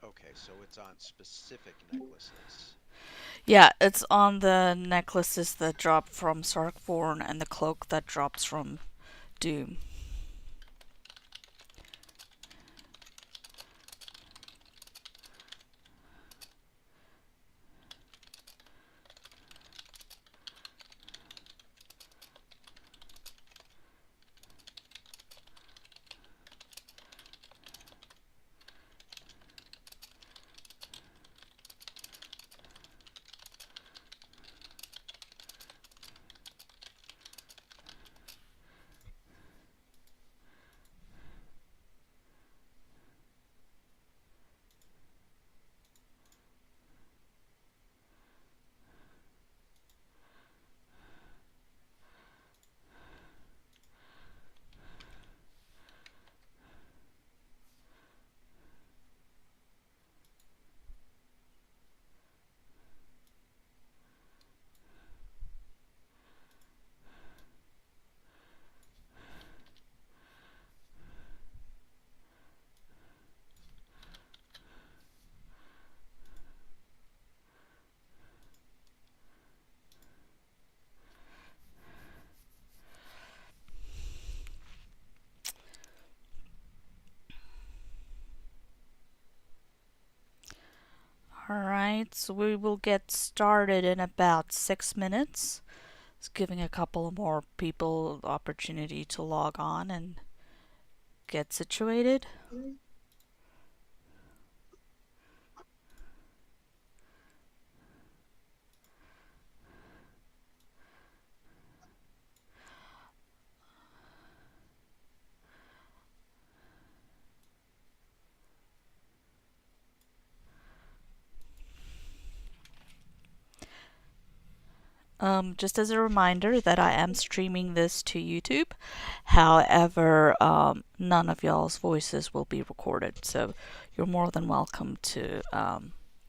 Okay, so it's on specific necklaces. Yeah, it's on the necklaces that drop from Sarkborn and the cloak that drops from Doom. Alright, so we will get started in about 6 minutes. It's giving a couple more people the opportunity to log on and get situated. Just as a reminder that I am streaming this to YouTube. However, none of y'all's voices will be recorded, so you're more than welcome to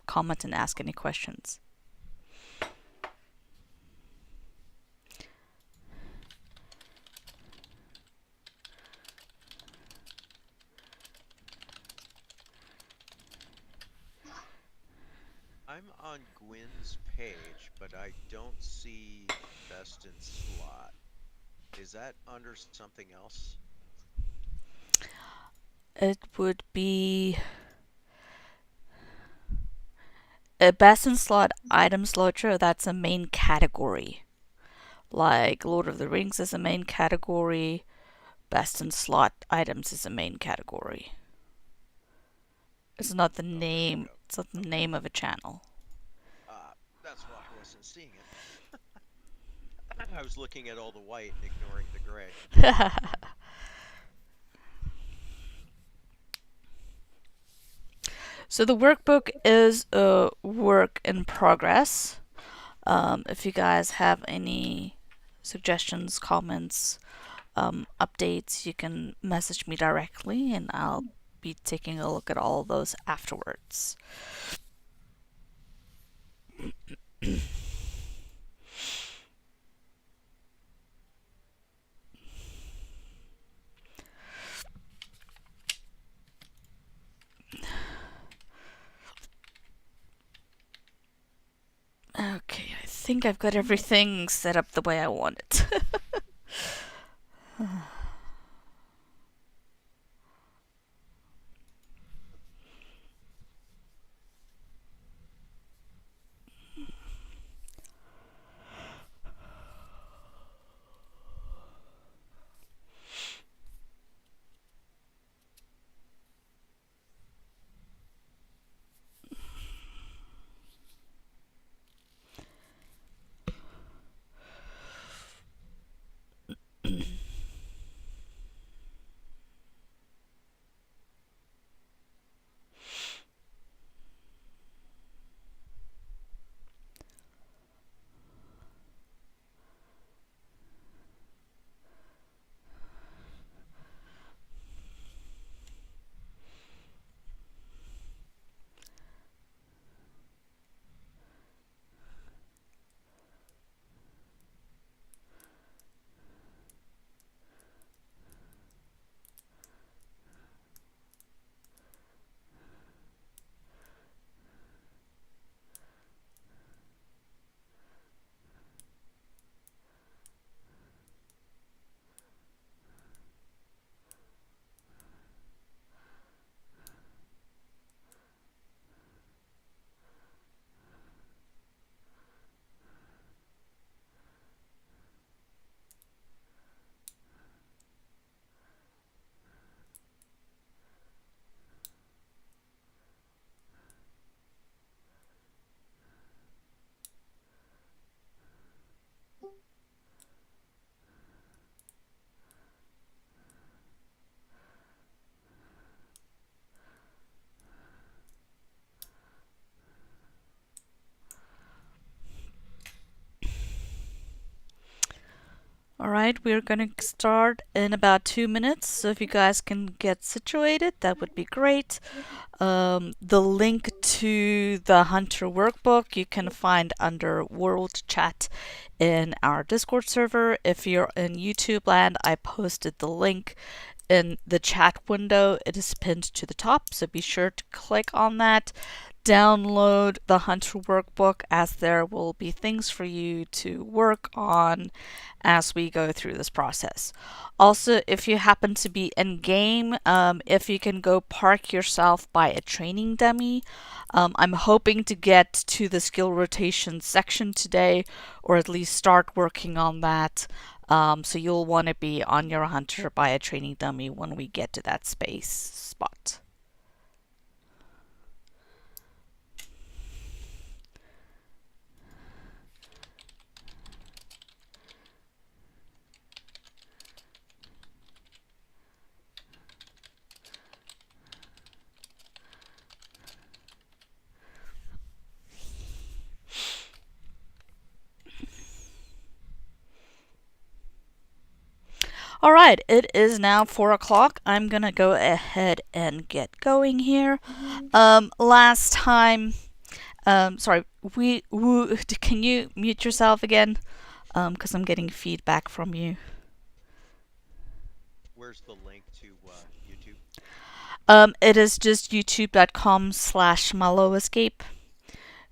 comment and ask any questions. I'm on Gwyn's page, but I don't see best in slot. Is that under something else? It would be a best in slot items LOTRO, that's a main category. Like Lord of the Rings is a main category, best in slot items is a main category. It's not the Okay, name. It's not the okay. name of a channel. That's why I wasn't seeing it. I was looking at all the white and ignoring the gray. So the workbook is a work in progress. If you guys have any suggestions, comments, updates, you can message me directly and I'll be taking a look at all of those afterwards. Okay, I think I've got everything set up the way I want it. Alright, we're gonna start in about 2 minutes, so if you guys can get situated, that would be great. The link to the Hunter workbook you can find under World Chat in our Discord server. If you're in YouTube land, I posted the link in the chat window. It is pinned to the top, so be sure to click on that. Download the Hunter workbook, as there will be things for you to work on as we go through this process. Also, if you happen to be in game, if you can go park yourself by a training dummy. I'm hoping to get to the skill rotation section today, or at least start working on that. So you'll want to be on your hunter by a training dummy when we get to that space spot. All right, it is now 4 o'clock. I'm gonna go ahead and get going here. Last time, sorry, can you mute yourself again? Because I'm getting feedback from you. Where's the link to YouTube? It is just youtube.com/Miloascape.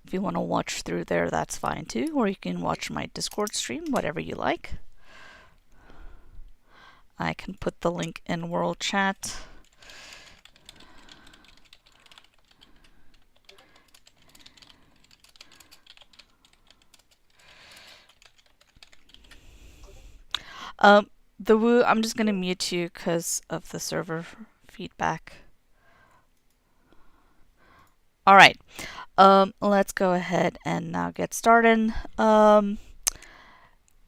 If you want to watch through there, that's fine too. Or you can watch my Discord stream, whatever you like. I can put the link in World Chat. The Woo, I'm just gonna mute you because of the server feedback. All right, let's go ahead and now get started.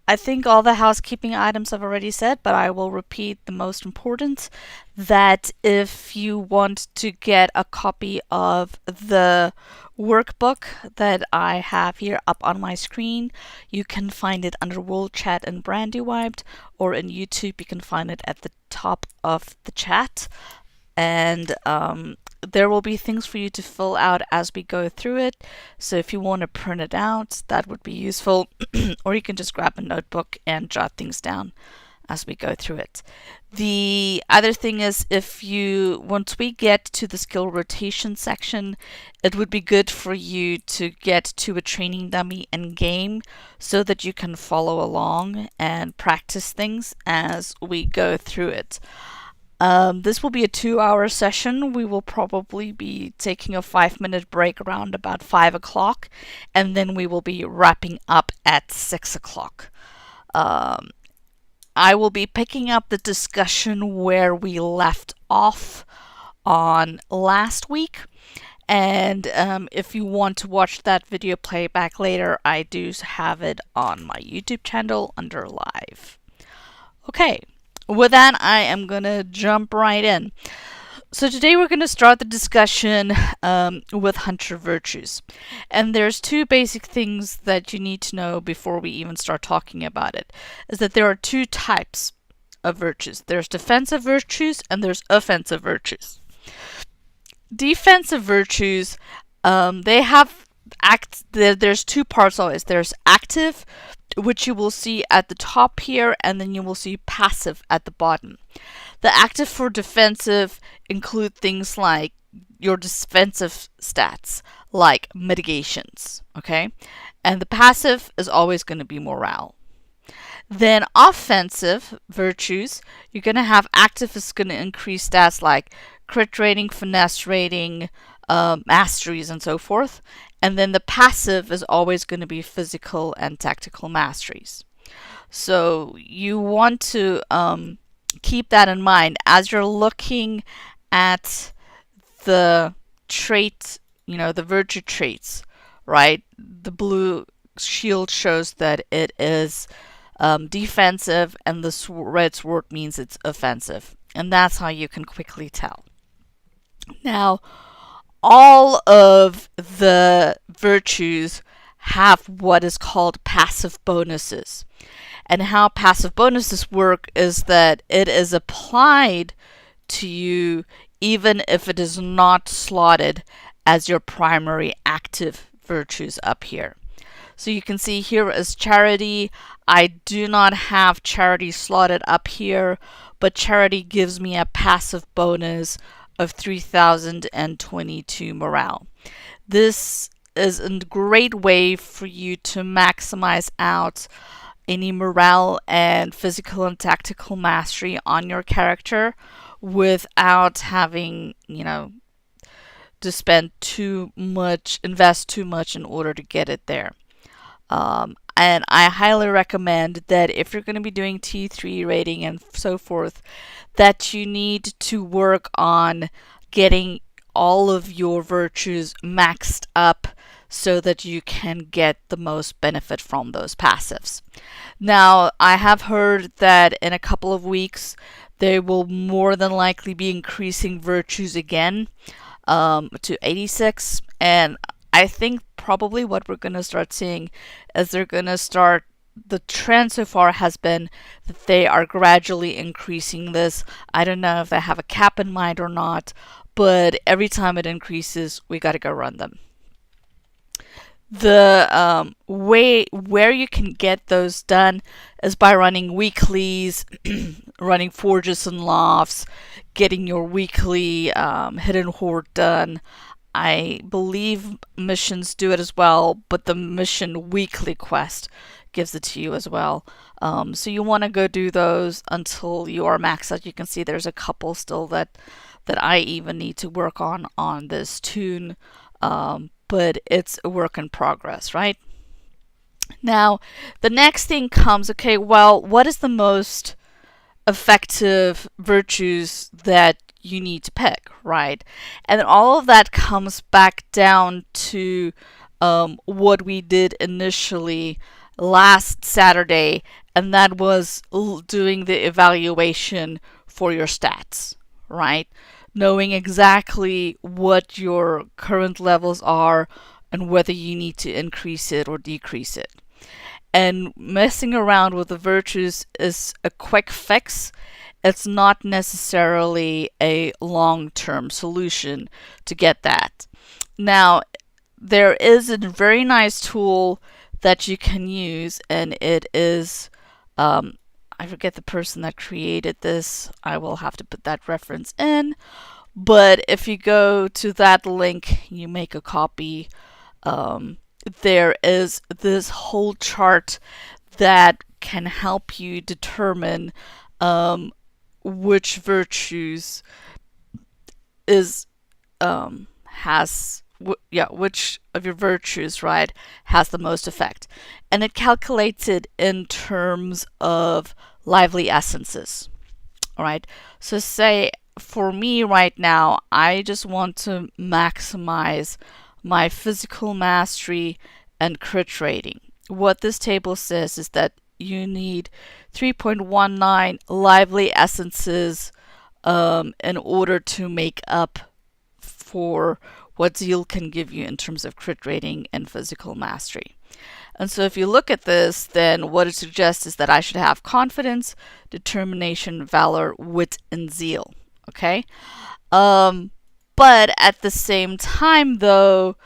I think all the housekeeping items I've already said, but I will repeat the most important, that if you want to get a copy of the workbook that I have here up on my screen, you can find it under World Chat and Brandywiped, or in YouTube you can find it at the top of the chat. And there will be things for you to fill out as we go through it. So if you want to print it out, that would be useful. Or you can just grab a notebook and jot things down as we go through it. The other thing is, once we get to the skill rotation section, it would be good for you to get to a training dummy in game so that you can follow along and practice things as we go through it. This will be a 2-hour session. We will probably be taking a 5-minute break around about 5 o'clock, and then we will be wrapping up at 6 o'clock. I will be picking up the discussion where we left off on last week. And if you want to watch that video playback later, I do have it on my YouTube channel under live. Okay. With that, I am going to jump right in. So today we're going to start the discussion with Hunter virtues. And there's two basic things that you need to know before we even start talking about it. Is that there are two types of virtues. There's defensive virtues and there's offensive virtues. Defensive virtues, they have there's two parts always. There's active, which you will see at the top here, and then you will see passive at the bottom. The active for defensive include things like your defensive stats, like mitigations, okay? And the passive is always going to be morale. Then offensive virtues, you're going to have active is going to increase stats like crit rating, finesse rating, masteries, and so forth. And then the passive is always going to be physical and tactical masteries. So you want to keep that in mind as you're looking at the trait, the virtue traits, right? The blue shield shows that it is defensive, and the red sword means it's offensive. And that's how you can quickly tell. Now, all of the virtues have what is called passive bonuses. And how passive bonuses work is that it is applied to you even if it is not slotted as your primary active virtues up here. So you can see here is charity. I do not have charity slotted up here, but charity gives me a passive bonus of 3022 morale. This is a great way for you to maximize out any morale and physical and tactical mastery on your character without having, to invest too much in order to get it there. And I highly recommend that if you're going to be doing T3 rating and so forth, that you need to work on getting all of your virtues maxed up so that you can get the most benefit from those passives. Now, I have heard that in a couple of weeks they will more than likely be increasing virtues again to 86, and I think probably what we're going to start seeing is they're going to start. The trend so far has been that they are gradually increasing this. I don't know if they have a cap in mind or not, but every time it increases, we got to go run them. The way where you can get those done is by running weeklies, running forges and lofts, getting your weekly hidden hoard done. I believe missions do it as well, but the mission weekly quest gives it to you as well. So you want to go do those until you are maxed out. You can see there's a couple still that I even need to work on this tune, but it's a work in progress, right? Now, the next thing comes, okay, well, what is the most effective virtues that you need to pick, right? And then all of that comes back down to what we did initially last Saturday, and that was doing the evaluation for your stats, right? Knowing exactly what your current levels are and whether you need to increase it or decrease it. And messing around with the virtues is a quick fix. It's not necessarily a long-term solution to get that. Now, there is a very nice tool that you can use, and it is, I forget the person that created this. I will have to put that reference in. But if you go to that link, you make a copy. There is this whole chart that can help you determine which virtues is which of your virtues, right, has the most effect, and it calculates it in terms of lively essences. All right, so say for me right now, I just want to maximize my physical mastery and crit rating. What this table says is that you need 3.19 lively essences in order to make up for what Zeal can give you in terms of crit rating and physical mastery. And so if you look at this, then what it suggests is that I should have confidence, determination, valor, wit, and zeal. Okay? But at the same time, though,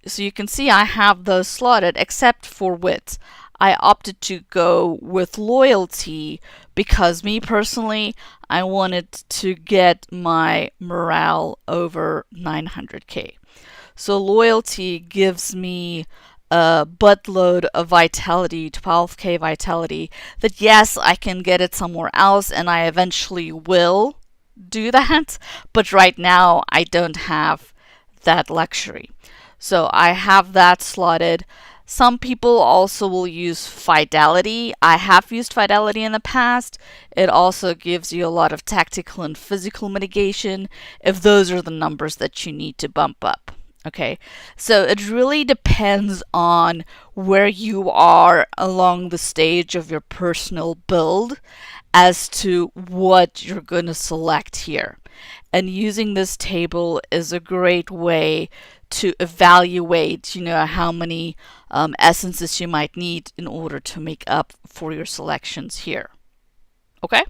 so you can see I have those slotted except for wit. I opted to go with loyalty because me personally, I wanted to get my morale over 900k. So loyalty gives me a buttload of vitality, 12k vitality, that yes, I can get it somewhere else and I eventually will do that, but right now I don't have that luxury. So I have that slotted. Some people also will use fidelity. I have used fidelity in the past. It also gives you a lot of tactical and physical mitigation if those are the numbers that you need to bump up. Okay, so it really depends on where you are along the stage of your personal build as to what you're going to select here. And using this table is a great way to evaluate, how many essences you might need in order to make up for your selections here. Okay?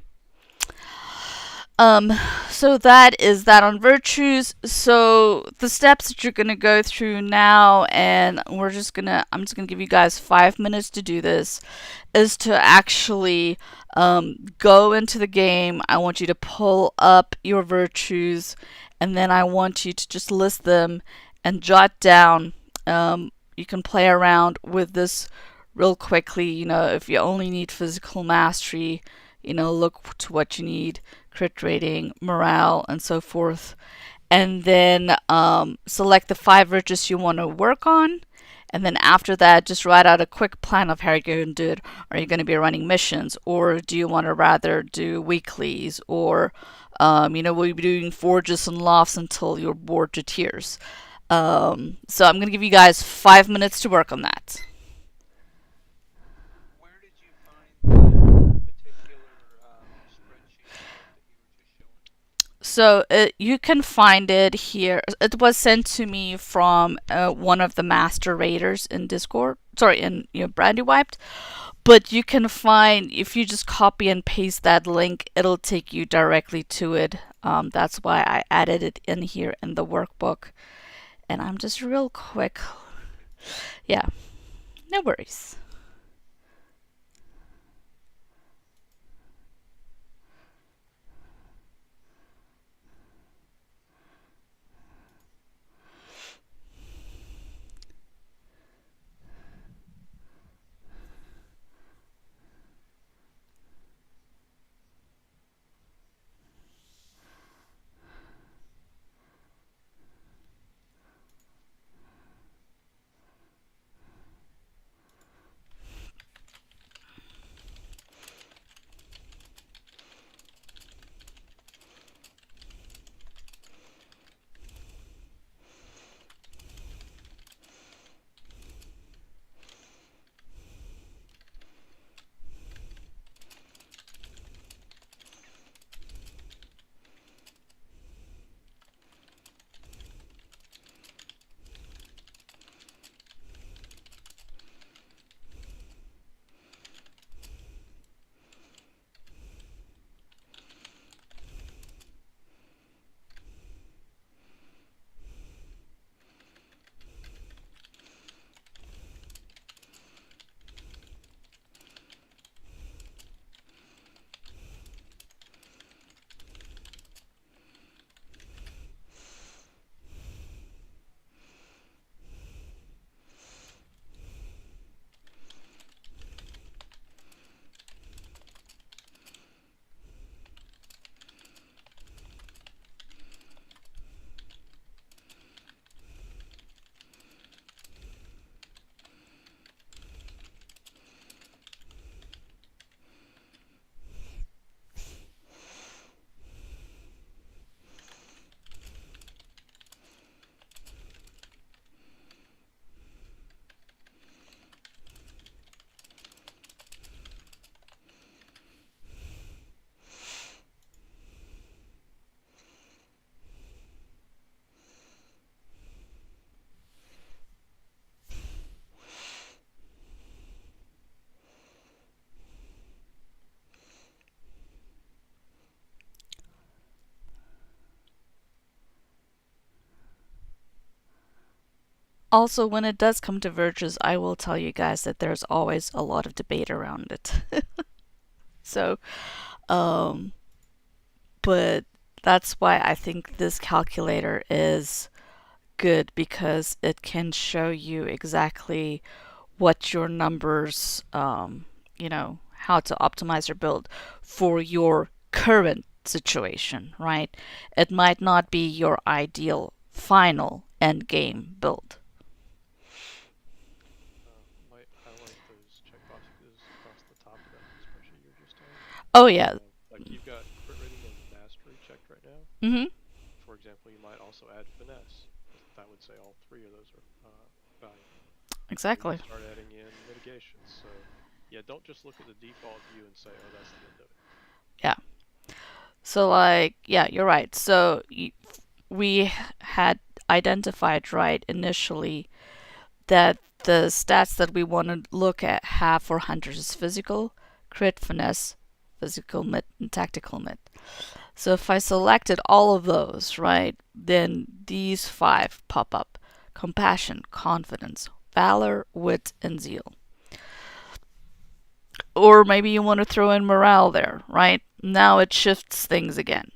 Um, so that is that on virtues. So the steps that you're gonna go through now, and I'm just gonna give you guys 5 minutes to do this, is to actually go into the game. I want you to pull up your virtues, and then I want you to just list them and jot down. You can play around with this real quickly. If you only need physical mastery, look to what you need: crit rating, morale, and so forth. And then select the 5 virtues you want to work on. And then after that, just write out a quick plan of how you're going to do it. Are you going to be running missions, or do you want to rather do weeklies, or will you be doing forges and lofts until you're bored to tears? So I'm going to give you guys 5 minutes to work on that. Where did you find that particular spreadsheet that you were just showing? So you can find it here. It was sent to me from one of the master raiders in Discord. Sorry, in Brandy Wiped. But you can find, if you just copy and paste that link, it'll take you directly to it. That's why I added it in here in the workbook. And I'm just real quick. Yeah, no worries. Also, when it does come to virtues, I will tell you guys that there's always a lot of debate around it. So, um, but that's why I think this calculator is good, because it can show you exactly what your numbers, how to optimize your build for your current situation, right? It might not be your ideal final end game build. Might highlight those checkboxes across the top of that spreadsheet you were just on. Oh, yeah. Like you've got crit rating and mastery checked right now. Mm-hmm. For example, you might also add finesse. That would say all three of those are valuable. Then you Exactly. start adding in mitigations. So yeah, don't just look at the default view and say, oh, that's the end of it. Yeah. So, like, yeah, you're right. So we had identified right initially that the stats that we want to look at have for hunters is physical, crit, finesse, physical mit, and tactical mit. So if I selected all of those, right, then these 5 pop up: compassion, confidence, valor, wit, and zeal. Or maybe you want to throw in morale there, right? Now it shifts things again.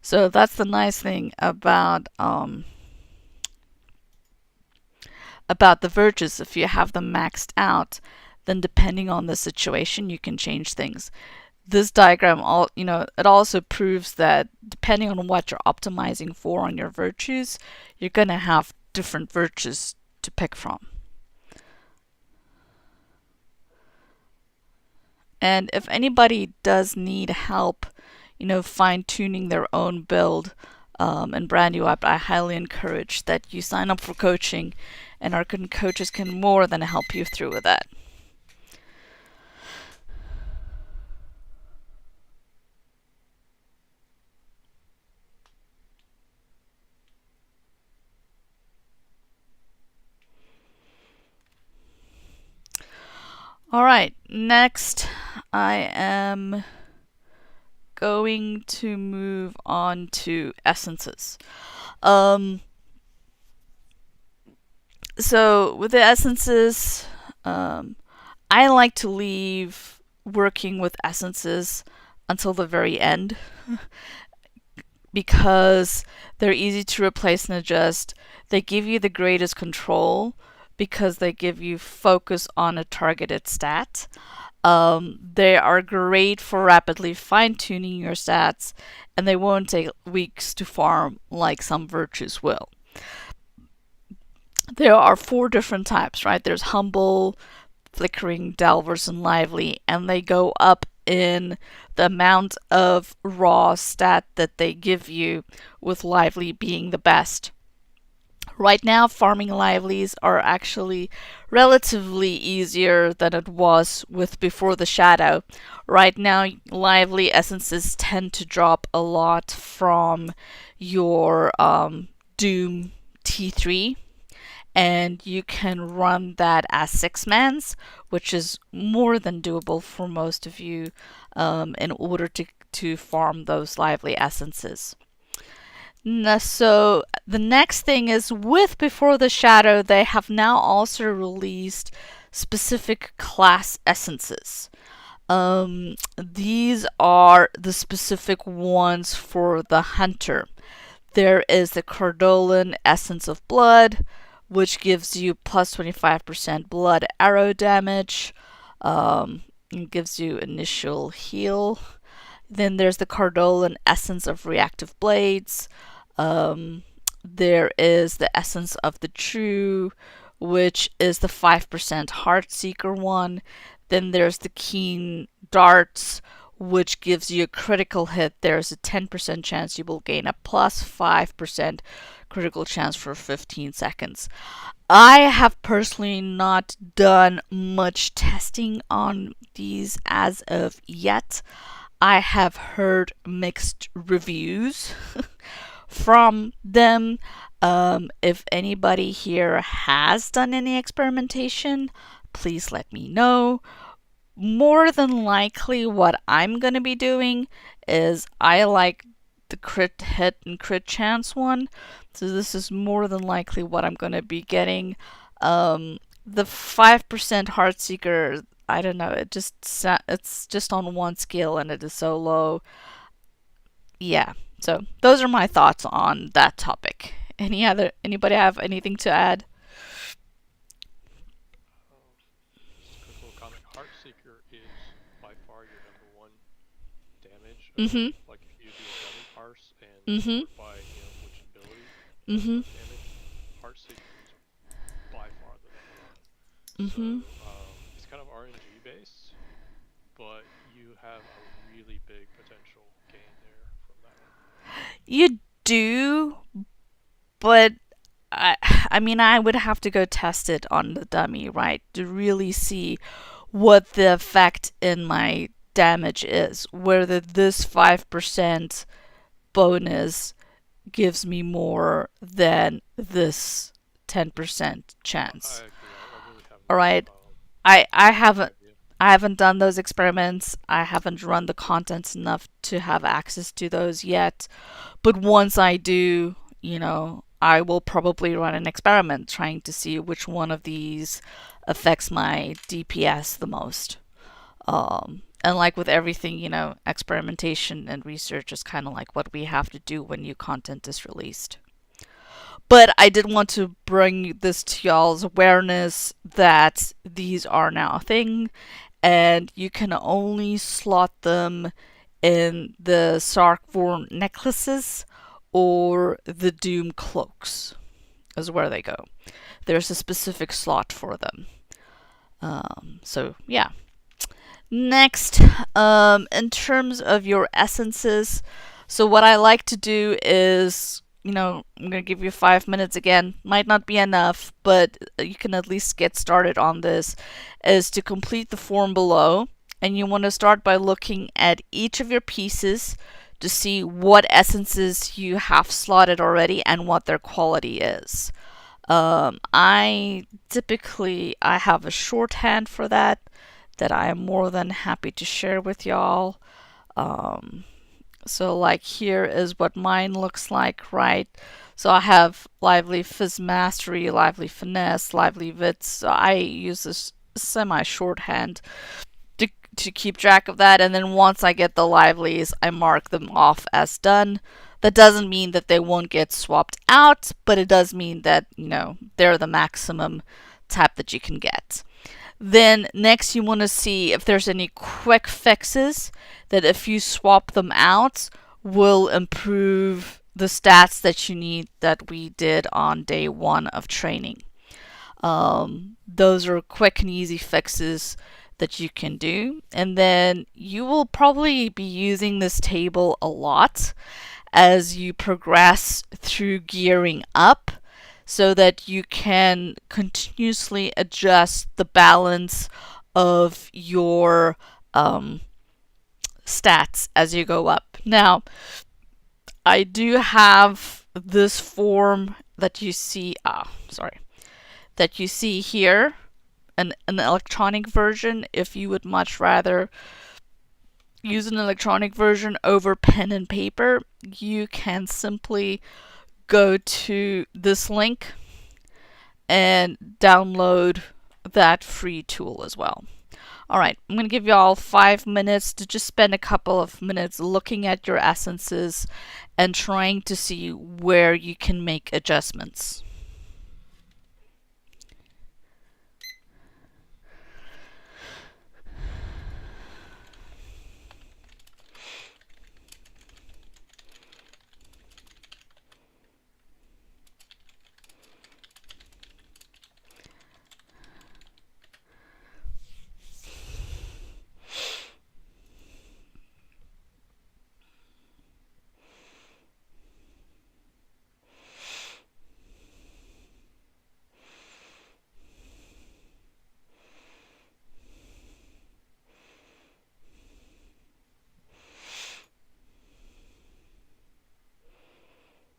So that's the nice thing about the virtues. If you have them maxed out, then depending on the situation, you can change things. This diagram, it also proves that depending on what you're optimizing for on your virtues, you're gonna have different virtues to pick from. And if anybody does need help, fine-tuning their own build and brand you up, I highly encourage that you sign up for coaching, and our coaches can more than help you through with that. All right, next I am going to move on to essences. So with the essences, I like to leave working with essences until the very end because they're easy to replace and adjust. They give you the greatest control because they give you focus on a targeted stat. They are great for rapidly fine-tuning your stats, and they won't take weeks to farm like some virtues will. There are 4 different types, right? There's humble, flickering, delvers, and lively, and they go up in the amount of raw stat that they give you, with lively being the best. Right now, farming livelies are actually relatively easier than it was with before the shadow. Right now, lively essences tend to drop a lot from your Doom T3, and you can run that as 6-mans, which is more than doable for most of you in order to farm those lively essences. So the next thing is, with Before the Shadow, they have now also released specific class essences. These are the specific ones for the hunter. There is the Cordolan Essence of Blood, which gives you plus 25% blood arrow damage. It gives you initial heal. Then there's the Cordolan Essence of Reactive Blades. There is the Essence of the True, which is the 5% Heartseeker one. Then there's the Keen Darts, which gives you a critical hit. There's a 10% chance you will gain a plus 5% critical chance for 15 seconds. I have personally not done much testing on these as of yet. I have heard mixed reviews from them. If anybody here has done any experimentation, please let me know. More than likely, what I'm going to be doing is I like the crit hit and crit chance one, so this is more than likely what I'm going to be getting. The 5% Heartseeker, I don't know, it's just on one skill and it is so low. Yeah, so those are my thoughts on that topic. Anybody have anything to add? Just a quick little comment. Heartseeker is by far your #1 damage. Mm-hmm. Like if you do a dummy parse and Mm-hmm. sort by which ability Mm-hmm. damage, Heartseeker is by far the #1. Mm-hmm. So it's kind of RNG based, but you have a really big potential gain there from that one. You do, but I mean, I would have to go test it on the dummy, right, to really see what the effect in my damage is. Whether this 5% bonus gives me more than this 10% chance. I agree. I really have All no right. I haven't idea. I haven't done those experiments. I haven't run the contents enough to have access to those yet. But once I do, I will probably run an experiment trying to see which one of these affects my DPS the most. And like with everything, experimentation and research is kind of like what we have to do when new content is released. But I did want to bring this to y'all's awareness that these are now a thing, and you can only slot them in the Sarkvorn necklaces or the Doom cloaks, is where they go. There's a specific slot for them. So, yeah. Next, in terms of your essences, so what I like to do is, I'm going to give you 5 minutes again. Might not be enough, but you can at least get started on this, is to complete the form below. And you want to start by looking at each of your pieces to see what essences you have slotted already and what their quality is. I have a shorthand for that I am more than happy to share with y'all. So like here is what mine looks like, right? So I have lively fizz mastery, lively finesse, lively wits. So I use this semi shorthand to keep track of that, and then once I get the livelies, I mark them off as done. That doesn't mean that they won't get swapped out, but it does mean that, they're the maximum tap that you can get. Then next you want to see if there's any quick fixes that if you swap them out will improve the stats that you need that we did on day 1 of training. Those are quick and easy fixes that you can do. And then you will probably be using this table a lot as you progress through gearing up, so that you can continuously adjust the balance of your stats as you go up. Now, I do have this form that you see, that you see here, an electronic version. If you would much rather use an electronic version over pen and paper, you can simply go to this link and download that free tool as well. Alright, I'm going to give you all 5 minutes to just spend a couple of minutes looking at your essences and trying to see where you can make adjustments.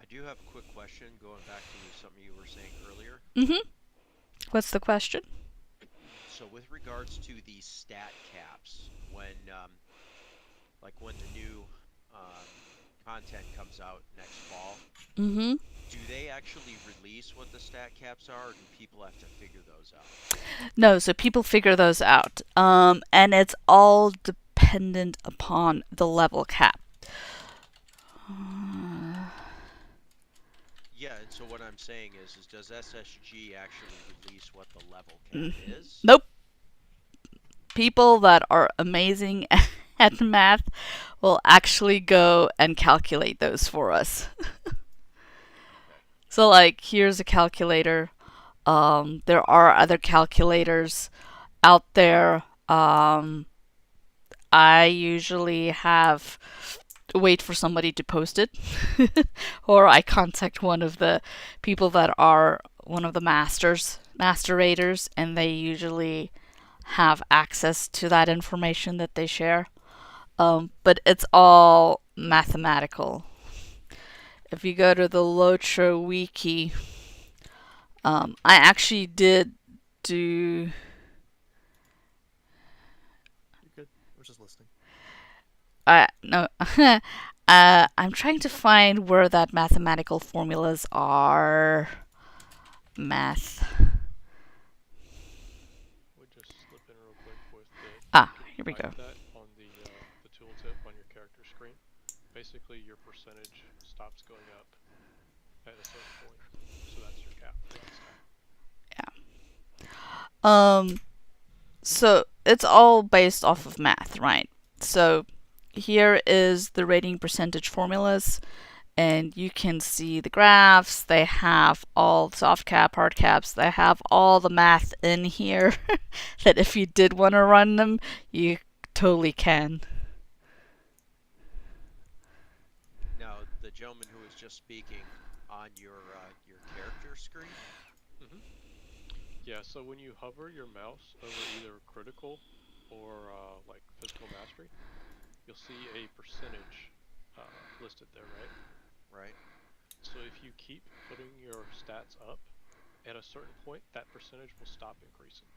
I do have a quick question going back to something you were saying earlier. What's the question? So with regards to the stat caps, when when the new content comes out next fall, do they actually release what the stat caps are, or do people have to figure those out? No, so people figure those out. And it's all dependent upon the level cap. Yeah, and so what I'm saying is does SSG actually release what the level cap is? Nope. People that are amazing at math will actually go and calculate those for us. So like here's a calculator. There are other calculators out there. I usually have wait for somebody to post it or I contact one of the people that are one of the masterators, and they usually have access to that information that they share. But it's all mathematical. if you go to the LOTRO wiki, I actually did do. You're good. We're just listening. No. I'm trying to find where that mathematical formulas are. Math. Would just slip in real quick with the. Here we go. That on the tooltip on your character screen. Basically, your percentage stops going up at a certain point, so that's your cap for that stat. So it's all based off of math, right? So here is the rating percentage formulas, and you can see the graphs. They have all soft cap, hard caps. They have all the math in here that if you did want to run them, you totally can. Now, the gentleman who was just speaking on your character screen. Yeah, so when you hover your mouse over either critical or like physical mastery, you'll see a percentage listed there, right? Right. So if you keep putting your stats up, at a certain point, that percentage will stop increasing.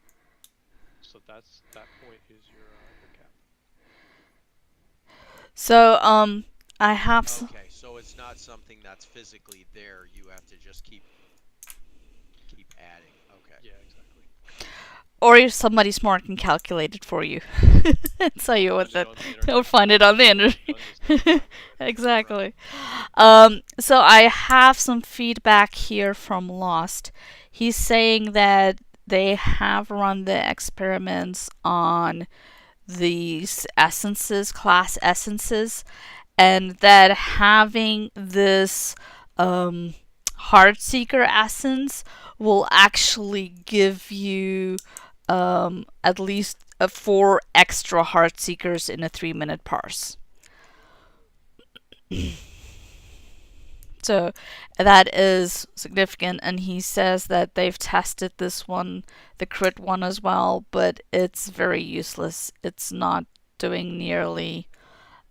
So that point is your cap. So I have. Okay, so it's not something that's physically there. You have to just keep adding. Okay. Yeah, exactly. Or somebody smart can calculate it for you. So you Find would it that. on the internet. You'll find it on the internet. On this network, right? Exactly. So I have some feedback here from Lost. He's saying that they have run the experiments on these essences, class essences, and that having this Heartseeker essence will actually give you at least 4 extra Heartseekers in a 3-minute parse. So that is significant, and he says that they've tested this one, the crit one as well, but it's very useless. It's not doing nearly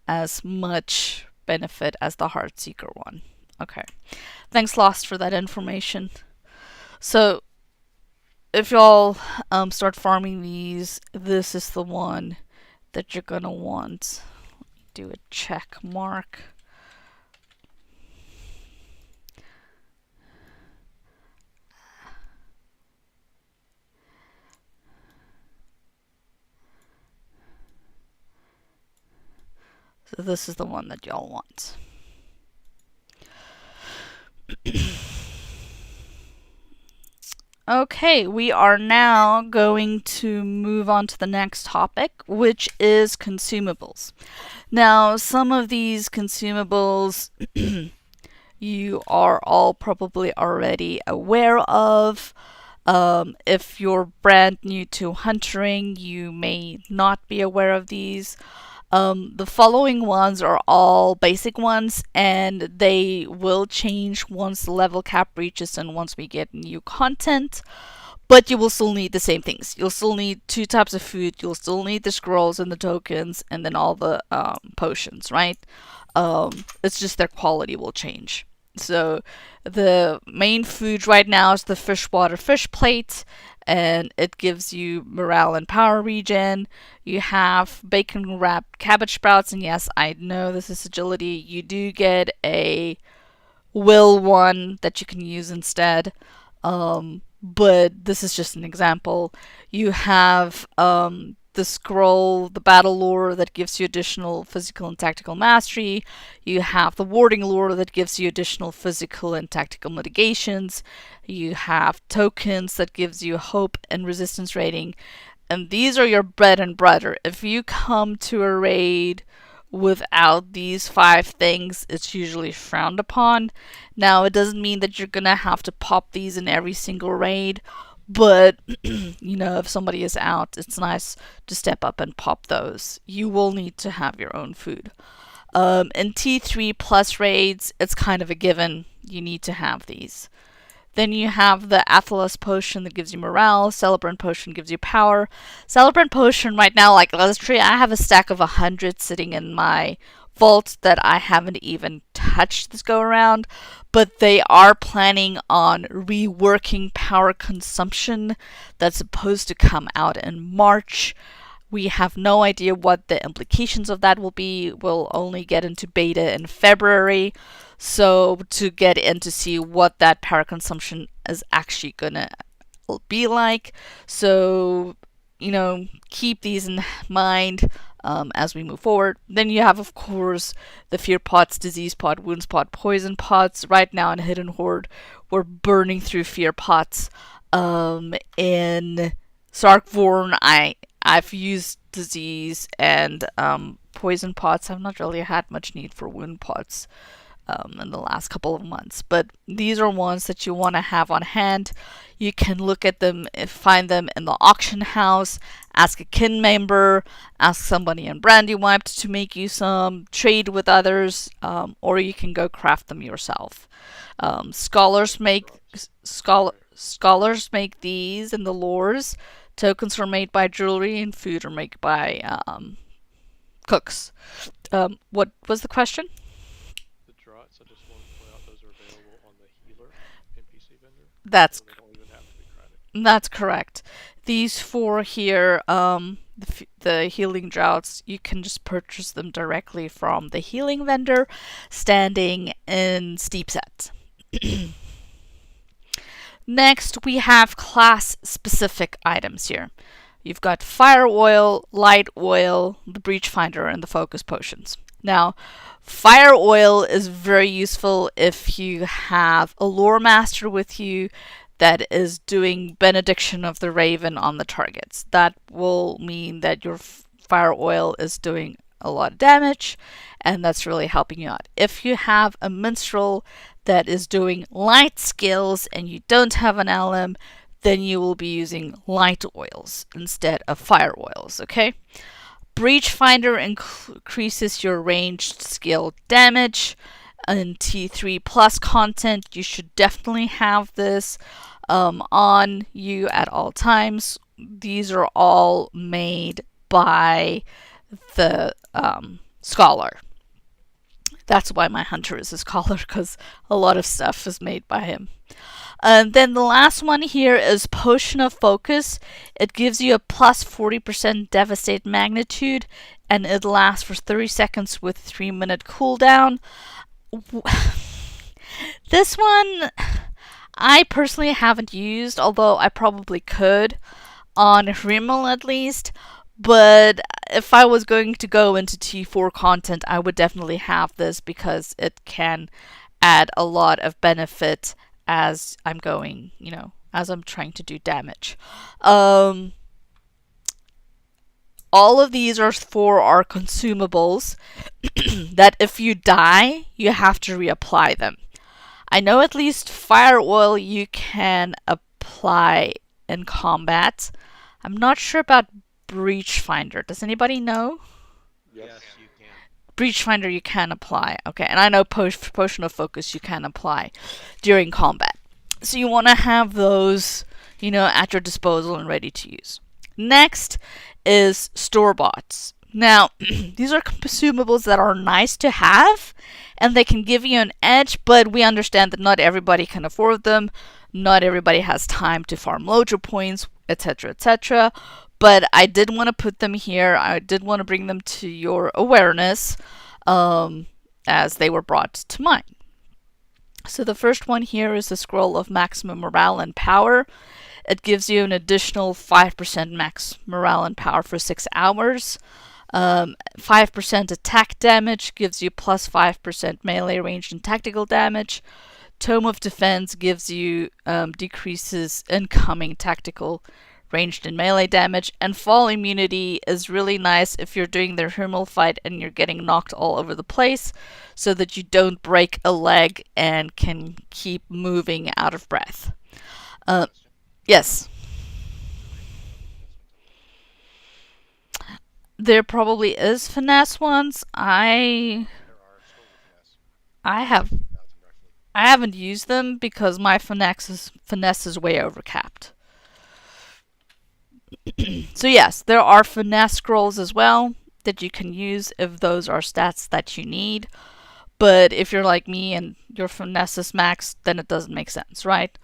as much benefit as the Heartseeker one. Okay. Thanks, Lost, for that information. So if y'all start farming these, this is the one that you're gonna want. Do a check mark. So this is the one that y'all want. Okay, we are now going to move on to the next topic, which is consumables. Now, some of these consumables you are all probably already aware of. If you're brand new to huntering, you may not be aware of these. The following ones are all basic ones, and they will change once the level cap reaches and once we get new content. But you will still need the same things. You'll still need 2 types of food. You'll still need the scrolls and the tokens, and then all the potions, right? It's just their quality will change. So the main food right now is the Fishwater Fish Plate, and it gives you morale and power regen. You have bacon wrapped cabbage sprouts, and yes, I know this is agility. You do get a will one that you can use instead. But this is just an example. You have the scroll, the battle lore that gives you additional physical and tactical mastery. You have the warding lore that gives you additional physical and tactical mitigations. You have tokens that gives you hope and resistance rating. And these are your bread and butter. If you come to a raid without these 5 things, it's usually frowned upon. Now, it doesn't mean that you're gonna have to pop these in every single raid, but you know, if somebody is out, it's nice to step up and pop those. You will need to have your own food. In T3 plus raids, it's kind of a given. You need to have these. Then you have the Athelos Potion that gives you morale. Celebrant Potion gives you power. Celebrant Potion right now, like literally, I have a stack of 100 sitting in my vault that I haven't even touched this go around, but they are planning on reworking power consumption that's supposed to come out in March. We have no idea what the implications of that will be. We'll only get into beta in February. So, to get in to see what that power consumption is actually gonna be like. So, keep these in mind as we move forward. Then you have, of course, the fear pots, disease pot, wounds pot, poison pots. Right now in Hidden Horde, we're burning through fear pots. In Sarkvorn, I've used disease and poison pots. I've not really had much need for wound pots in the last couple of months. But these are ones that you want to have on hand. You can look at them, find them in the auction house, ask a kin member, ask somebody in Brandywiped to make you some, trade with others, or you can go craft them yourself. Scholars make these in the lores. Tokens are made by jewelry, and food are made by cooks. What was the question? The drots, I just want to point out, those are available on the healer NPC vendor. That's So they don't even have to be credit. That's correct. These four here, the healing droughts, you can just purchase them directly from the healing vendor standing in Steep Set. Next, we have class specific items here. You've got fire oil, light oil, the breach finder, and the focus potions. Now, fire oil is very useful if you have a lore master with you that is doing benediction of the raven on the targets. That will mean that your fire oil is doing a lot of damage, and that's really helping you out. If you have a minstrel that is doing light skills and you don't have an LM, then you will be using light oils instead of fire oils, okay? Breach Finder increases your ranged skill damage. In T3 plus content, you should definitely have this on you at all times. These are all made by the scholar. That's why my hunter is a scholar, because a lot of stuff is made by him. And then the last one here is Potion of Focus. It gives you a plus 40% Devastate Magnitude, and it lasts for 30 seconds with 3-minute cooldown. This one, I personally haven't used, although I probably could, on Rimmel at least. But if I was going to go into T4 content, I would definitely have this because it can add a lot of benefit as I'm going, as I'm trying to do damage. All of these are for our consumables that if you die, you have to reapply them. I know at least fire oil you can apply in combat. I'm not sure about Breach Finder. Does anybody know? Yes, you can. Breach Finder you can apply. Okay, and I know Potion of Focus you can apply during combat. So you want to have those, at your disposal and ready to use. Next is store-bots. Now, these are consumables that are nice to have, and they can give you an edge, but we understand that not everybody can afford them. Not everybody has time to farm LOTRO points, etc., etc. But I did want to put them here. I did want to bring them to your awareness as they were brought to mind. So the first one here is the Scroll of Maximum Morale and Power. It gives you an additional 5% max morale and power for 6 hours. 5% attack damage gives you plus 5% melee ranged and tactical damage. Tome of Defense gives you decreases incoming tactical ranged and melee damage. And Fall Immunity is really nice if you're doing the Hermal fight and you're getting knocked all over the place, so that you don't break a leg and can keep moving out of breath. Yes. There probably is finesse ones. I haven't used them because my finesse is way overcapped. So yes, there are finesse scrolls as well. that you can use if those are stats that you need. But if you're like me and your finesse is max, then it doesn't make sense, right?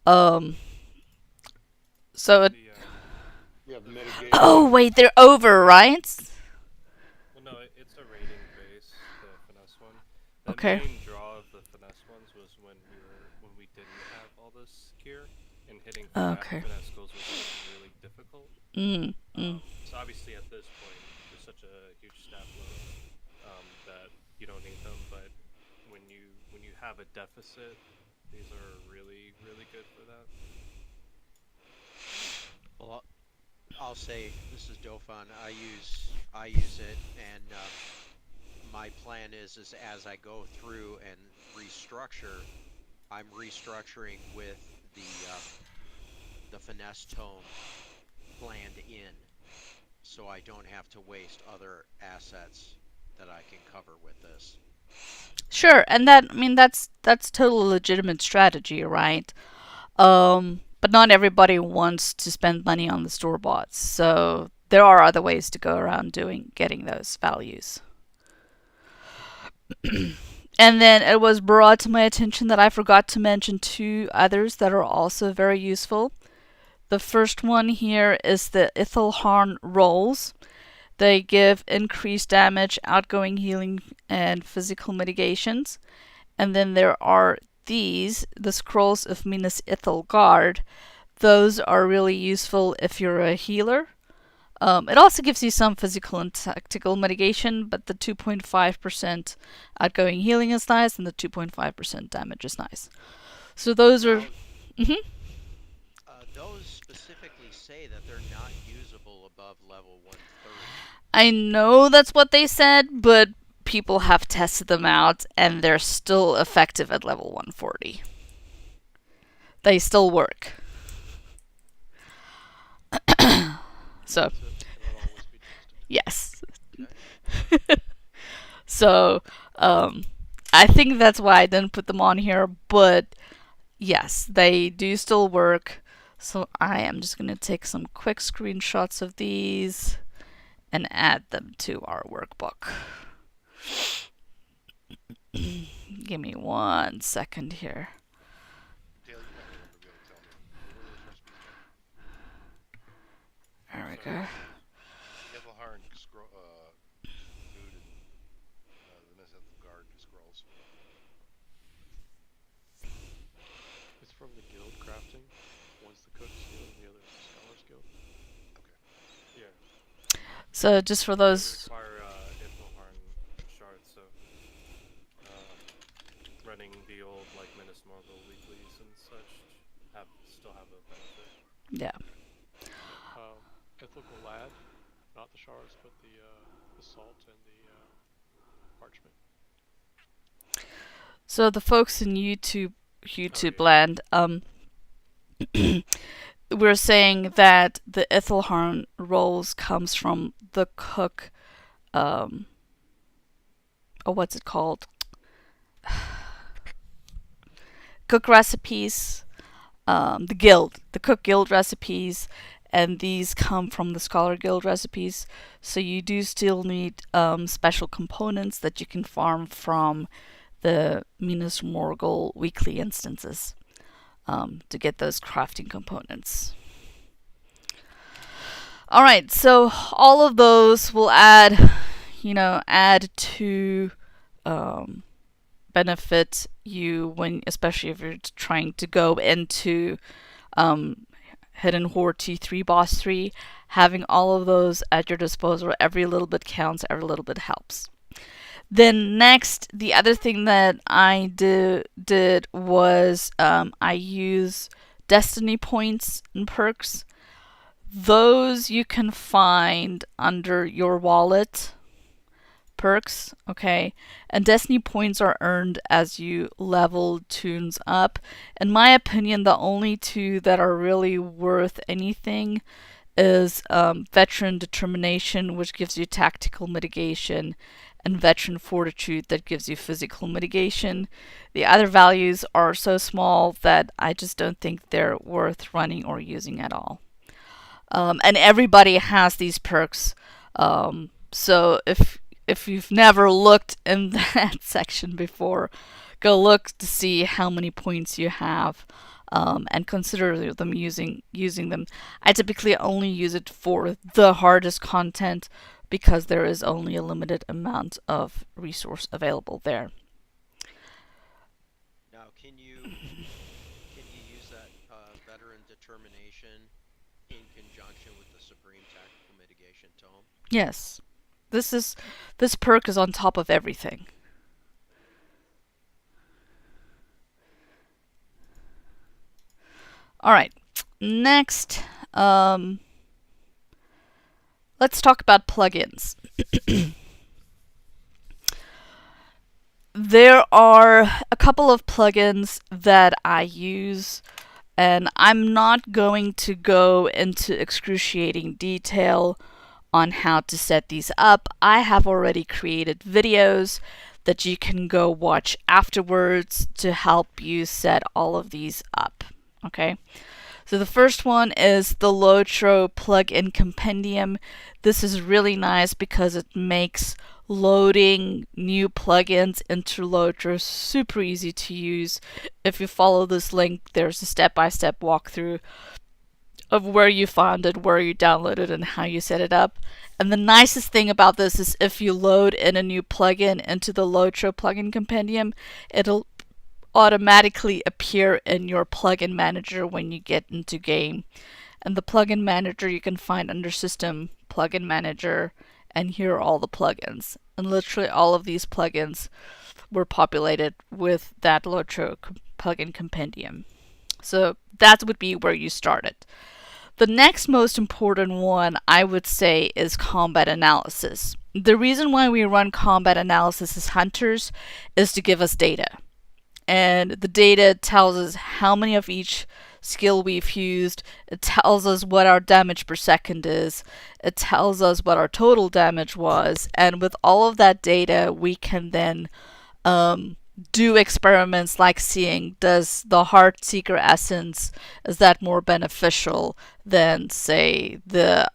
Um, so it. The You have the mitigation. Oh finesse. wait, they're over, right? Well, no, it's a rating base. The finesse one. The Okay. main draw of the finesse ones was when we didn't have all this gear, and hitting Okay. finesse goals was getting really difficult. Mm. Mm. So obviously at this point, there's such a huge stat load that you don't need them. But when you have a deficit, these are really really good for that. Well, I'll say this is Dofan. I use it, and my plan is as I go through and restructure, I'm restructuring with the finesse tome planned in, so I don't have to waste other assets that I can cover with this. Sure, and that's totally legitimate strategy, right? But not everybody wants to spend money on the store bots, so there are other ways to go around getting those values. And then it was brought to my attention that I forgot to mention two others that are also very useful. The first one here is the Ithelharn rolls. They give increased damage, outgoing healing, and physical mitigations. And then there are these, the Scrolls of Minas Ithil Guard. Those are really useful if you're a healer. It also gives you some physical and tactical mitigation, but the 2.5% outgoing healing is nice, and the 2.5% damage is nice. So those are. Now, Mhm. those specifically say that they're not usable above level 130. I know that's what they said, but people have tested them out, and they're still effective at level 140. They still work. So, That's it. It'll always be tested. yes. Okay. So, I think that's why I didn't put them on here, but yes, they do still work. So, I am just going to take some quick screenshots of these and add them to our workbook. Give me 1 second here. Dale, you might remember be able to tell me. What were those recipes again? There we So go. Ethelharn food and the Minas Guard scrolls. it's from the guild crafting. One's the cook's guild, and the other is the scholar's guild. Okay. Yeah. So, just for They those. require Ithelharn shards, so running the old like Minas Morgul weeklies and such still have a benefit. Yeah. Ithilgal lad, not the shards, but the salt and the parchment. So, the folks in YouTube yeah. land, we're saying that the Ithelharn rolls comes from the cook, oh, what's it called? Cook recipes, the cook guild recipes, and these come from the scholar guild recipes. So you do still need special components that you can farm from the Minas Morgul weekly instances to get those crafting components. All right, so all of those will add to benefit you when, especially if you're trying to go into Hidden Horde T3 Boss 3. Having all of those at your disposal, every little bit counts, every little bit helps. Then next, the other thing that I did was I use destiny points and perks. Those you can find under your wallet perks, okay? And destiny points are earned as you level tunes up. In my opinion, the only two that are really worth anything is veteran determination, which gives you tactical mitigation, and veteran fortitude that gives you physical mitigation. The other values are so small that I just don't think they're worth running or using at all. And everybody has these perks So if you've never looked in that section before, go look to see how many points you have, and consider them using them. I typically only use it for the hardest content because there is only a limited amount of resource available there. Now, can you use that veteran determination in conjunction with the Supreme Tactical Mitigation Tome? Yes, this perk is on top of everything. All right, next, let's talk about plugins. There are a couple of plugins that I use, and I'm not going to go into excruciating detail on how to set these up. I have already created videos that you can go watch afterwards to help you set all of these up. Okay? So the first one is the LOTRO plugin compendium. This is really nice because it makes loading new plugins into LOTRO super easy to use. If you follow this link, there's a step-by-step walkthrough of where you found it, where you download it, and how you set it up. And the nicest thing about this is if you load in a new plugin into the LOTRO plugin compendium, it'll automatically appear in your plugin manager when you get into game. And the plugin manager you can find under System, Plugin Manager, and here are all the plugins. And literally all of these plugins were populated with that LOTRO plugin compendium. So that would be where you started. The next most important one, I would say, is combat analysis. The reason why we run combat analysis as hunters is to give us data. And the data tells us how many of each skill we've used. It tells us what our damage per second is. It tells us what our total damage was. And with all of that data, we can then do experiments like seeing, does the Heartseeker essence, is that more beneficial than, say, the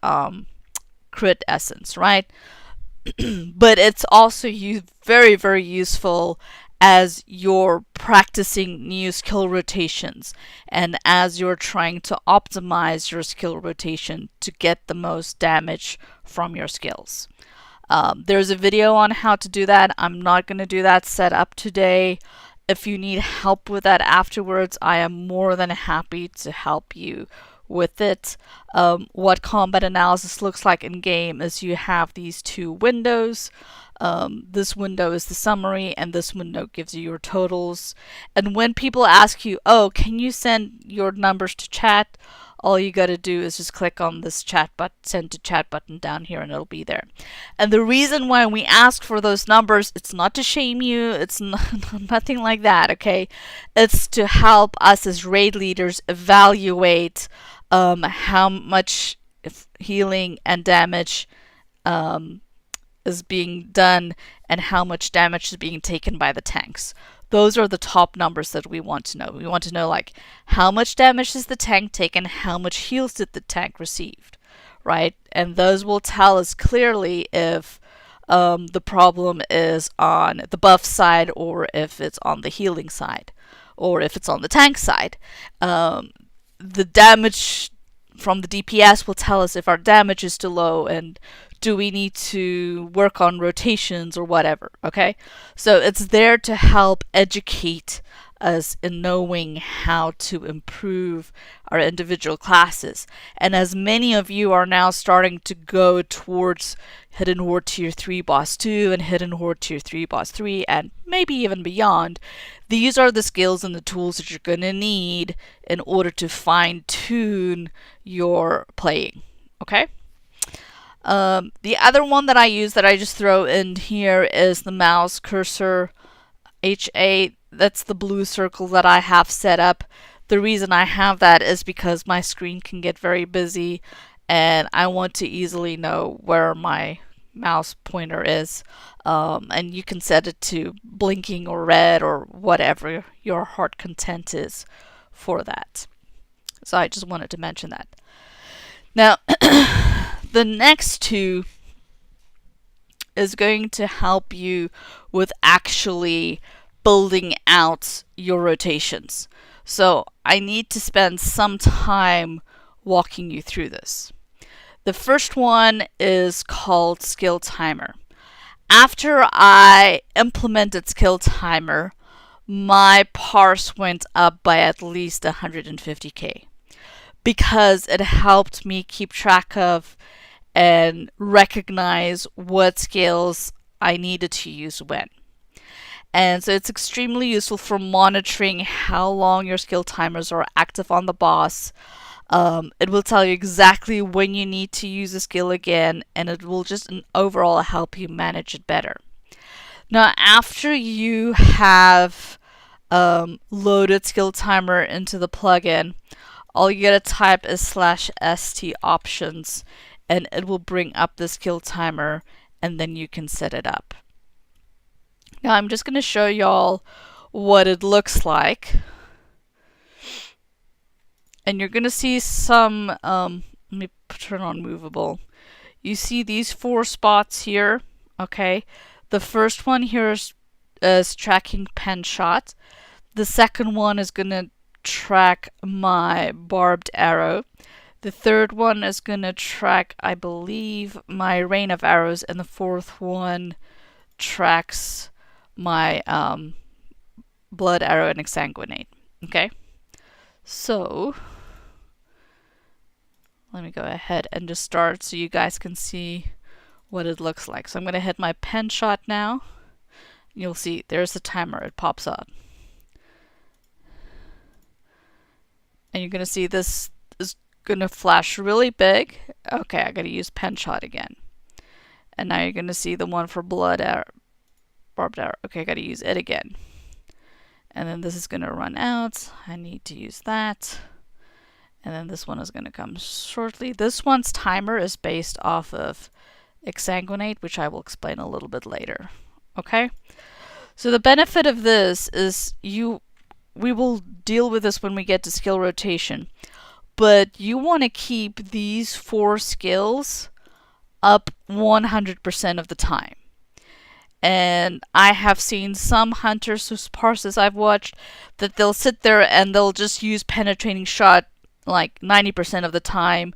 crit essence, right? But it's also very, very useful as you're practicing new skill rotations and as you're trying to optimize your skill rotation to get the most damage from your skills. There's a video on how to do that. I'm not going to do that setup today. If you need help with that afterwards, I am more than happy to help you with it. What combat analysis looks like in game is you have these two windows. This window is the summary, and this window gives you your totals. And when people ask you, oh, can you send your numbers to chat? All you gotta do is just click on this chat button, send to chat button down here, and it'll be there. And the reason why we ask for those numbers, it's not to shame you, it's nothing like that, okay? It's to help us as raid leaders evaluate how much healing and damage is being done and how much damage is being taken by the tanks. Those are the top numbers that we want to know. We want to know, like, how much damage has the tank taken, how much heals did the tank received, right? And those will tell us clearly if the problem is on the buff side or if it's on the healing side or if it's on the tank side. The damage from the DPS will tell us if our damage is too low and do we need to work on rotations or whatever, okay? So it's there to help educate us in knowing how to improve our individual classes. And as many of you are now starting to go towards Hidden Horde Tier 3 Boss 2 and Hidden Horde Tier 3 Boss 3 and maybe even beyond, these are the skills and the tools that you're going to need in order to fine-tune your playing, okay? The other one that I use that I just throw in here is the mouse cursor HA. That's the blue circle that I have set up. The reason I have that is because my screen can get very busy and I want to easily know where my mouse pointer is. And you can set it to blinking or red or whatever your heart content is for that. So I just wanted to mention that. Now, the next two is going to help you with actually building out your rotations. So I need to spend some time walking you through this. The first one is called Skill Timer. After I implemented Skill Timer, my parse went up by at least 150k because it helped me keep track of and recognize what skills I needed to use when. And so it's extremely useful for monitoring how long your skill timers are active on the boss. It will tell you exactly when you need to use a skill again, and it will just overall help you manage it better. Now, after you have loaded skill timer into the plugin, all you gotta type is /st options, and it will bring up the skill timer, and then you can set it up. Now I'm just gonna show y'all what it looks like, and you're gonna see some. Let me turn on movable. You see these 4 spots here. Okay, the first one here is tracking pen shot. The second one is gonna track my barbed arrow. The third one is gonna track, I believe, my rain of arrows, and the fourth one tracks my blood arrow and exsanguinate. Okay, so let me go ahead and just start so you guys can see what it looks like. So I'm gonna hit my pen shot now. You'll see there's the timer, it pops up. And you're gonna see this is gonna flash really big. Okay, I gotta use pen shot again. And now you're gonna see the one for blood arrow, barbed arrow. Okay, I gotta use it again. And then this is gonna run out. I need to use that. And then this one is gonna come shortly. This one's timer is based off of exsanguinate, which I will explain a little bit later. Okay? So the benefit of this is we will deal with this when we get to skill rotation, but you want to keep these 4 skills up 100% of the time. And I have seen some hunters whose parses I've watched that they'll sit there and they'll just use penetrating shot like 90% of the time,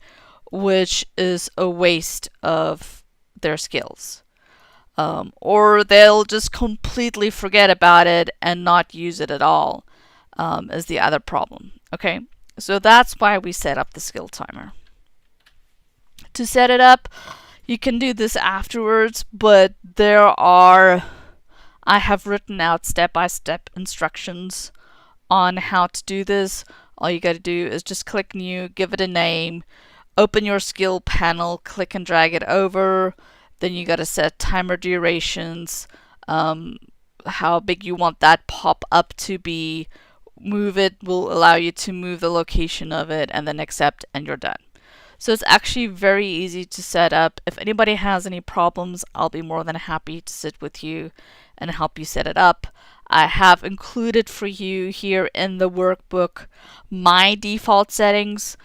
which is a waste of their skills. Or they'll just completely forget about it and not use it at all, is the other problem. Okay, so that's why we set up the skill timer. To set it up, you can do this afterwards, but I have written out step-by-step instructions on how to do this. All you got to do is just click new, give it a name, open your skill panel, click and drag it over. Then you got to set timer durations, how big you want that pop up to be. Move it will allow you to move the location of it, and then accept, and you're done. So it's actually very easy to set up. If anybody has any problems, I'll be more than happy to sit with you and help you set it up. I have included for you here in the workbook my default settings.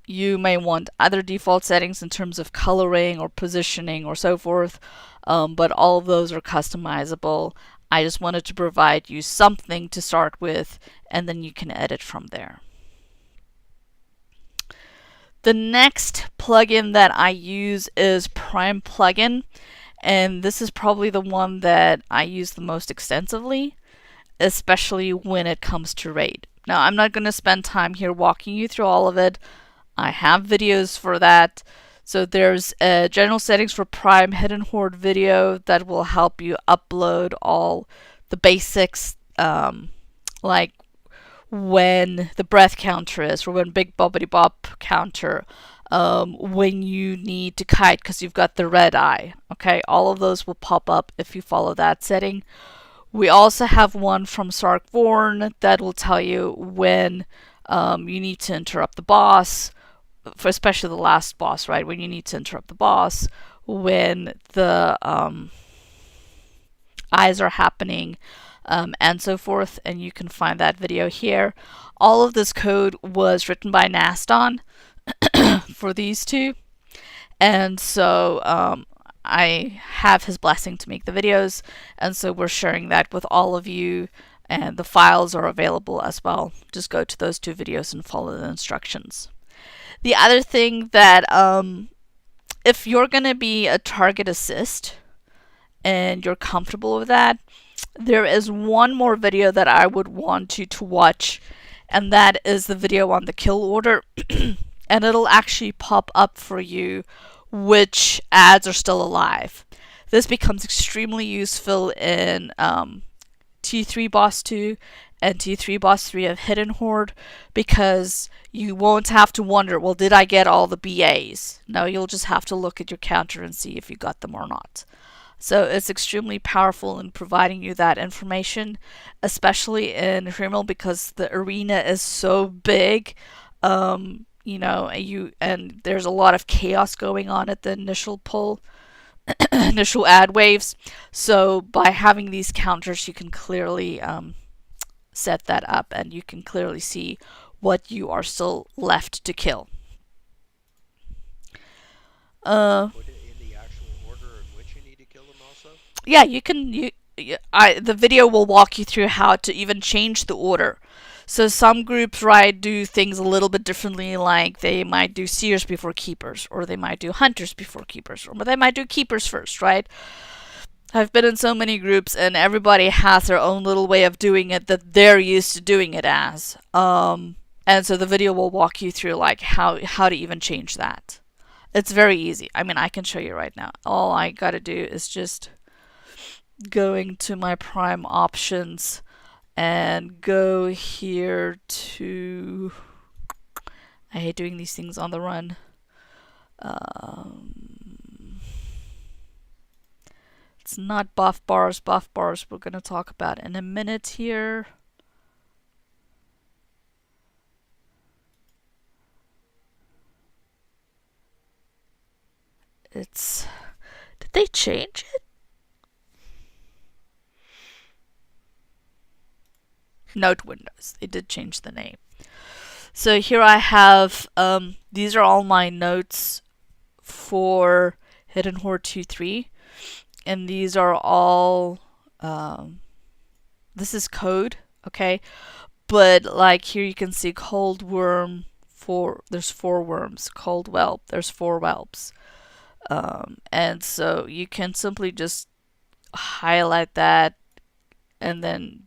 You may want other default settings in terms of coloring or positioning or so forth, but all of those are customizable. I just wanted to provide you something to start with, and then you can edit from there. The next plugin that I use is Prime Plugin, and this is probably the one that I use the most extensively, especially when it comes to raid. Now, I'm not going to spend time here walking you through all of it. I have videos for that. So there's a general settings for Prime Hidden Horde video that will help you upload all the basics, like when the breath counter is, or when big bobbity bop counter, when you need to kite because you've got the red eye. Okay, all of those will pop up if you follow that setting. We also have one from Sarkvorn that will tell you when you need to interrupt the boss, for especially the last boss, right? When you need to interrupt the boss, when the eyes are happening, and so forth. And you can find that video here. All of this code was written by Naston for these two. And so I have his blessing to make the videos, and so we're sharing that with all of you, and the files are available as well. Just go to those 2 videos and follow the instructions. The other thing that if you're going to be a target assist and you're comfortable with that, there is one more video that I would want you to watch, and that is the video on the kill order. And it'll actually pop up for you which ads are still alive. This becomes extremely useful in T3 Boss 2 and T3 Boss 3 of Hidden Horde, because you won't have to wonder, well, did I get all the BAs? No, you'll just have to look at your counter and see if you got them or not. So it's extremely powerful in providing you that information, especially in Criminal, because the arena is so big. You know, and there's a lot of chaos going on at the initial pull, initial ad waves. So by having these counters, you can clearly set that up, and you can clearly see what you are still left to kill. Put it in the actual order in which you need to kill them also? Yeah, you can. The video will walk you through how to even change the order. So some groups, right, do things a little bit differently, like they might do seers before keepers, or they might do hunters before keepers, or they might do keepers first, right? I've been in so many groups, and everybody has their own little way of doing it that they're used to doing it as. And so the video will walk you through like how to even change that. It's very easy. I mean, I can show you right now. All I gotta do is just going to my Prime options and go here to, I hate doing these things on the run. It's not buff bars. Buff bars we're going to talk about in a minute here. It's, did they change it? Note windows. They did change the name. So here I have, these are all my notes for Hidden Horde 2.3. And these are all, this is code, okay? But like here you can see cold worm, there's 4 worms. Cold whelp, there's 4 whelps. And so you can simply just highlight that and then,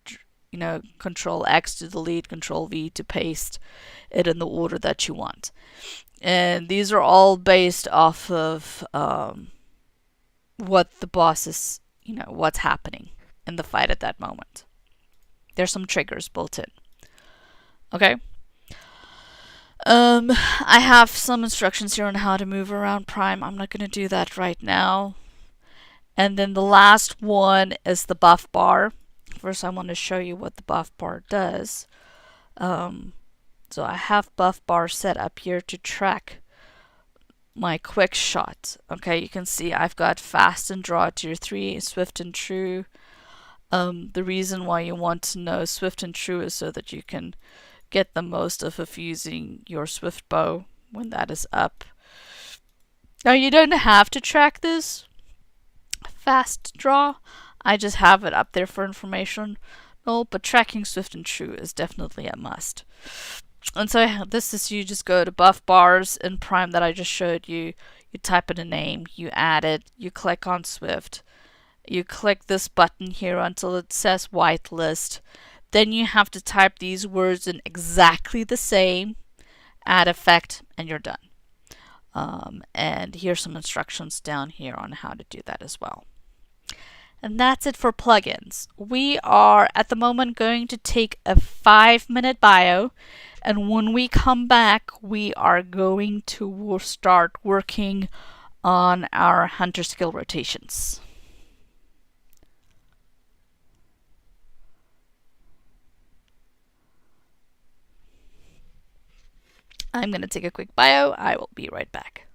you know, Control X to delete, Control V to paste it in the order that you want. And these are all based off of what the boss is, you know, what's happening in the fight at that moment. There's some triggers built in. Okay. I have some instructions here on how to move around Prime. I'm not going to do that right now. And then the last one is the buff bar. First, I want to show you what the buff bar does. So I have buff bar set up here to track my quick shot. Okay, you can see I've got fast and draw tier 3, swift and true. The reason why you want to know swift and true is so that you can get the most of using your swift bow when that is up. Now you don't have to track this fast draw. I just have it up there for information. No, but tracking swift and true is definitely a must. And so this is, you just go to buff bars in Prime that I just showed you. You type in a name, you add it, you click on Swift. You click this button here until it says whitelist. Then you have to type these words in exactly the same, add effect, and you're done. And here's some instructions down here on how to do that as well. And that's it for plugins. We are at the moment going to take a 5-minute bio, and when we come back, we are going to start working on our hunter skill rotations. I'm going to take a quick bio. I will be right back.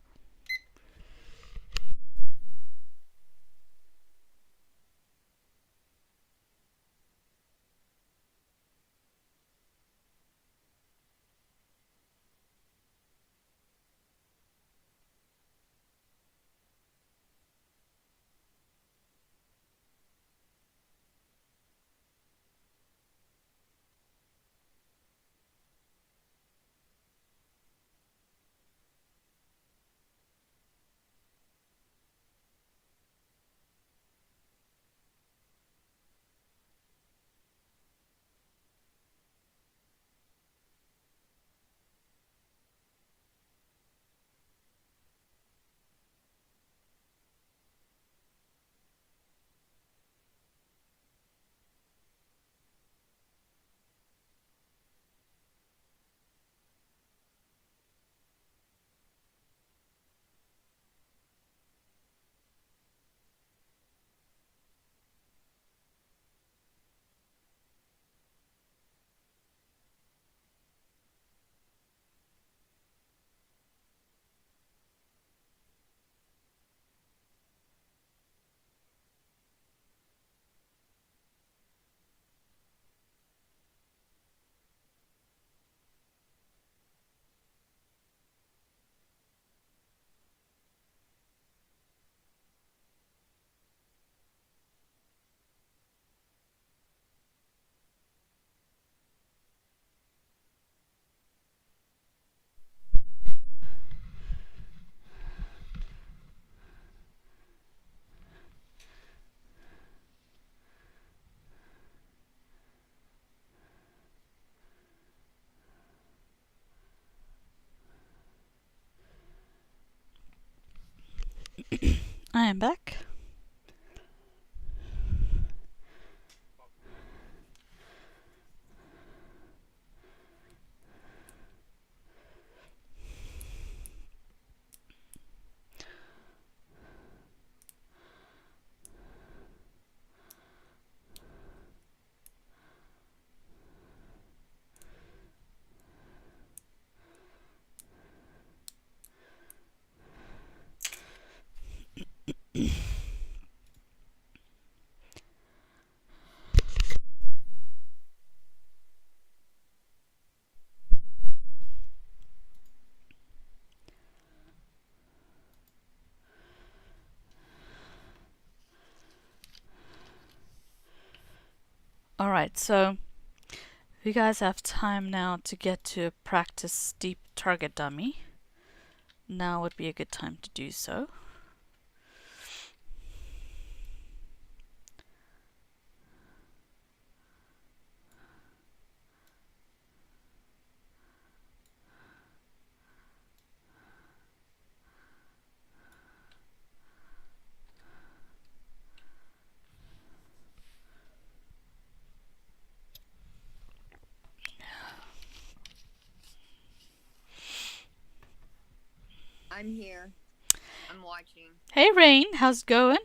I am back. Alright, so if you guys have time now to get to practice deep target dummy, now would be a good time to do so. I'm here. I'm watching. Hey Rain, how's it going?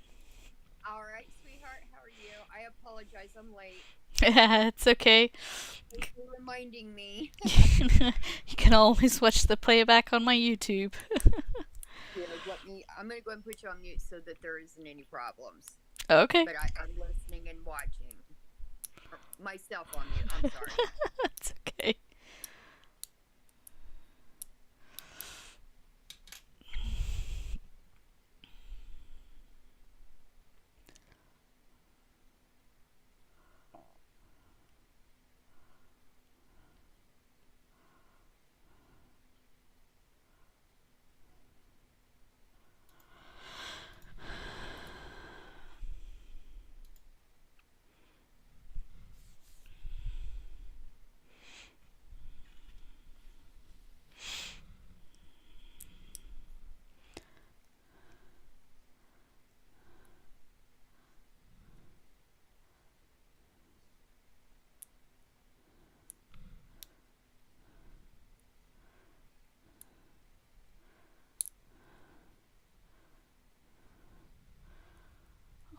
All right, sweetheart. How are you? I apologize. I'm late. It's okay. Thanks for reminding me. You can always watch the playback on my YouTube. Here, I'm going to go and put you on mute so that there isn't any problems. Okay. But I'm listening and watching. Myself on mute. I'm sorry. It's okay.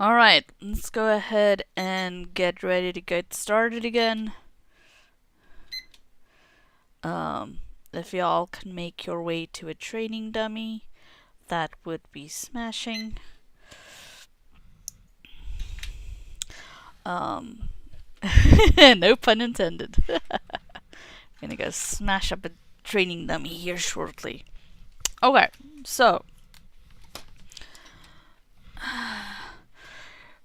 Alright, let's go ahead and get ready to get started again. If y'all can make your way to a training dummy, that would be smashing. No pun intended. Gonna go smash up a training dummy here shortly. Okay, so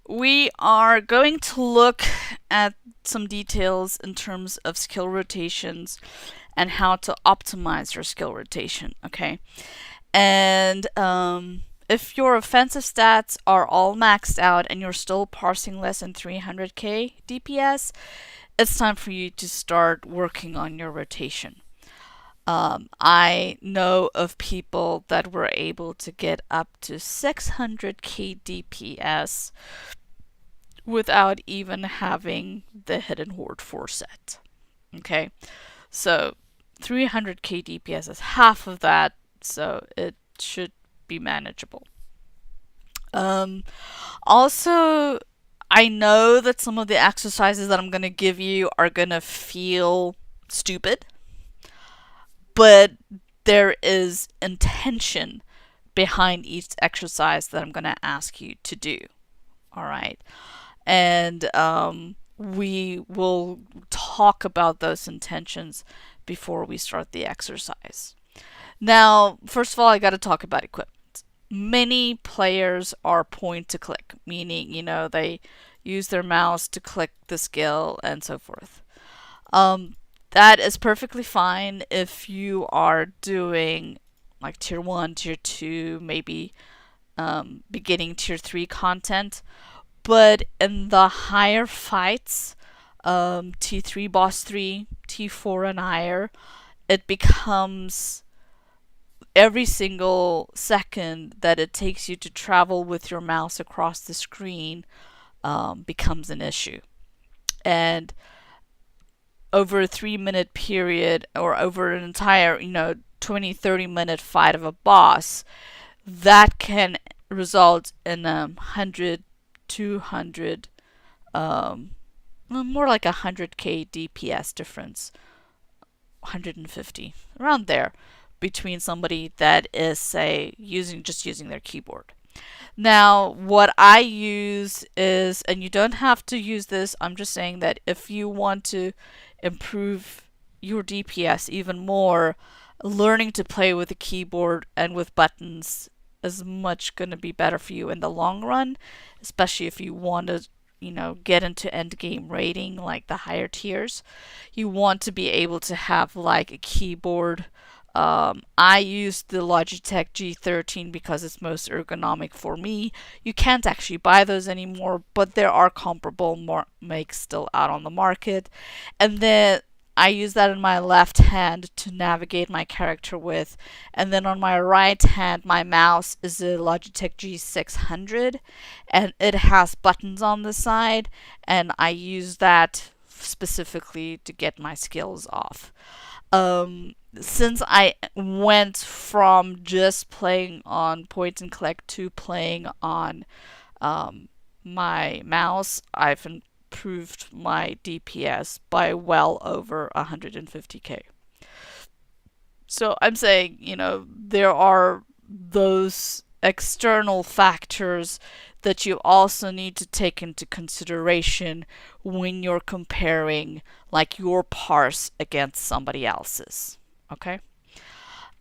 we are going to look at some details in terms of skill rotations and how to optimize your skill rotation, okay? And if your offensive stats are all maxed out and you're still parsing less than 300k DPS, it's time for you to start working on your rotation. I know of people that were able to get up to 600k DPS without even having the Hidden Horde 4 set. Okay, so 300k DPS is half of that, so it should be manageable. Also, I know that some of the exercises that I'm going to give you are going to feel stupid, but there is intention behind each exercise that I'm going to ask you to do. Alright? And we will talk about those intentions before we start the exercise. Now, first of all, I got to talk about equipment. Many players are point to click, meaning, they use their mouse to click the skill and so forth. That is perfectly fine if you are doing like tier 1, tier 2, maybe beginning tier 3 content. But in the higher fights, T3 boss 3, T4 and higher, it becomes every single second that it takes you to travel with your mouse across the screen becomes an issue. And over a 3 minute period, or over an entire 20-30 minute fight of a boss, that can result in 100, 200, more like 100k DPS difference, 150, around there, between somebody that is, say, using their keyboard. Now, what I use is, and you don't have to use this, I'm just saying that if you want to improve your DPS even more, learning to play with a keyboard and with buttons is much going to be better for you in the long run, especially if you want to get into end game rating, like the higher tiers. You want to be able to have like a keyboard. I use the Logitech G13 because it's most ergonomic for me. You can't actually buy those anymore, but there are comparable makes still out on the market. And then I use that in my left hand to navigate my character with. And then on my right hand, my mouse is a Logitech G600, and it has buttons on the side, and I use that specifically to get my skills off. Since I went from just playing on point and click to playing on my mouse, I've improved my DPS by well over 150k. So I'm saying, there are those external factors that you also need to take into consideration when you're comparing like your parse against somebody else's. Okay?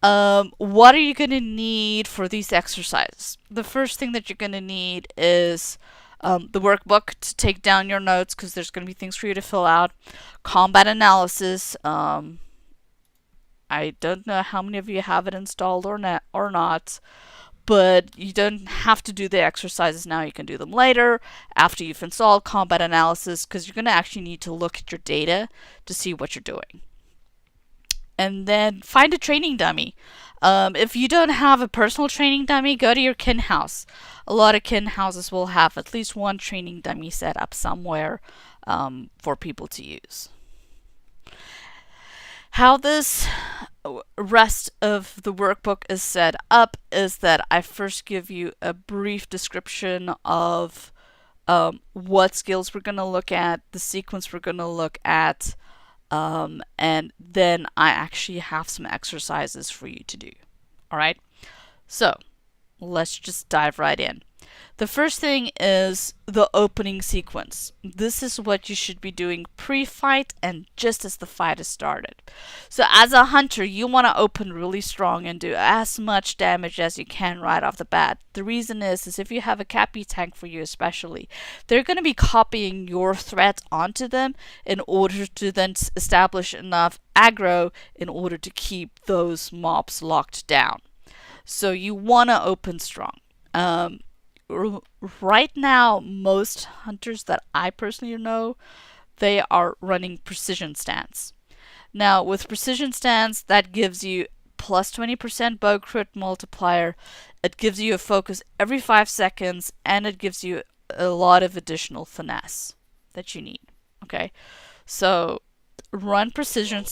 What are you going to need for these exercises? The first thing that you're going to need is the workbook to take down your notes, because there's going to be things for you to fill out. Combat analysis. I don't know how many of you have it installed or not, but you don't have to do the exercises now. You can do them later after you've installed combat analysis, because you're going to actually need to look at your data to see what you're doing. And then find a training dummy. If you don't have a personal training dummy, go to your kin house. A lot of kin houses will have at least one training dummy set up somewhere for people to use. How this rest of the workbook is set up is that I first give you a brief description of what skills we're going to look at, the sequence we're going to look at, and then I actually have some exercises for you to do. Alright? So, let's just dive right in. The first thing is the opening sequence. This is what you should be doing pre-fight and just as the fight has started. So as a hunter, you want to open really strong and do as much damage as you can right off the bat. The reason is if you have a cappy tank for you especially, they're going to be copying your threat onto them in order to then establish enough aggro in order to keep those mobs locked down. So you want to open strong. Right now, most hunters that I personally know, they are running precision stance. Now, with precision stance, that gives you plus 20% bow crit multiplier. It gives you a focus every 5 seconds, and it gives you a lot of additional finesse that you need. Okay, so run precision.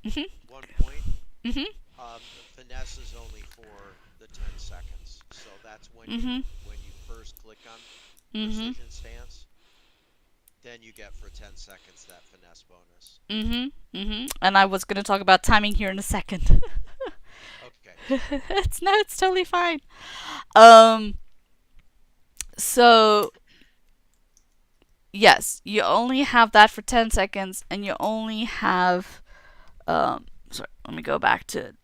Well, one point. Mhm. The finesse is only for the 10 seconds, so that's when Mhm. when you first click on Mhm. precision stance, then you get for 10 seconds that finesse bonus. And I was gonna talk about timing here in a second. Okay. It's totally fine. So yes, you only have that for 10 seconds, and you only have sorry, let me go back to it.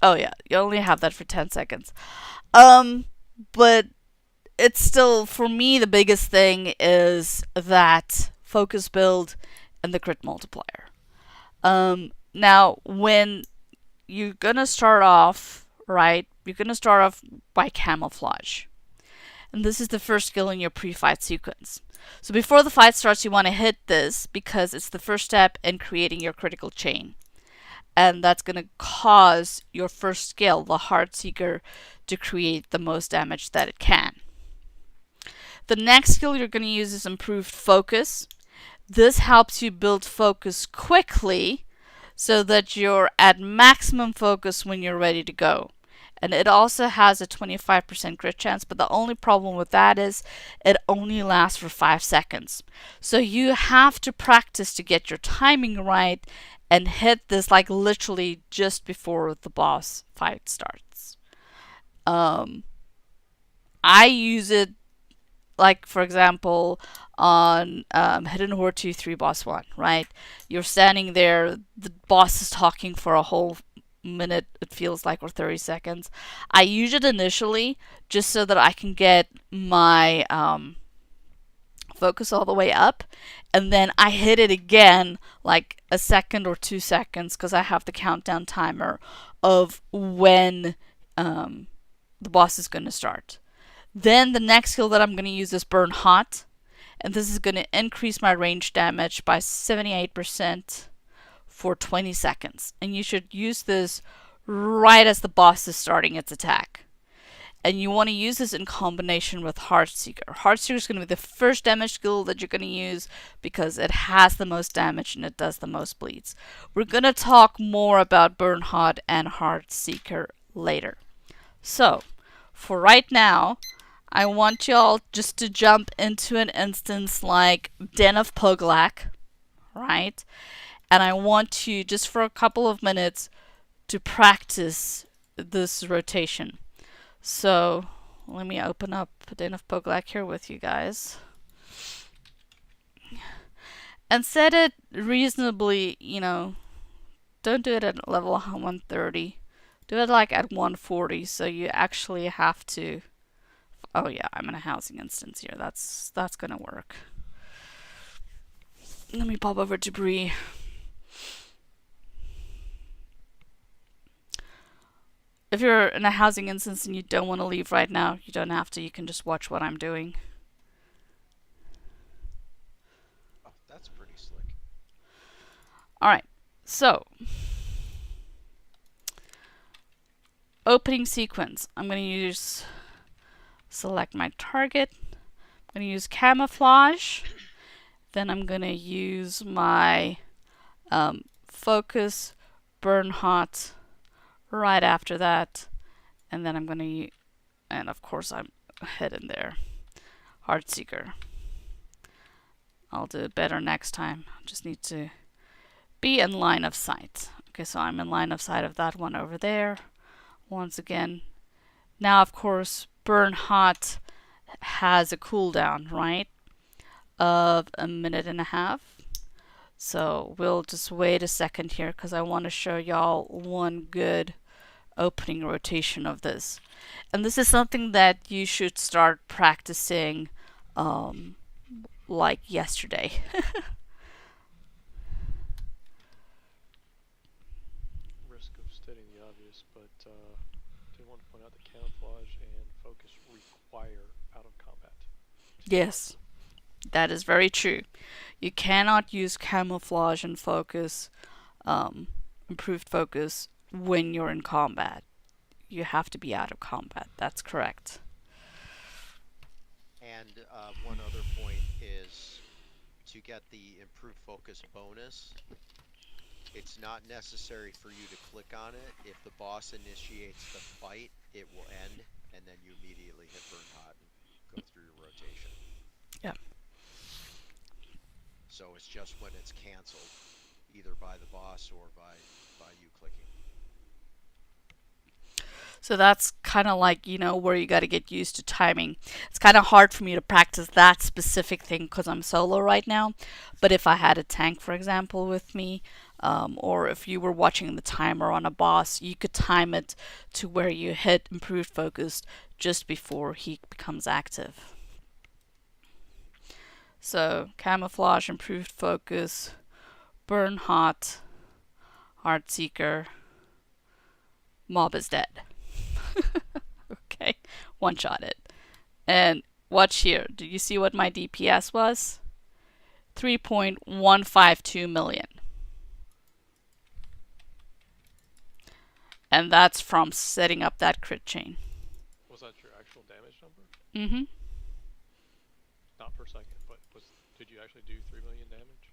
Oh yeah, you only have that for 10 seconds. But it's still, for me, the biggest thing is that focus build and the crit multiplier. Now, when you're gonna start off, right, you're gonna start off by camouflage. and this is the first skill in your pre-fight sequence. So before the fight starts, you want to hit this because it's the first step in creating your critical chain. And that's going to cause your first skill, the Heart Seeker, to create the most damage that it can. The next skill you're going to use is Improved Focus. This helps you build focus quickly so that you're at maximum focus when you're ready to go. And it also has a 25% crit chance, but the only problem with that is it only lasts for 5 seconds. So you have to practice to get your timing right and hit this like literally just before the boss fight starts. I use it like, for example, on Hidden Horde 2-3 boss 1, right? You're standing there, the boss is talking for a whole minute, it feels like, or 30 seconds. I use it initially just so that I can get my focus all the way up, and then I hit it again like a second or 2 seconds because I have the countdown timer of when the boss is going to start. Then the next skill that I'm going to use is Burn Hot, and this is going to increase my range damage by 78% for 20 seconds. And you should use this right as the boss is starting its attack. And you want to use this in combination with Heartseeker. Heartseeker is going to be the first damage skill that you're going to use because it has the most damage and it does the most bleeds. We're going to talk more about Burn Hot and Heartseeker later. So, for right now, I want y'all just to jump into an instance like Den of Poglak, right? And I want you, just for a couple of minutes, to practice this rotation. So, let me open up Den of Poglak here with you guys. And set it reasonably, don't do it at level 130. Do it like at 140, so you actually have to... Oh yeah, I'm in a housing instance here. That's gonna work. Let me pop over to Bree. If you're in a housing instance and you don't want to leave right now, you don't have to. You can just watch what I'm doing. Oh, that's pretty slick. Alright, so opening sequence. I'm going to select my target. I'm going to use camouflage. Then I'm going to use my focus, burn hot right after that. And then I'm going to, and of course I'm hidden there, Heartseeker. I'll do it better next time. I just need to be in line of sight. Okay, so I'm in line of sight of that one over there. Once again. Now, of course, burn hot has a cooldown, right? Of 1.5 minutes. So we'll just wait a second here because I want to show y'all one good opening rotation of this. And this is something that you should start practicing like yesterday. Risk of stating the obvious, but do want to point out that camouflage and focus require out of combat. Yes, that is very true. You cannot use camouflage and focus, improved focus, when you're in combat. You have to be out of combat. That's correct. And one other point is to get the improved focus bonus, it's not necessary for you to click on it. If the boss initiates the fight, it will end, and then you immediately hit burn hot and go through your rotation. Yeah. So it's just when it's canceled, either by the boss or by you clicking. So that's kind of like, where you got to get used to timing. It's kind of hard for me to practice that specific thing because I'm solo right now. But if I had a tank, for example, with me, or if you were watching the timer on a boss, you could time it to where you hit improved focus just before he becomes active. So camouflage, improved focus, burn hot, Heartseeker, mob is dead. Okay, one shot it. And watch here. Do you see what my DPS was? 3.152 million. And that's from setting up that crit chain. Was that your actual damage number? Mm-hmm. Not per second, but did you actually do 3 million damage?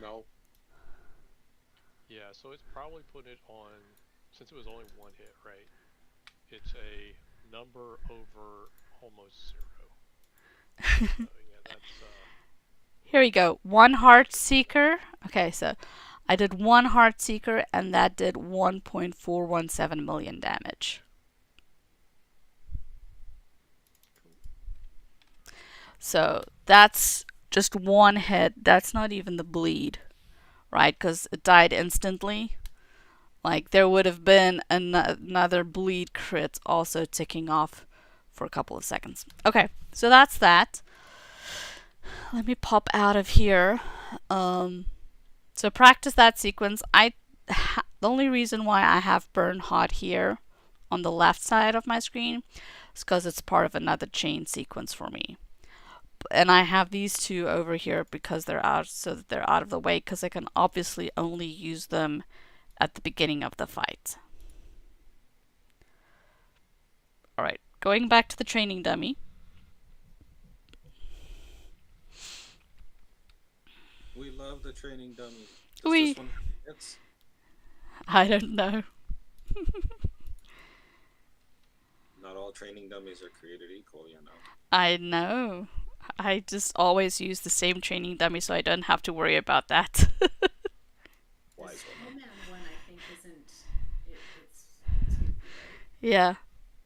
No. Yeah, so it's probably put it on, since it was only one hit, right? It's a number over almost 0. So yeah, that's Here we go. One Heart Seeker. Okay, so I did one Heart Seeker and that did 1.417 million damage. So that's just one hit. That's not even the bleed, right? Because it died instantly. Like there would have been another bleed crit also ticking off for a couple of seconds. Okay, so that's that. Let me pop out of here. So practice that sequence. The only reason why I have Burn Hot here on the left side of my screen is because it's part of another chain sequence for me. And I have these two over here because they're out, so that they're out of the way, because I can obviously only use them at the beginning of the fight. Alright, going back to the training dummy. We love the training dummy. We. This one hits? I don't know. Not all training dummies are created equal, you know. I know. I just always use the same training dummy so I don't have to worry about that. Wise woman. One I think isn't. It's goofy, right? Yeah.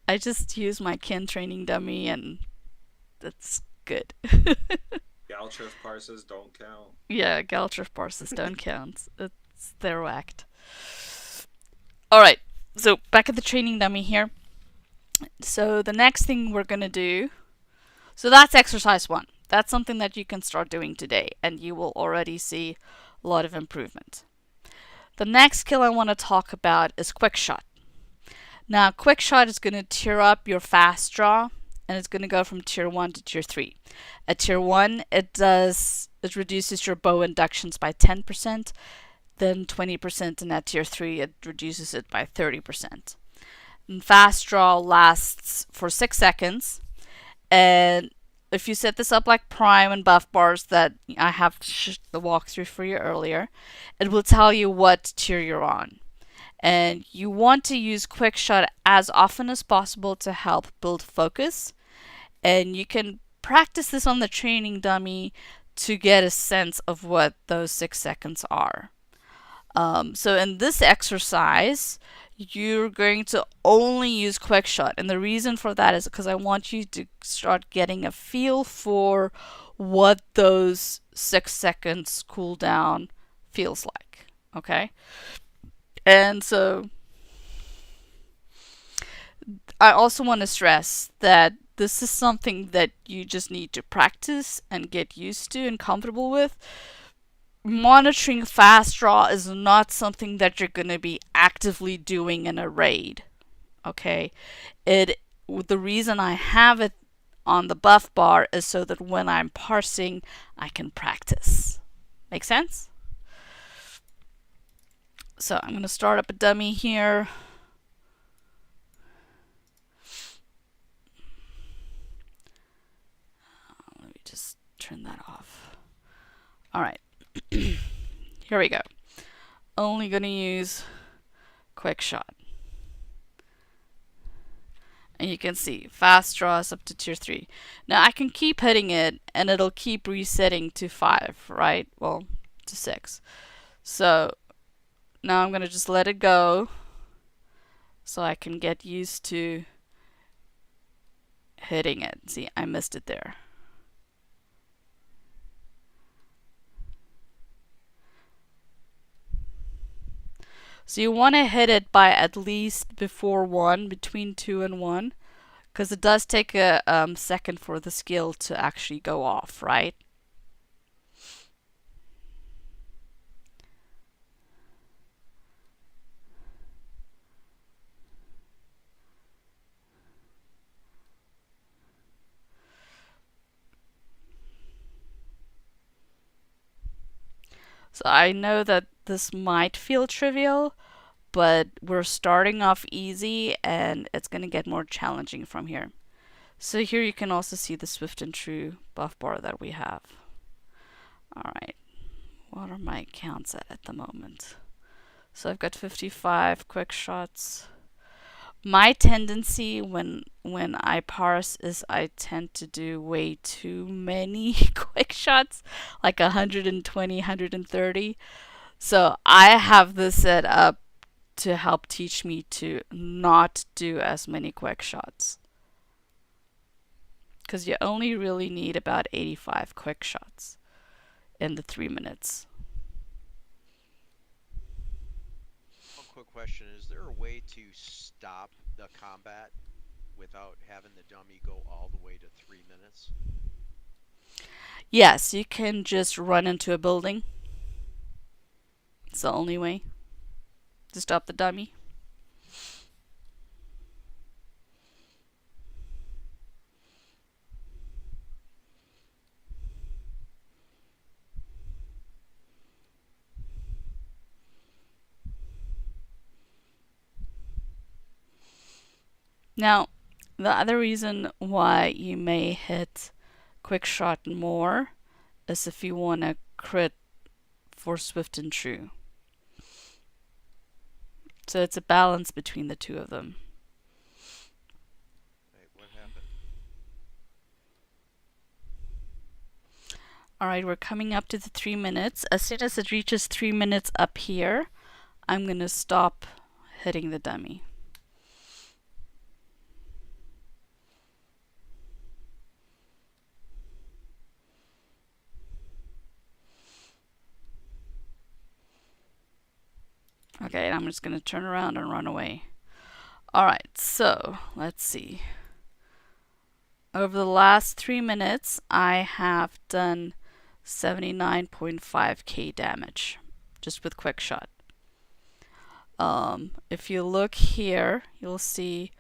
I just use my kin training dummy and that's good. Galtrif parses don't count. Yeah, Galtrif parses don't count. They're whacked. Alright, so back at the training dummy here. So the next thing we're gonna do, so that's exercise 1. That's something that you can start doing today and you will already see a lot of improvement. The next skill I want to talk about is quick shot. Now quick shot is going to tier up your fast draw and it's going to go from tier 1 to tier 3. At tier 1 it reduces your bow inductions by 10%, then 20%, and at tier 3 it reduces it by 30%. And fast draw lasts for 6 seconds, and if you set this up like Prime and buff bars that I have the walkthrough for you earlier, it will tell you what tier you're on. And you want to use quick shot as often as possible to help build focus, and you can practice this on the training dummy to get a sense of what those 6 seconds are. So in this exercise, you're going to only use quick shot, and the reason for that is because I want you to start getting a feel for what those 6 seconds cooldown feels like. Okay? And so I also want to stress that this is something that you just need to practice and get used to and comfortable with. Monitoring fast draw is not something that you're going to be actively doing in a raid. Okay? The reason I have it on the buff bar is so that when I'm parsing, I can practice. Make sense? So I'm going to start up a dummy here. Let me just turn that off. Alright. Here we go. Only going to use quick shot. And you can see fast draws up to tier 3. Now I can keep hitting it and it'll keep resetting to 5, right? Well, to 6. So now I'm going to just let it go so I can get used to hitting it. See, I missed it there. So you want to hit it by at least before 1, between 2 and 1, because it does take a second for the skill to actually go off, right? So I know that this might feel trivial, but we're starting off easy and it's going to get more challenging from here. So here you can also see the swift and true buff bar that we have. Alright, what are my counts at the moment? So I've got 55 quick shots. My tendency when I parse is I tend to do way too many quick shots, like 120, 130. So I have this set up to help teach me to not do as many quick shots. Because you only really need about 85 quick shots in the 3 minutes. One quick question: is there a way to stop the combat without having the dummy go all the way to 3 minutes? Yes, you can just run into a building. It's the only way to stop the dummy. Now, the other reason why you may hit quick shot more is if you want to crit for swift and true. So it's a balance between the two of them. Wait, what happened? Alright, we're coming up to the 3 minutes. As soon as it reaches 3 minutes up here, I'm going to stop hitting the dummy. Okay, and I'm just going to turn around and run away. Alright, so let's see. Over the last 3 minutes, I have done 79.5k damage just with quick shot. If you look here, you'll see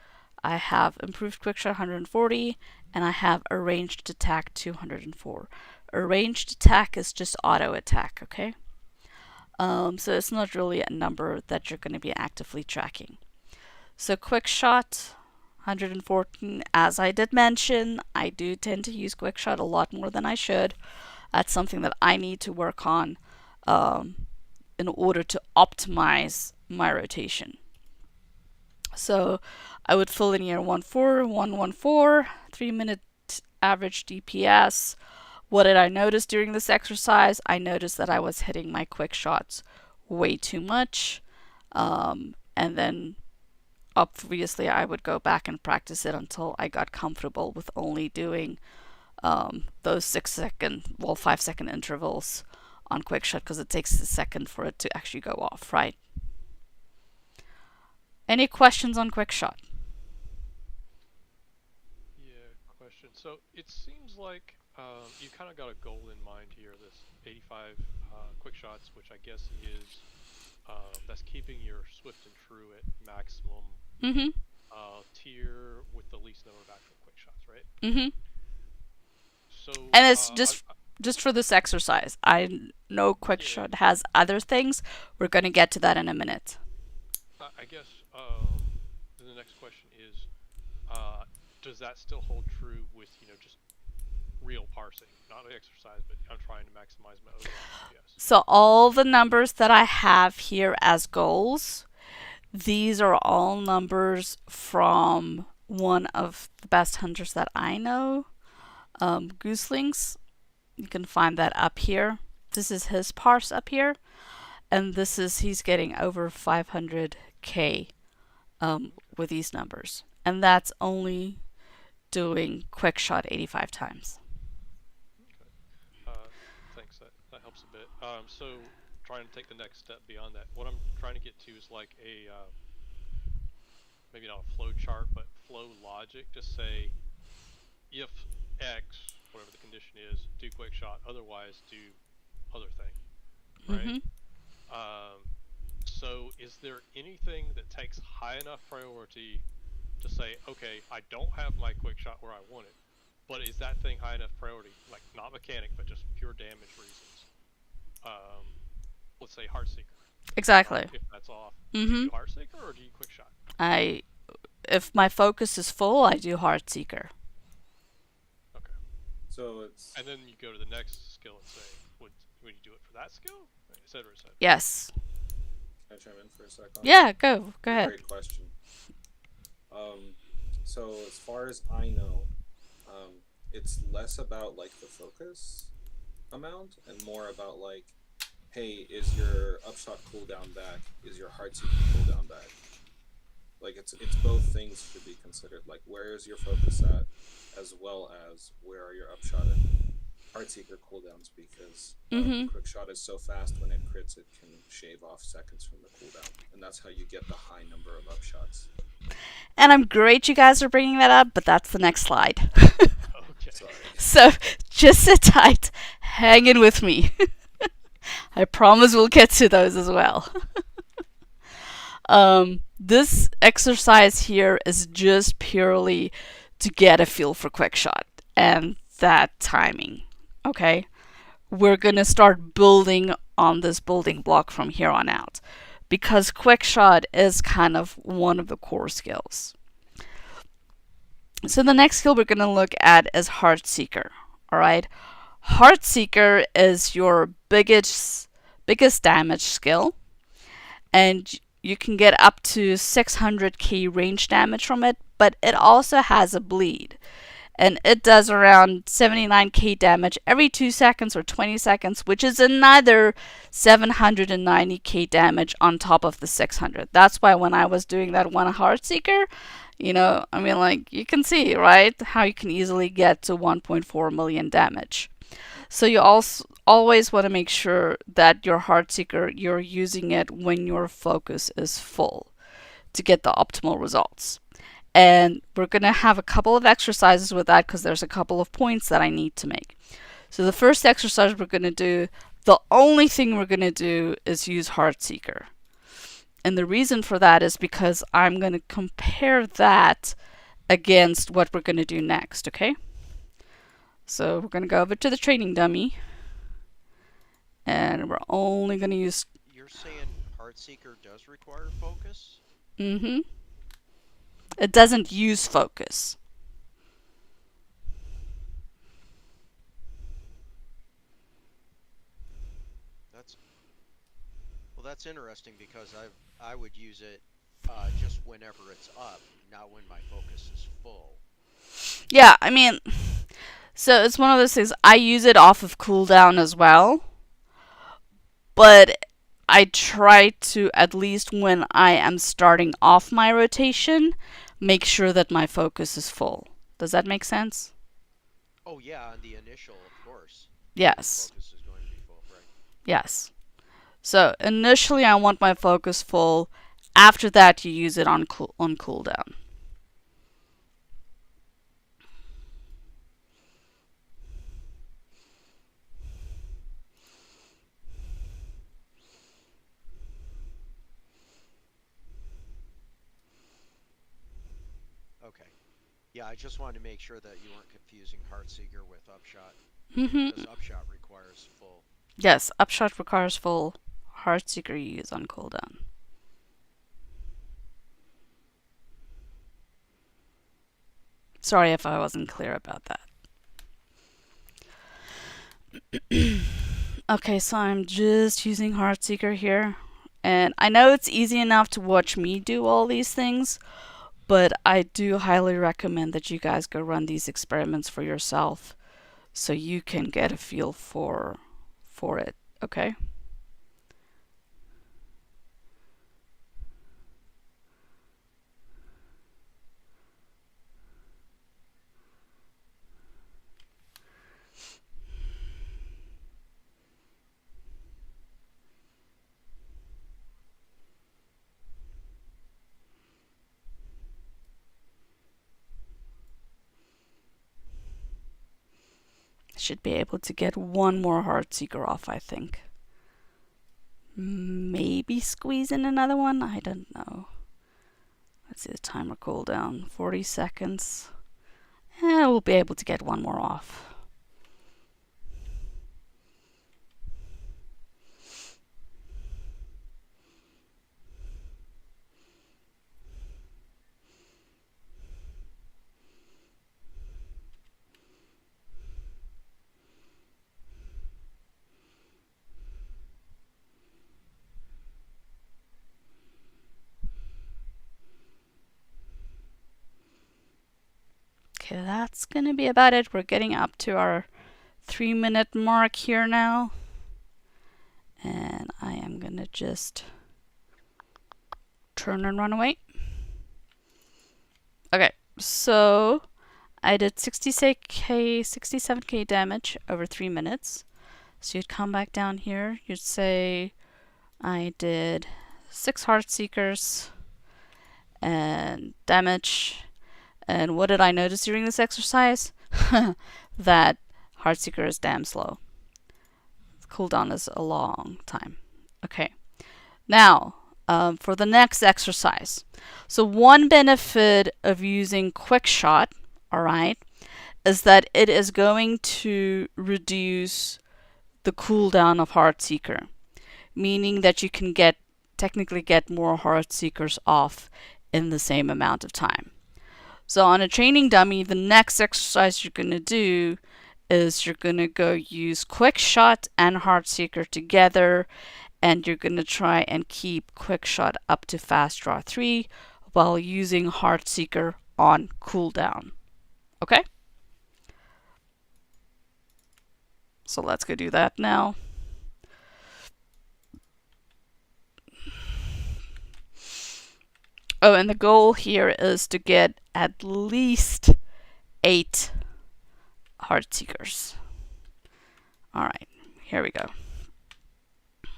I have improved quick shot 140 and I have a ranged attack 204. A ranged attack is just auto attack, okay? So it's not really a number that you're going to be actively tracking. So quick shot 114, as I did mention, I do tend to use quick shot a lot more than I should. That's something that I need to work on in order to optimize my rotation. So I would fill in here 14114, 3 minute average DPS. What did I notice during this exercise? I noticed that I was hitting my quick shots way too much. And then obviously I would go back and practice it until I got comfortable with only doing those 5-second intervals on quick shot, because it takes a second for it to actually go off, right? Any questions on quick shot? Yeah, question. So it seems like you kind of got a goal in mind here. This 85 quick shots, which I guess is that's keeping your swift and true at maximum tier with the least number of actual quick shots, right? So And it's just for this exercise. I know quick shot has other things. We're going to get to that in a minute. I guess then the next question is, does that still hold true with, just real parsing? Not the exercise, but I'm trying to maximize my overall DPS. So all the numbers that I have here as goals, these are all numbers from one of the best hunters that I know, Gooselings. You can find that up here. This is his parse up here, and he's getting over 500k with these numbers, and that's only doing quick shot 85 times. Okay. Thanks. That helps a bit. So trying to take the next step beyond that, what I'm trying to get to is like a maybe not a flow chart, but flow logic to say if X, whatever the condition is, do quick shot, otherwise do other thing, right? So is there anything that takes high enough priority to say, okay, I don't have my quick shot where I want it, but is that thing high enough priority, like not mechanic, but just pure damage reasons, let's say Heartseeker. Exactly. If that's off, do you Mhm. do Heartseeker or do you Quick Shot? If my focus is full, I do Heartseeker. Okay. So it's And then you go to the next skill and say, would you do it for that skill, et cetera, et cetera. Yes. Can I chime in for a second? Yeah, go ahead. Great question. So as far as I know, it's less about like the focus amount and more about like, hey, is your upshot cooldown back? Is your Heartseeker cooldown back? Like it's both things should be considered. Like where is your focus at, as well as where are your upshot and Heartseeker cooldowns, because quick shot is so fast when it crits it can shave off seconds from the cooldown, and that's how you get the high number of upshots. And I'm great you guys are bringing that up, but that's the next slide. Okay. Sorry. So just sit tight, hang in with me. I promise we'll get to those as well. This exercise here is just purely to get a feel for quick shot and that timing. Okay, we're gonna start building on this building block from here on out, because quick shot is kind of one of the core skills. So the next skill we're gonna look at is Heartseeker. All right, Heartseeker is your biggest damage skill, and you can get up to 600k range damage from it, but it also has a bleed. And it does around 79k damage every 2 seconds or 20 seconds, which is another 790k damage on top of the 600. That's why when I was doing that one Heartseeker, I mean, like, you can see, right, how you can easily get to 1.4 million damage. So you also always want to make sure that your Heartseeker, you're using it when your focus is full to get the optimal results. And we're going to have a couple of exercises with that because there's a couple of points that I need to make. So the first exercise we're going to do, the only thing we're going to do is use Heartseeker. And the reason for that is because I'm going to compare that against what we're going to do next, okay? So we're going to go over to the training dummy. And we're only going to use... You're saying Heartseeker does require focus? Mm-hmm. It doesn't use focus. That's interesting because I would use it just whenever it's up, not when my focus is full. Yeah, I mean, so it's one of those things. I use it off of cooldown as well, but I try to, at least when I am starting off my rotation, make sure that my focus is full. Does that make sense? Oh yeah, on the initial, of course. Yes. Focus is going to be full, right? Yes. So initially I want my focus full. After that you use it on cooldown. Okay. Yeah, I just wanted to make sure that you weren't confusing Heartseeker with Upshot. Mm-hmm. Because Upshot requires full. Yes, Upshot requires full. Heartseeker you use on cooldown. Sorry if I wasn't clear about that. Okay, so I'm just using Heartseeker here. And I know it's easy enough to watch me do all these things, but I do highly recommend that you guys go run these experiments for yourself so you can get a feel for it, okay? Should be able to get one more Heartseeker off, I think. Maybe squeeze in another one? I don't know. Let's see the timer cooldown. 40 seconds. We'll be able to get one more off. Okay, that's gonna be about it. We're getting up to our 3-minute mark here now. And I am gonna just turn and run away. Okay, so I did 67k damage over 3 minutes. So you'd come back down here, you'd say I did 6 Heart Seekers and damage. And what did I notice during this exercise? That Heartseeker is damn slow. The cooldown is a long time. Okay. Now, for the next exercise. So one benefit of using Quick Shot, alright, is that it is going to reduce the cooldown of Heartseeker. Meaning that you can technically get more Heartseekers off in the same amount of time. So on a training dummy, the next exercise you're going to do is you're going to go use Quick Shot and Heartseeker together, and you're going to try and keep Quick Shot up to Fast Draw 3 while using Heartseeker on cooldown. Okay? So let's go do that now. Oh, and the goal here is to get at least 8 Heartseekers. Alright, here we go. I'm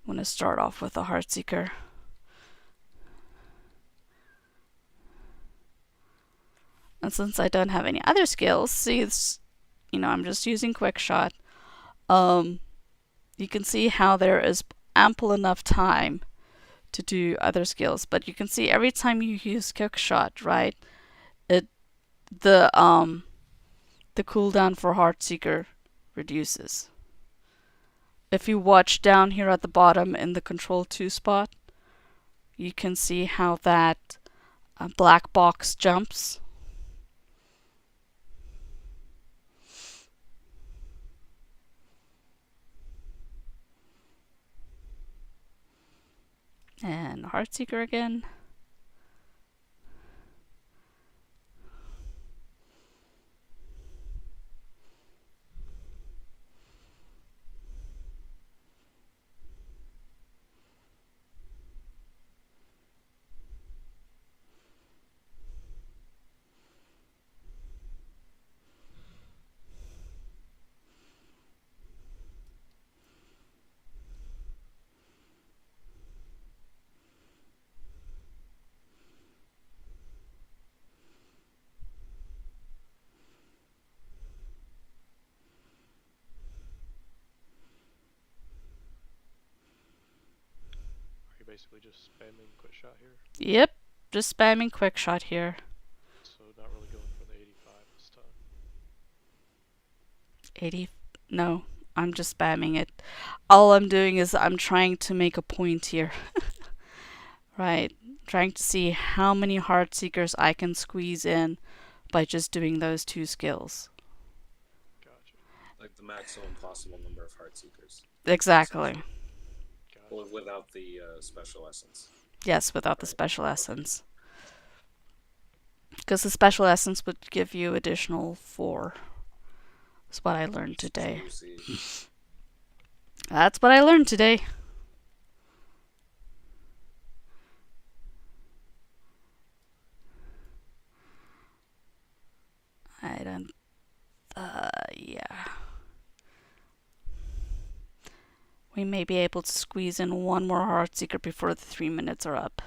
going to start off with a Heartseeker. And since I don't have any other skills, see, I'm just using Quick Shot. You can see how there is ample enough time to do other skills, but you can see every time you use Quick Shot, right, the cooldown for Heartseeker reduces. If you watch down here at the bottom in the Control 2 spot, you can see how that black box jumps. And Heartseeker again. Basically just spamming Quick Shot here. Yep, just spamming Quick Shot here. So not really going for the 85 this time. 80? No, I'm just spamming it. All I'm doing is I'm trying to make a point here. Right, trying to see how many Heartseekers I can squeeze in by just doing those 2 skills. Gotcha. Like the maximum possible number of Heartseekers. Exactly. Well, without the special essence. Yes, without the special essence. Because the special essence would give you additional 4. That's what I learned today. That's what I learned today. I don't... yeah. We may be able to squeeze in one more Heartseeker before the 3 minutes are up.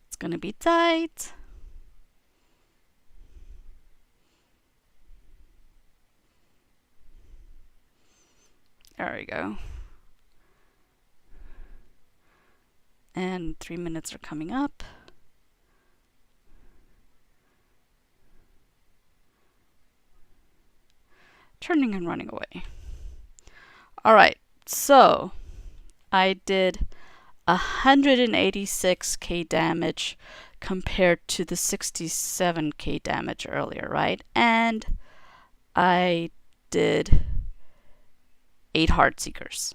It's gonna be tight. There we go. And 3 minutes are coming up. Turning and running away. Alright, so I did 186k damage compared to the 67k damage earlier, right? And I did 8 Heartseekers.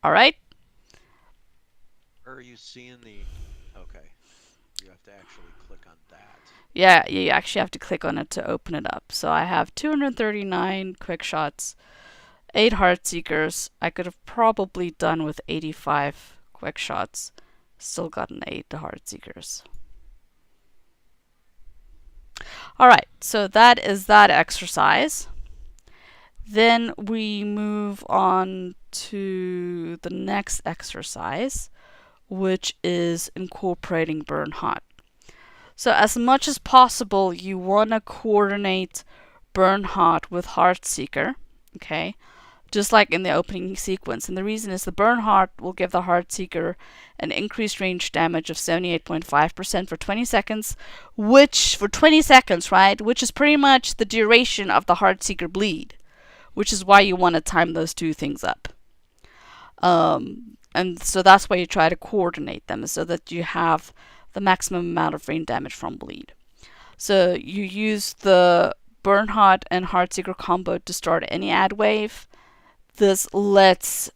Alright? Where are you seeing the? Okay, you have to actually click on that. Yeah, you actually have to click on it to open it up. So I have 239 quick shots, 8 heart seekers. I could have probably done with 85 quick shots, still gotten 8 heart seekers. Alright, so that is that exercise. Then we move on to the next exercise, which is incorporating burn hot. So as much as possible, you want to coordinate burn hot with heart seeker, okay? Just like in the opening sequence. And the reason is the burn hot will give the heart seeker an increased range damage of 78.5% for 20 seconds, which for 20 seconds, right? Which is pretty much the duration of the heart seeker bleed, which is why you want to time those two things up. And so that's why you try to coordinate them, so that you have the maximum amount of rain damage from bleed. So you use the burn hot and heart seeker combo to start any ad wave. This gets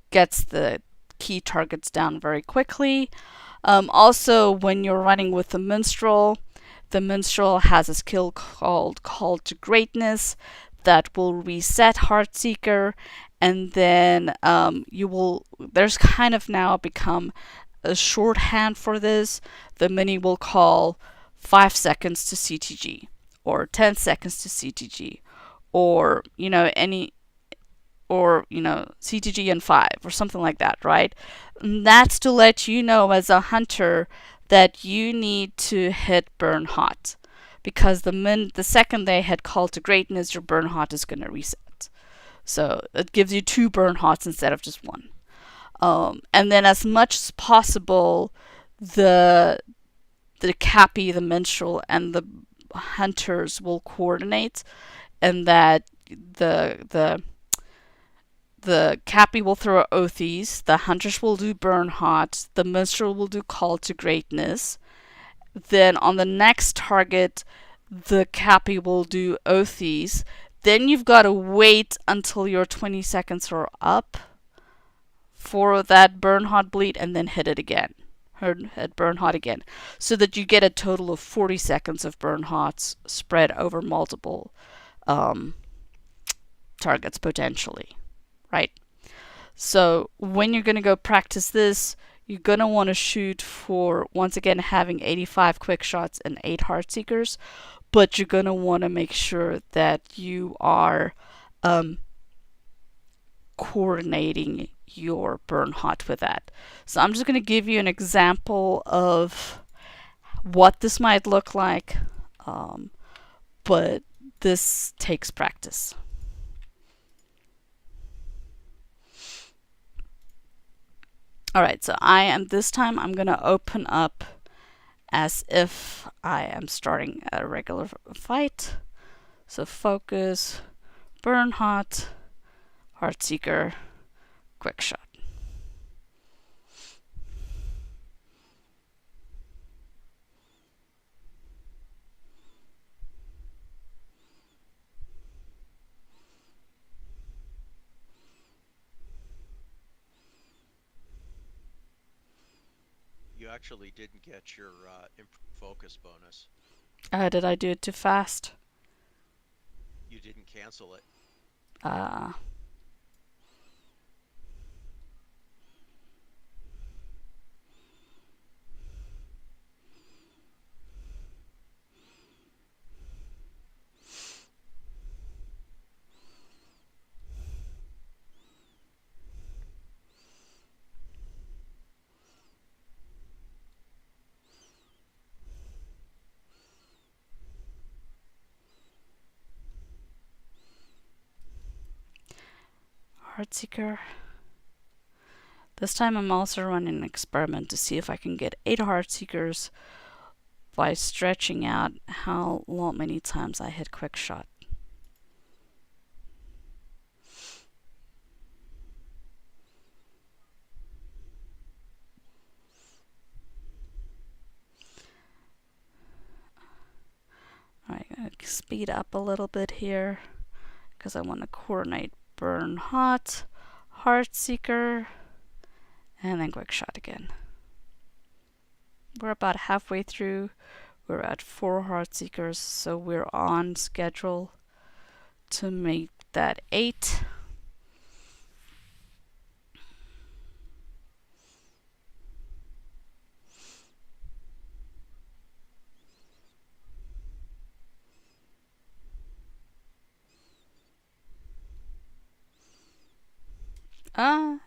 the key targets down very quickly. Also, when you're running with the minstrel has a skill called Call to Greatness that will reset Heartseeker, and then there's kind of now become a shorthand for this. The mini will call 5 seconds to CTG, or 10 seconds to CTG, or CTG and 5 or something like that, right? And that's to let you know as a hunter that you need to hit burn hot, because the second they hit Call to Greatness, your burn hot is going to reset. So it gives you 2 burn hots instead of just 1. And then as much as possible, the Cappy, the Minstrel, and the hunters will coordinate, and that the Cappy will throw Oathies, the hunters will do Burn Hot, the Minstrel will do Call to Greatness. Then on the next target, the Cappy will do Oathies. Then you've got to wait until your 20 seconds are up for that Burn Hot bleed, and then hit it again. Hit Burn Hot again. So that you get a total of 40 seconds of Burn Hots spread over multiple targets potentially. Right? So when you're going to go practice this, you're going to want to shoot for, once again, having 85 quick shots and 8 heart seekers, but you're going to want to make sure that you are coordinating your burn hot with that. So I'm just going to give you an example of what this might look like, but this takes practice. Alright, so this time I'm going to open up as if I am starting a regular fight. So focus, burn hot, Heartseeker, quick shot. You actually didn't get your focus bonus. Did I do it too fast? You didn't cancel it. Heartseeker. This time I'm also running an experiment to see if I can get 8 Heartseekers by stretching out how many times I hit quick shot. Alright, I'm going to speed up a little bit here because I want to coordinate Burn Hot, Heartseeker, And then quick shot again. We're about halfway through. We're at 4 heart seekers, so we're on schedule to make that 8. Ah.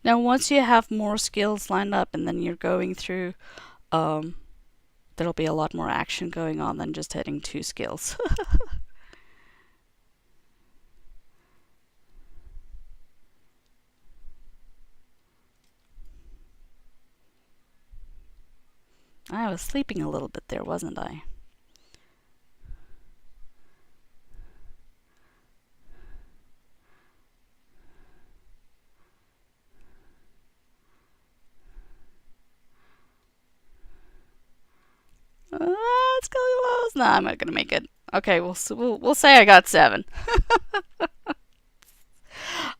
Now, once you have more skills lined up and then you're going through, there'll be a lot more action going on than just hitting 2 skills. I was sleeping a little bit there, wasn't I? Let's go close. No, I'm not gonna make it. Okay, we'll say I got 7.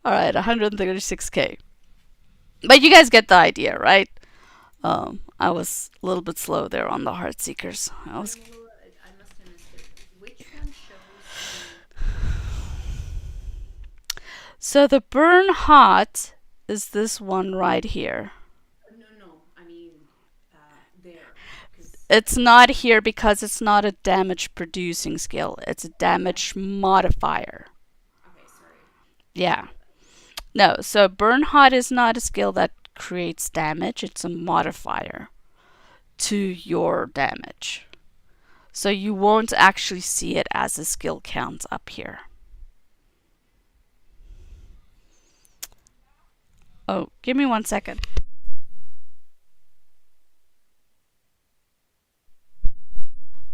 All right, 136k. But you guys get the idea, right? I was a little bit slow there on the heart seekers. I Sorry, was. Miloa, I must have missed it. Which one shows So the burn hot is this one right here. no, I mean, there. 'Cause It's not here because it's not a damage producing skill. It's a damage modifier. okay, sorry. Yeah. No, so burn hot is not a skill that creates damage. It's a modifier to your damage. So you won't actually see it as a skill count up here. Oh, give me 1 second.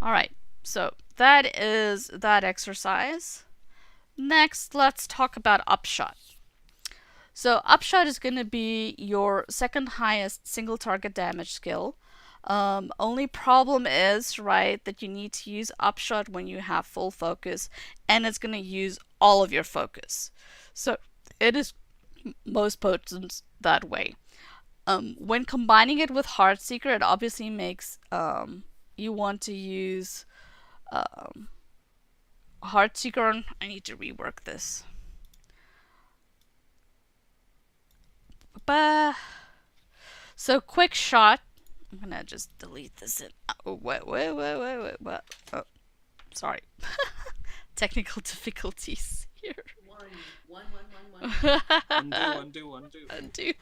Alright, so that is that exercise. Next, let's talk about upshot. So upshot is going to be your second highest single target damage skill. Only problem is, right, that you need to use upshot when you have full focus, and it's going to use all of your focus. So it is most potent that way. When combining it with Heartseeker, it obviously makes you want to use Heartseeker. I need to rework this. So quick shot. I'm gonna just delete this. Oh, wait. Oh, sorry. Technical difficulties here. One. Undo.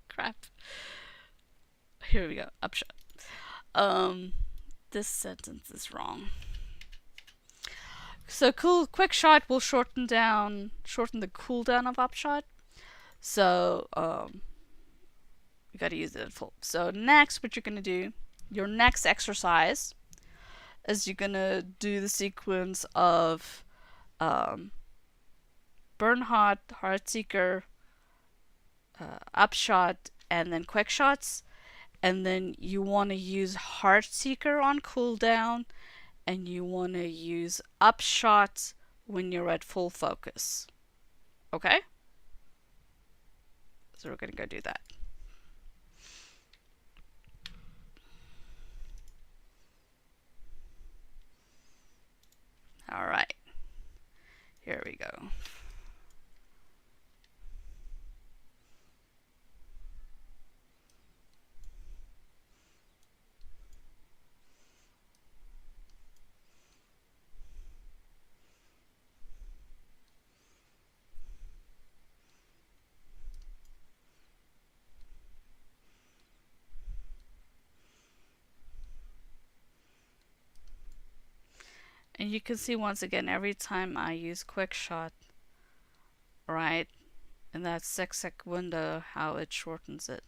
Crap. Here we go. Upshot. This sentence is wrong. So quick shot will shorten the cooldown of upshot. So you gotta use it at full. So next, what you're gonna do, your next exercise, is you're gonna do the sequence of burn hot, Heartseeker, upshot, and then quick shots. And then you want to use Heartseeker on cooldown, and you want to use upshot when you're at full focus. Okay? So we're gonna go do that. Alright. Here we go. And you can see once again, every time I use quick shot, right, in that 6-sec window, how it shortens it.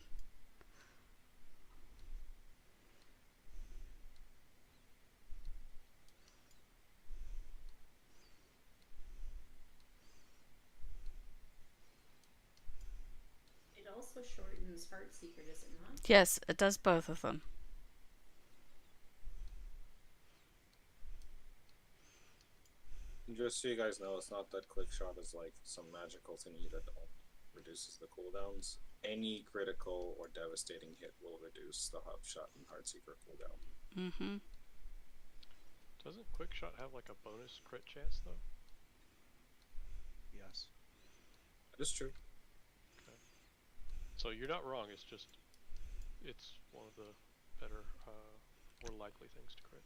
also shortens Heartseeker, does it not? Yes, it does both of them. Just so you guys know, it's not that quick shot is like some magical thingy that reduces the cooldowns. Any critical or devastating hit will reduce the Upshot and Heartseeker cooldown. Mm-hmm. Doesn't Quickshot have like a bonus crit chance though? Yes. That is true. Okay. So you're not wrong. It's just it's one of the better, more likely things to crit.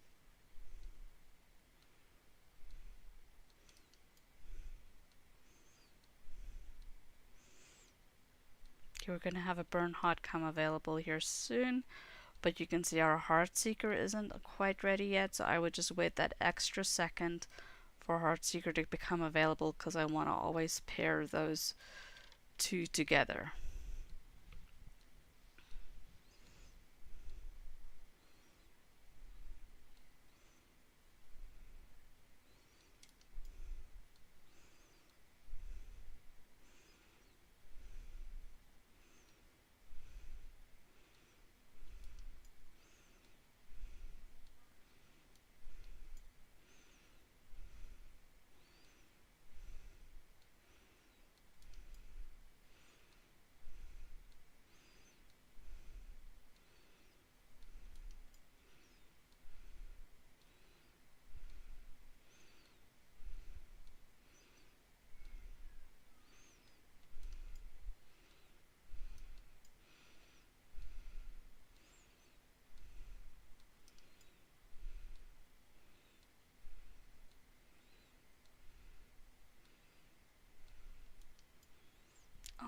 Okay, we're gonna have a Burn Hot come available here soon, but you can see our Heartseeker isn't quite ready yet, so I would just wait that extra second for Heartseeker to become available, because I want to always pair those two together.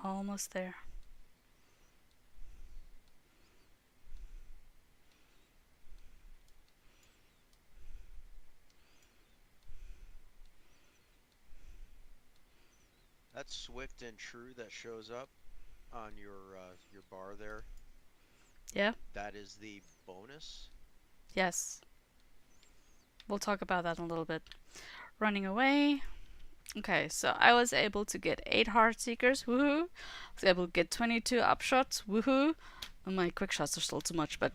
Almost there. That's Swift and True that shows up on your bar there. Yeah? That is the bonus. Yes. We'll talk about that in a little bit. Running away. Okay, so I was able to get 8 Heartseekers, woohoo! I was able to get 22 Upshots, woohoo! And my quick shots are still too much, but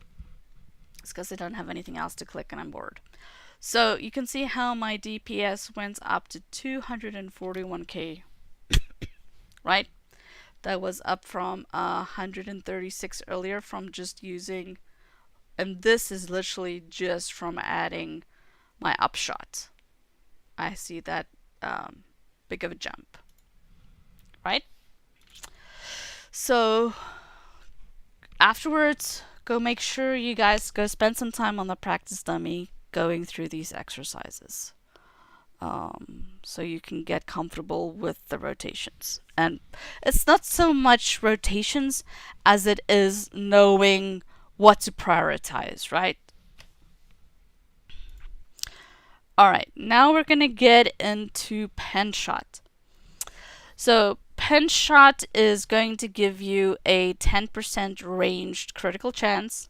it's because I don't have anything else to click and I'm bored. So you can see how my DPS went up to 241k, right? That was up from 136 earlier from just using, and this is literally just from adding my Upshot. I see that big of a jump, right? So afterwards, go make sure you guys go spend some time on the practice dummy going through these exercises, so you can get comfortable with the rotations. And it's not so much rotations as it is knowing what to prioritize, right? Alright, now we're going to get into pen shot. So pen shot is going to give you a 10% ranged critical chance,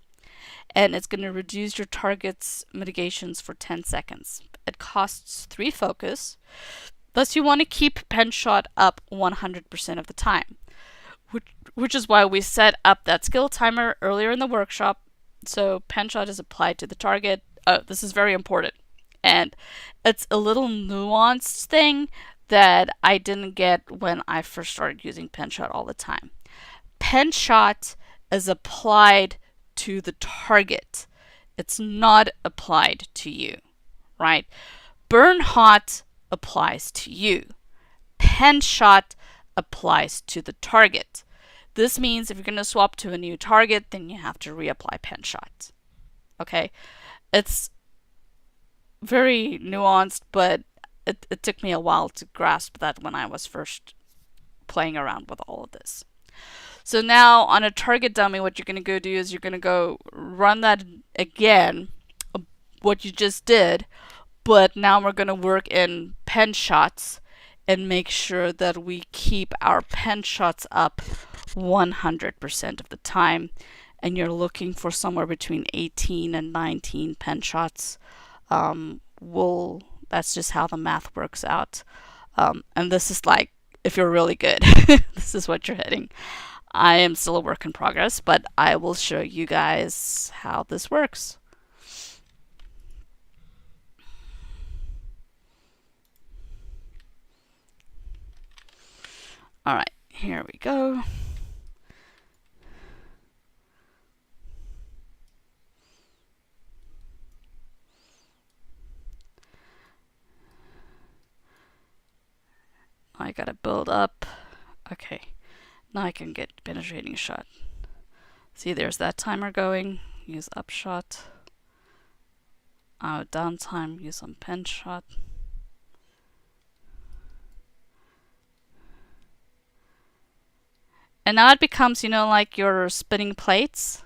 and it's going to reduce your target's mitigations for 10 seconds. It costs 3 focus, thus you want to keep pen shot up 100% of the time, which is why we set up that skill timer earlier in the workshop. So pen shot is applied to the target. This is very important, and it's a little nuanced thing that I didn't get when I first started using pen shot all the time. Pen shot is applied to the target. It's not applied to you, right? Burn hot applies to you. Pen shot applies to the target. This means if you're going to swap to a new target, then you have to reapply pen shot. Okay? It's very nuanced, but it took me a while to grasp that when I was first playing around with all of this. So now on a target dummy, what you're going to go do is you're going to go run that again, what you just did, but now we're going to work in pen shots and make sure that we keep our pen shots up 100% of the time. And you're looking for somewhere between 18 and 19 pen shots. That's just how the math works out. And this is like, if you're really good, this is what you're hitting. I am still a work in progress, but I will show you guys how this works. Alright, here we go. I gotta build up. Okay, now I can get penetrating shot. See, there's that timer going. Use upshot. Downtime, use some pen shot. And now it becomes, like your spinning plates.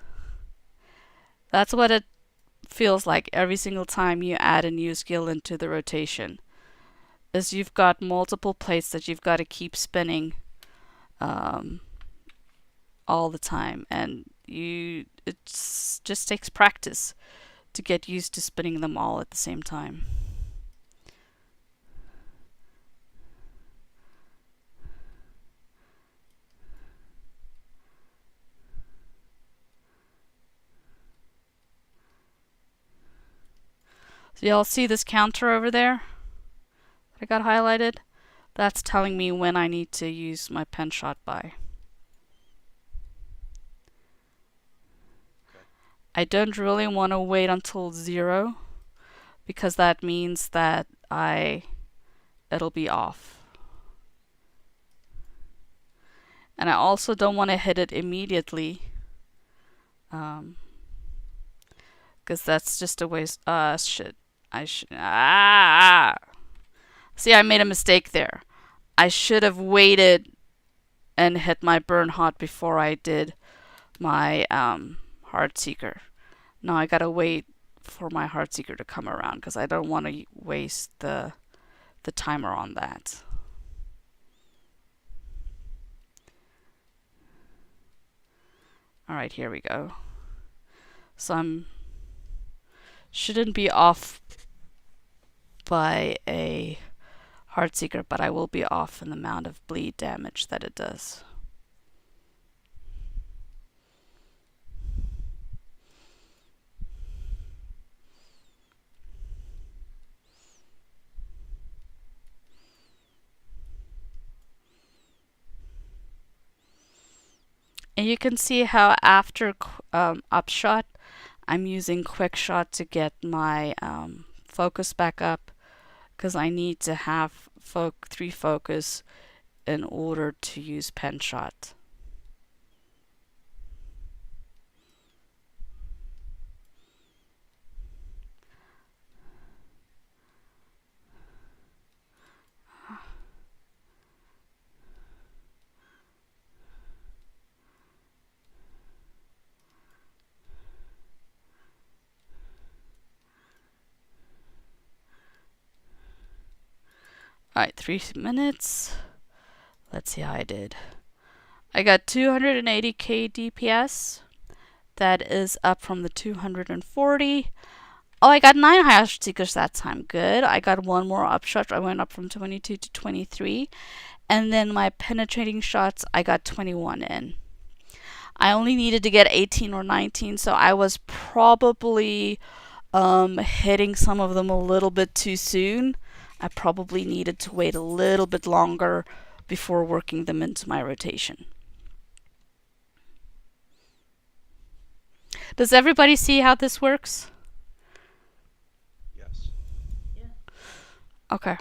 That's what it feels like every single time you add a new skill into the rotation. Is you've got multiple plates that you've got to keep spinning all the time, and it just takes practice to get used to spinning them all at the same time. So y'all see this counter over there that I got highlighted? That's telling me when I need to use my pen shot by. I don't really want to wait until 0 because that means that it'll be off. And I also don't want to hit it immediately because that's just a waste. Shit. See, I made a mistake there. I should have waited and hit my burn hot before I did my Heart Seeker. Now I gotta wait for my Heart Seeker to come around because I don't want to waste the timer on that. Alright, here we go. So shouldn't be off by a Heart Seeker, but I will be off in the amount of bleed damage that it does. And you can see how after upshot, I'm using quick shot to get my focus back up because I need to have 3 focus in order to use pen shot. Alright, 3 minutes. Let's see how I did. I got 280k DPS. That is up from the 240. Oh, I got 9 Heart Seekers that time. Good. I got 1 more upshot. I went up from 22 to 23. And then my penetrating shots, I got 21 in. I only needed to get 18 or 19, so I was probably hitting some of them a little bit too soon. I probably needed to wait a little bit longer before working them into my rotation. Does everybody see how this works? Yes. Okay.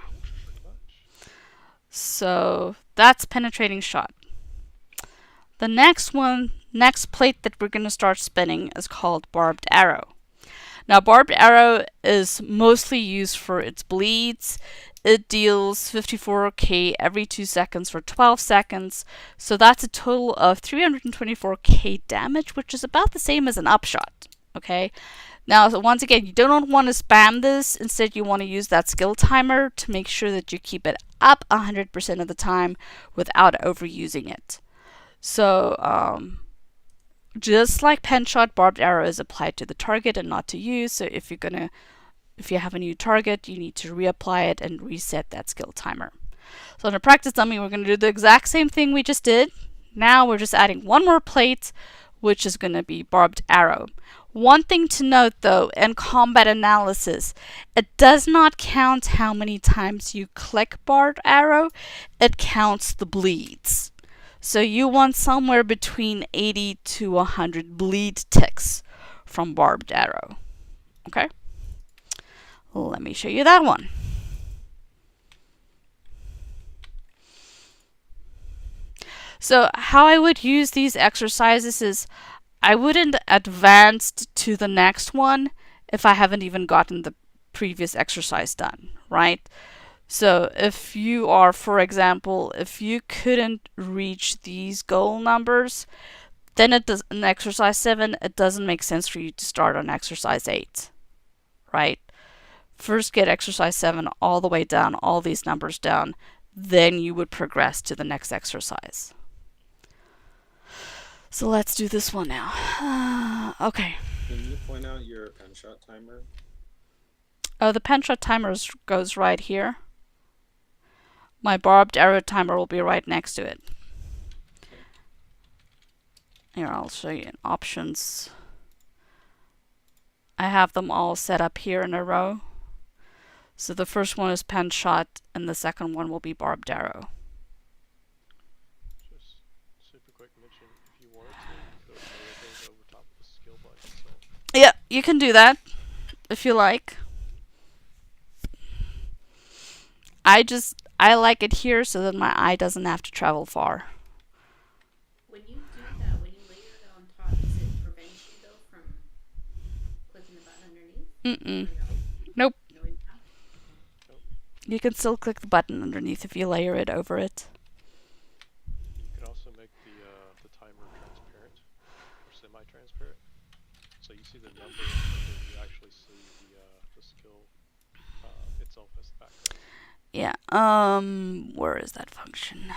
So that's penetrating shot. The next plate that we're going to start spinning is called barbed arrow. Now, barbed arrow is mostly used for its bleeds. It deals 54k every 2 seconds for 12 seconds. So that's a total of 324k damage, which is about the same as an upshot. Okay. Now, so once again, you don't want to spam this. Instead, you want to use that skill timer to make sure that you keep it up 100% of the time without overusing it. So, just like pen shot, barbed arrow is applied to the target and not to you. So if you have a new target, you need to reapply it and reset that skill timer. So in a practice dummy, we're going to do the exact same thing we just did. Now we're just adding one more plate, which is going to be barbed arrow. One thing to note though, in combat analysis, it does not count how many times you click barbed arrow, it counts the bleeds. So you want somewhere between 80 to 100 bleed ticks from barbed arrow. Okay? Let me show you that one. So how I would use these exercises is I wouldn't advance to the next one if I haven't even gotten the previous exercise done, right? So if you are, for example, if you couldn't reach these goal numbers, then it does in exercise 7, it doesn't make sense for you to start on exercise 8, right? First get exercise 7 all the way down, all these numbers down, then you would progress to the next exercise. So let's do this one now. Okay. Can you point out your pen shot timer? Oh, the pen shot timer goes right here. My barbed arrow timer will be right next to it. Here, I'll show you in options. I have them all set up here in a row. So the first one is pen shot, and the second one will be barbed arrow. Just super quick mention, if you wanted to, you could layer those over top of the skill button itself. Yeah, you can do that if you like. I like it here so that my eye doesn't have to travel far. When you do that, when you layer it on top, does it prevent you though from clicking the button underneath? Mm-mm. Nope. No impact? You can still click the button underneath if you layer it over it. You can also make the timer transparent or semi-transparent, so you see the number, but then you actually see the skill itself as the background. Yeah. Where is that function?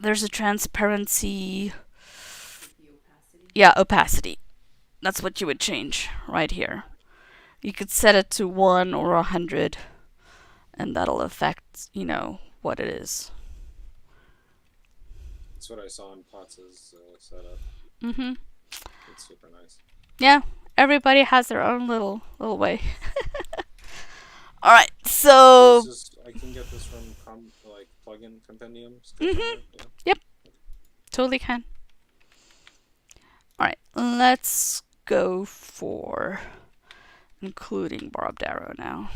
There's a transparency. The opacity? Yeah, opacity. That's what you would change right here. You could set it to 1 or 100, and that'll affect, what it is. That's what I saw in Potts's setup. Mm-hmm. It's super nice. Yeah, everybody has their own little way. All right, so I can get this from plugin compendiums. Mhm. Yeah. Yep, totally can. All right, let's go for including barbed arrow now.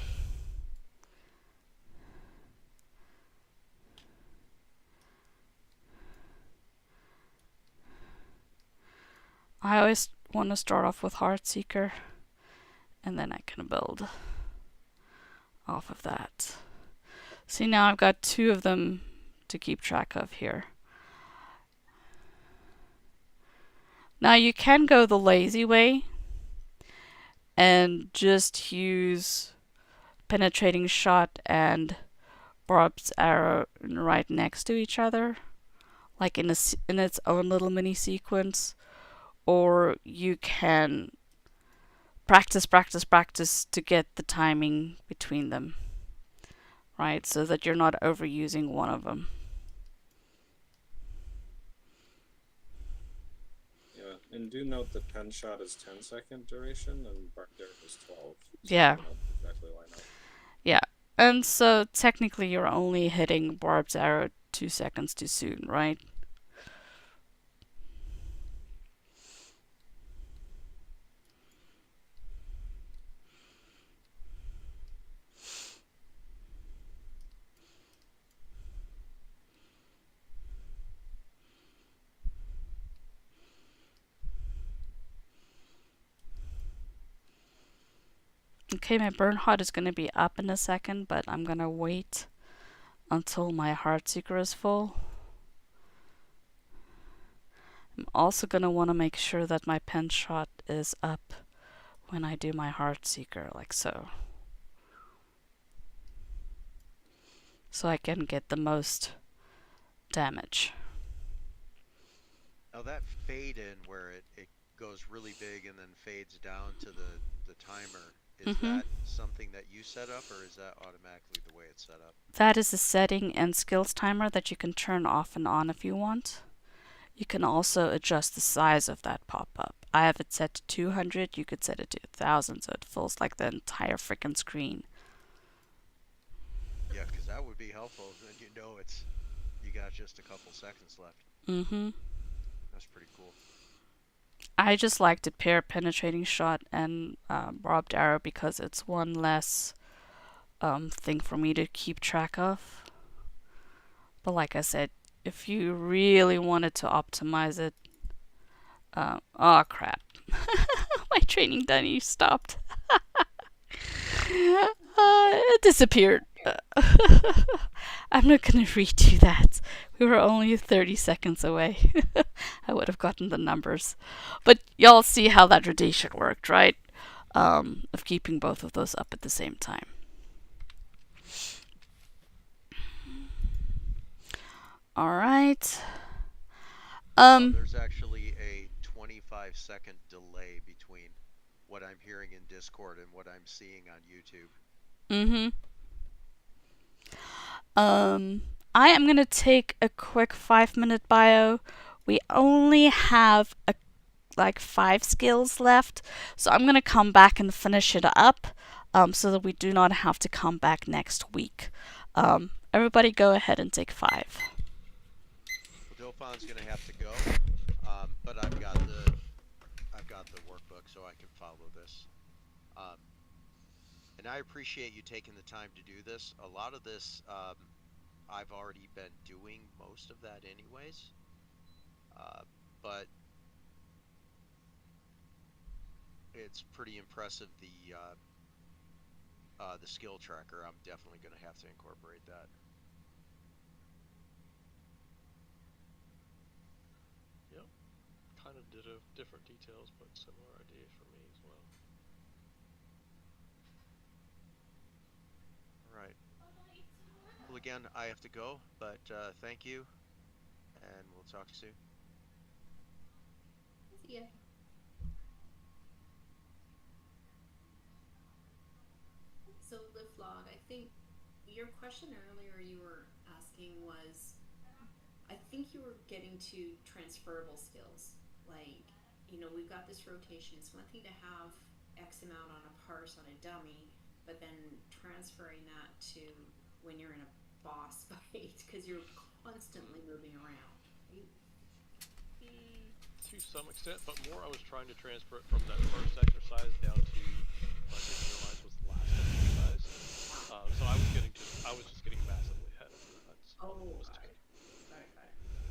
I always want to start off with Heartseeker, and then I can build off of that. See, now I've got 2 of them to keep track of here. Now you can go the lazy way and just use penetrating shot and barbed arrow right next to each other, like in its own little mini sequence, or you can practice to get the timing between them, right? So that you're not overusing one of them. Yeah, and do note that pen shot is 10-second duration and barbed arrow is 12. So Yeah. they don't exactly line up. Yeah. And so technically you're only hitting barbed arrow 2 seconds too soon, right? Okay, my Bernhard is going to be up in a second, but I'm going to wait until my Heartseeker is full. I'm also going to want to make sure that my pen shot is up when I do my Heartseeker, like so. So I can get the most damage. Now that fade in where it goes really big and then fades down to the timer, Is that something that you set up, or is that automatically the way it's set up? That is a setting and skills timer that you can turn off and on if you want. You can also adjust the size of that pop-up. I have it set to 200. You could set it to 1,000, so it fills like the entire freaking screen. Yeah, because that would be helpful. Then you know you got just a couple seconds left. Mm-hmm. That's pretty cool. I just like to pair penetrating shot and robbed arrow because it's one less thing for me to keep track of. But like I said, if you really wanted to optimize it, oh crap, my training dummy stopped. It disappeared. I'm not gonna redo that. We were only 30 seconds away. I would have gotten the numbers. But y'all see how that rotation worked, right? Of keeping both of those up at the same time. Alright. There's actually a 25-second delay between what I'm hearing in Discord and what I'm seeing on YouTube. I am gonna take a quick 5-minute bio. We only have like 5 skills left, so I'm gonna come back and finish it up, so that we do not have to come back next week. Everybody go ahead and take 5. Well, Dauphin's gonna have to go, but I've got the workbook, so I can follow this. And I appreciate you taking the time to do this. A lot of this, I've already been doing most of that anyways. But it's pretty impressive, the skill tracker. I'm definitely going to have to incorporate that. Yep. Kind of ditto, different details, but similar idea for me as well. All right. Well, again, I have to go, but thank you, and we'll talk soon. Yeah. So lift log, I think your question earlier you were asking was, I think you were getting to transferable skills. Like, we've got this rotation. It's one thing to have X amount on a parse on a dummy, but then transferring that to when you're in a boss fight, because you're constantly moving around, right? To some extent, but more I was trying to transfer it from that first exercise down to what I didn't realize was the last exercise. So I was just getting massively ahead of her. That's Oh, what was got it. Got it.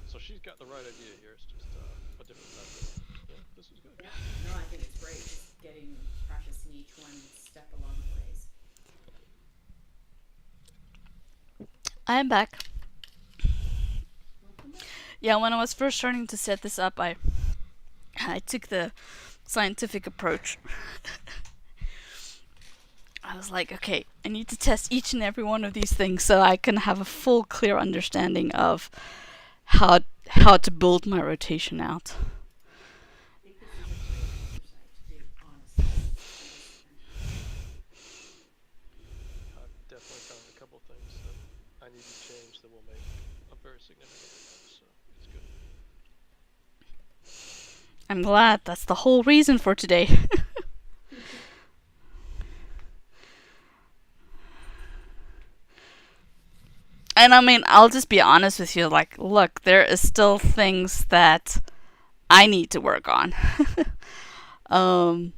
So she's got the right idea here. It's just a different method. Yeah, this is good. Yeah, no, I think it's great. Just practicing each one step along the ways. I am back. Yeah, when I was first starting to set this up, I took the scientific approach. I was like, okay, I need to test each and every one of these things so I can have a full, clear understanding of how to build my rotation out. I think this is a great exercise to do, honestly. I've definitely found a couple things that I need to change that will make a very significant difference. So it's good. I'm glad. That's the whole reason for today. And I mean, I'll just be honest with you. Like, look, there is still things that I need to work on. I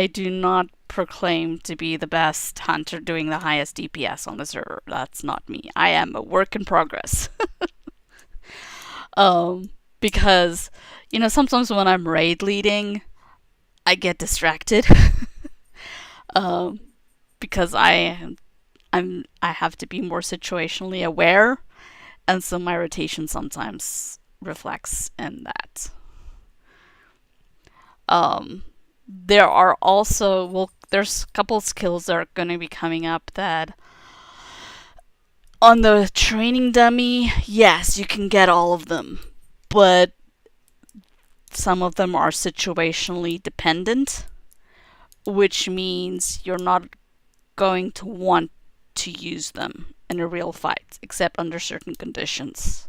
do not proclaim to be the best hunter doing the highest DPS on the server. That's not me. I am a work in progress. Because, sometimes when I'm raid leading, I get distracted. Because I have to be more situationally aware, and so my rotation sometimes reflects in that. There are also, there's a couple skills that are going to be coming up that on the training dummy, yes, you can get all of them, but some of them are situationally dependent, which means you're not going to want to use them in a real fight, except under certain conditions.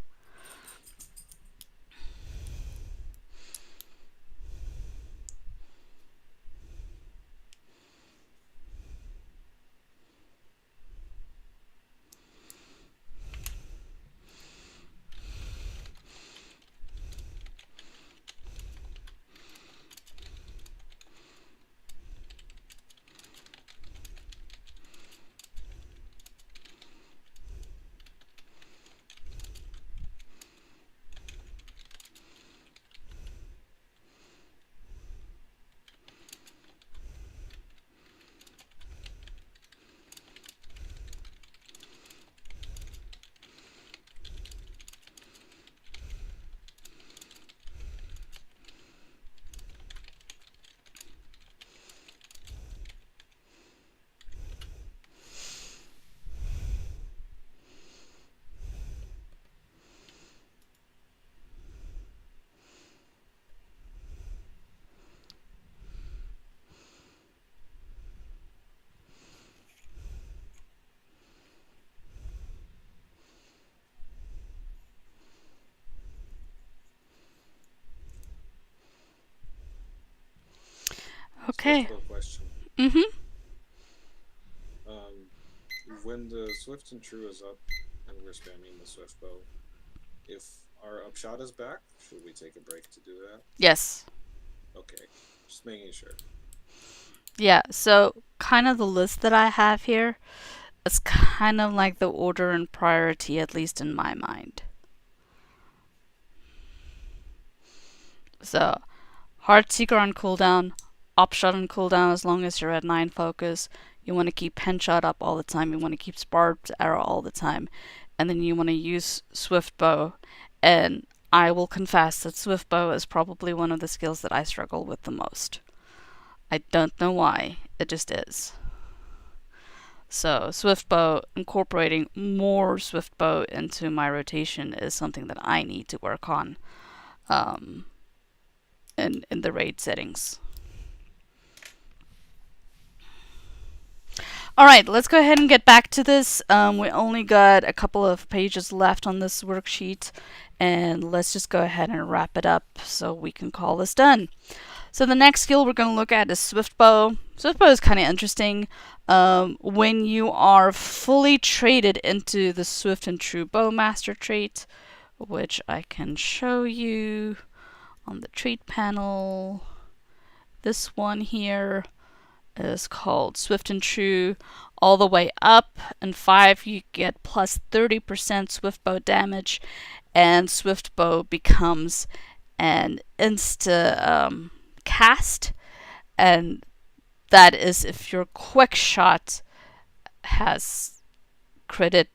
Okay. Swift bow question. Mm-hmm. When the Swift and True is up and we're spamming the Swift bow, if our upshot is back, should we take a break to do that? Yes. Okay, just making sure. Yeah, so kind of the list that I have here, it's kind of like the order and priority, at least in my mind. So, Heartseeker on cooldown, Upshot on cooldown as long as you're at 9 focus. You want to keep Penshot up all the time. You want to keep Sparked Arrow all the time. And then you want to use Swift Bow. And I will confess that Swift Bow is probably one of the skills that I struggle with the most. I don't know why, it just is. So Swift Bow, incorporating more Swift Bow into my rotation is something that I need to work on in the raid settings. Alright, let's go ahead and get back to this. We only got a couple of pages left on this worksheet, and let's just go ahead and wrap it up so we can call this done. So the next skill we're going to look at is Swift Bow. Swift Bow is kind of interesting. When you are fully traded into the Swift and True Bowmaster trait, which I can show you on the trait panel. This one here is called Swift and True. All the way up in 5 you get plus 30% Swift Bow damage, and Swift Bow becomes an insta cast, and that is if your quick shot has credit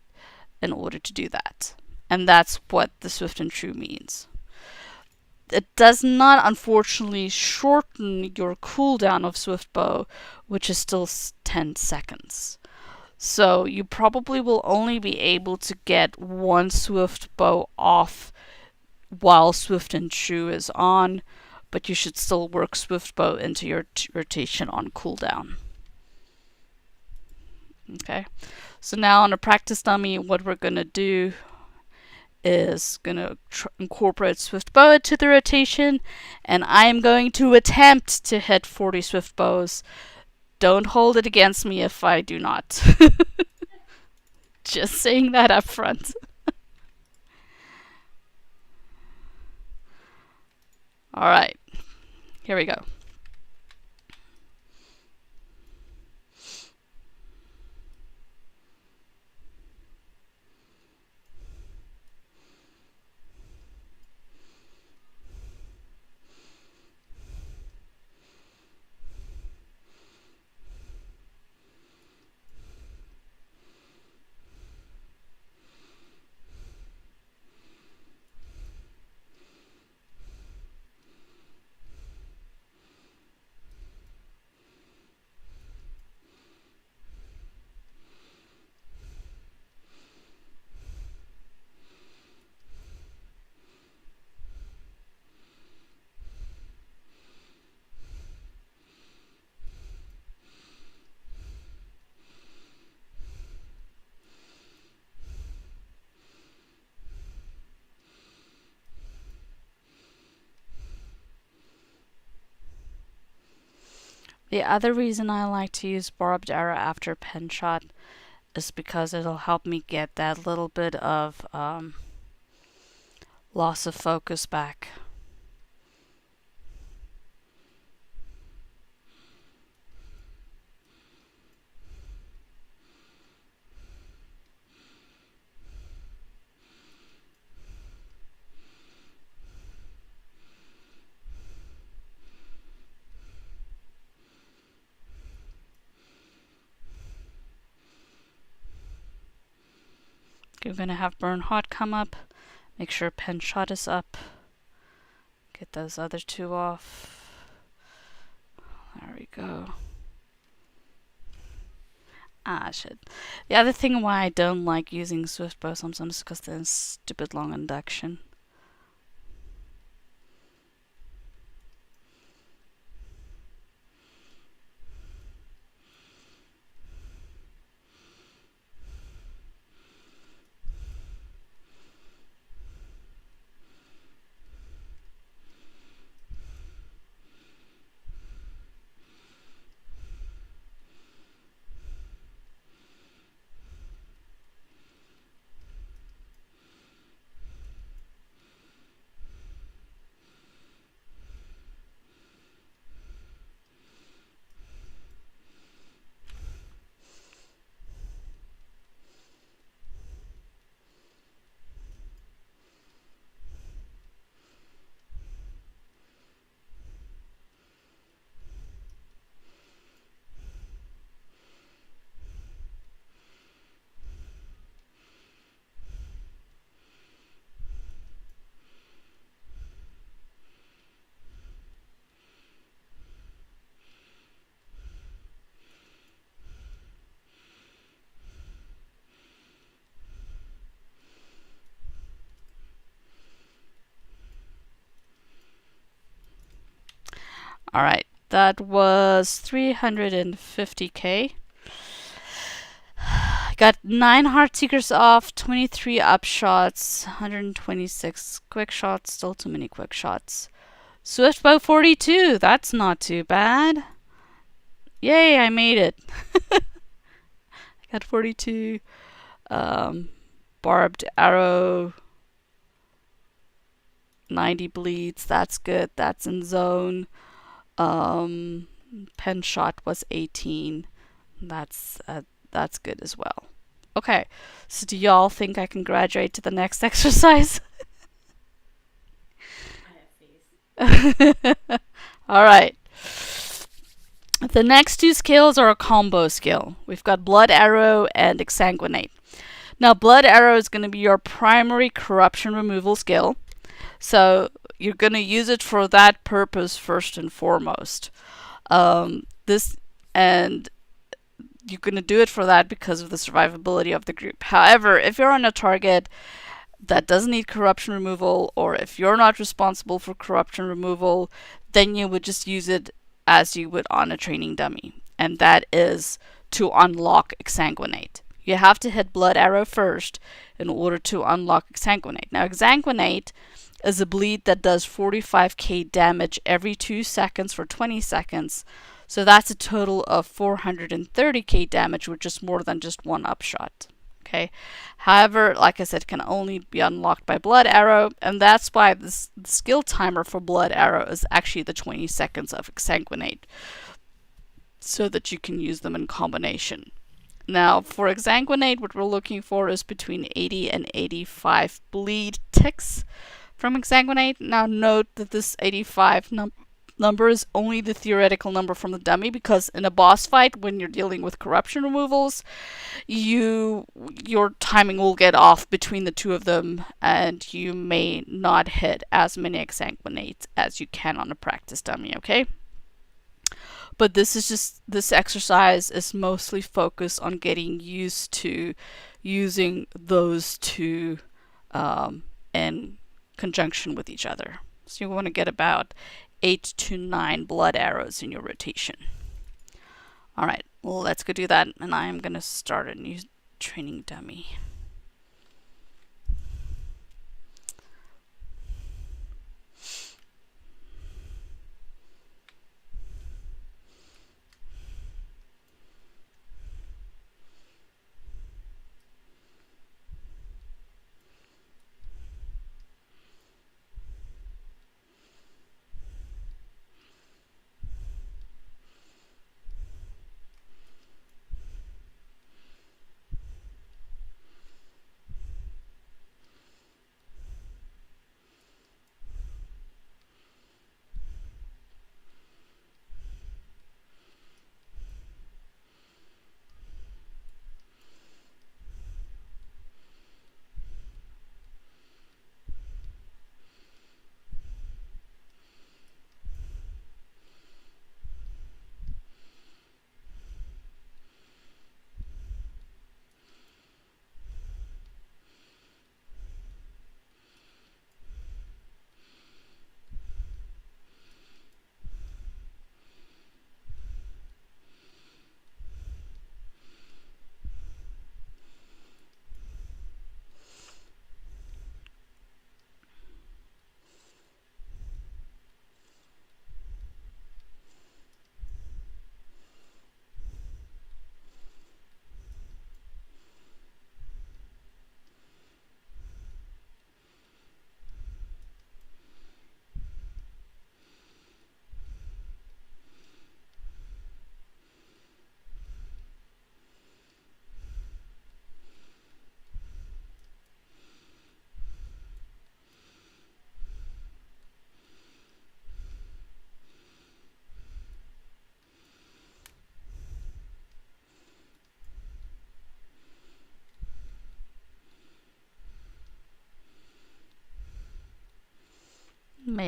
in order to do that. And that's what the Swift and True means. It does not, unfortunately, shorten your cooldown of Swift Bow, which is still 10 seconds. So you probably will only be able to get one Swift Bow off while Swift and True is on, but you should still work Swift Bow into your rotation on cooldown. Okay, so now on a practice dummy, what we're going to do is going to incorporate Swift Bow into the rotation, and I'm going to attempt to hit 40 Swift Bows. Don't hold it against me if I do not. Just saying that up front. Alright, here we go. The other reason I like to use barbed arrow after pen shot is because it'll help me get that little bit of loss of focus back. You're going to have burn hot come up. Make sure pen shot is up. Get those other two off. There we go. Shit. The other thing why I don't like using swift bow sometimes is because there's stupid long induction. Alright, that was 350k. Got 9 heart seekers off, 23 upshots, 126 quick shots, still too many quick shots. Swift bow 42, that's not too bad. Yay, I made it. I got 42. Barbed arrow, 90 bleeds, that's good, that's in zone. Pen shot was 18, that's good as well. Okay, so do y'all think I can graduate to the next exercise? I have faith. Alright. The next two skills are a combo skill. We've got Blood Arrow and Exsanguinate. Now, Blood Arrow is going to be your primary corruption removal skill. So, you're going to use it for that purpose first and foremost. And you're going to do it for that because of the survivability of the group. However, if you're on a target that doesn't need corruption removal, or if you're not responsible for corruption removal, then you would just use it as you would on a training dummy. And that is to unlock Exsanguinate. You have to hit Blood Arrow first in order to unlock Exsanguinate. Now, Exsanguinate is a bleed that does 45k damage every 2 seconds for 20 seconds. So that's a total of 430k damage, which is more than just one upshot. Okay. However, like I said, can only be unlocked by Blood Arrow, and that's why the skill timer for Blood Arrow is actually the 20 seconds of Exsanguinate, so that you can use them in combination. Now, for Exsanguinate, what we're looking for is between 80 and 85 bleed ticks from Exsanguinate. Now, note that this 85 number is only the theoretical number from the dummy, because in a boss fight, when you're dealing with corruption removals, your timing will get off between the two of them, and you may not hit as many Exsanguinates as you can on a practice dummy, okay? But this exercise is mostly focused on getting used to using those two in conjunction with each other. So you want to get about 8 to 9 blood arrows in your rotation. Alright, well, let's go do that, and I'm going to start a new training dummy.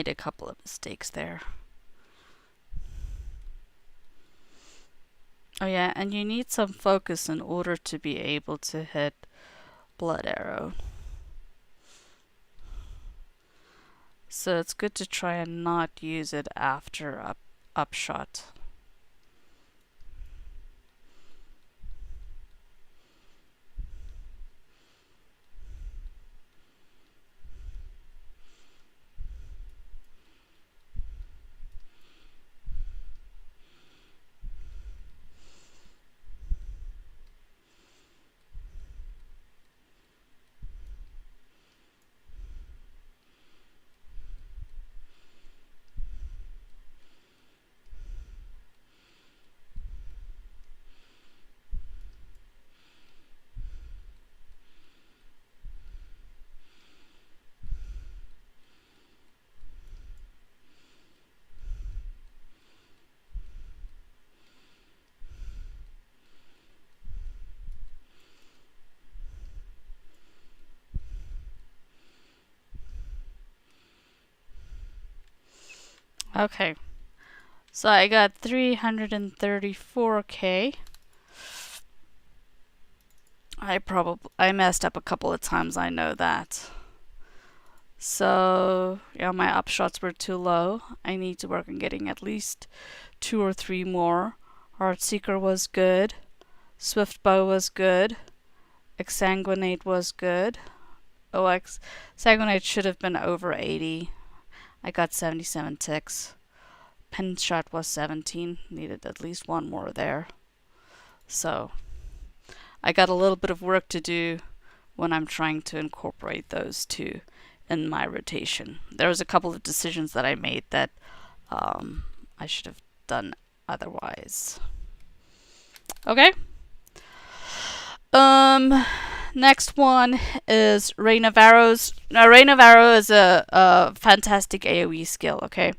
made a couple of mistakes there. Oh yeah, and you need some focus in order to be able to hit Blood Arrow. So it's good to try and not use it after upshot. Okay, so I got 334k. I messed up a couple of times, I know that. So yeah, my upshots were too low. I need to work on getting at least 2 or 3 more. Heartseeker was good. Swift Bow was good. Exsanguinate was good. Oh, Exsanguinate should have been over 80. I got 77 ticks. Pen shot was 17. Needed at least 1 more there. So I got a little bit of work to do when I'm trying to incorporate those two in my rotation. There was a couple of decisions that I made that I should have done otherwise. Okay. Next one is Rain of Arrows. Now, Rain of Arrow is a fantastic AoE skill, okay?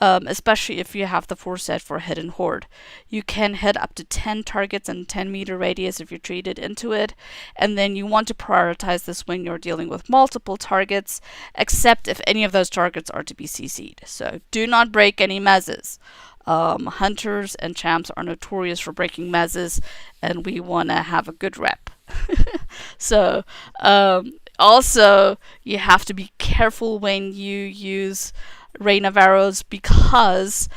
Especially if you have the foreset for Hidden Horde. You can hit up to 10 targets in 10-meter radius if you're treated into it, and then you want to prioritize this when you're dealing with multiple targets, except if any of those targets are to be CC'd. So do not break any mezzes. Hunters and champs are notorious for breaking mezzes, and we want to have a good rep. So also you have to be careful when you use Rain of Arrows, because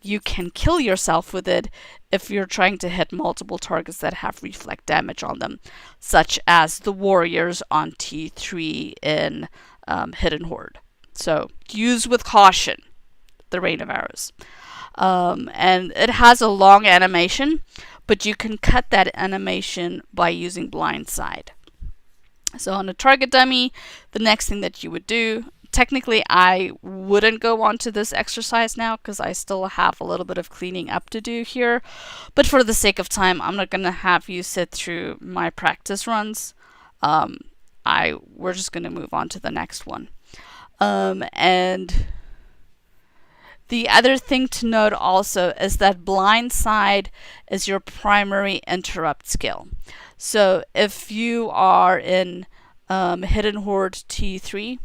you can kill yourself with it if you're trying to hit multiple targets that have reflect damage on them, such as the warriors on T3 in Hidden Horde. So use with caution the Rain of Arrows. And it has a long animation, but you can cut that animation by using Blindside. So on a target dummy, the next thing that you would do, technically I wouldn't go on to this exercise now because I still have a little bit of cleaning up to do here, but for the sake of time, I'm not going to have you sit through my practice runs. We're just going to move on to the next one. And the other thing to note also is that Blindside is your primary interrupt skill. So if you are in Hidden Horde T3,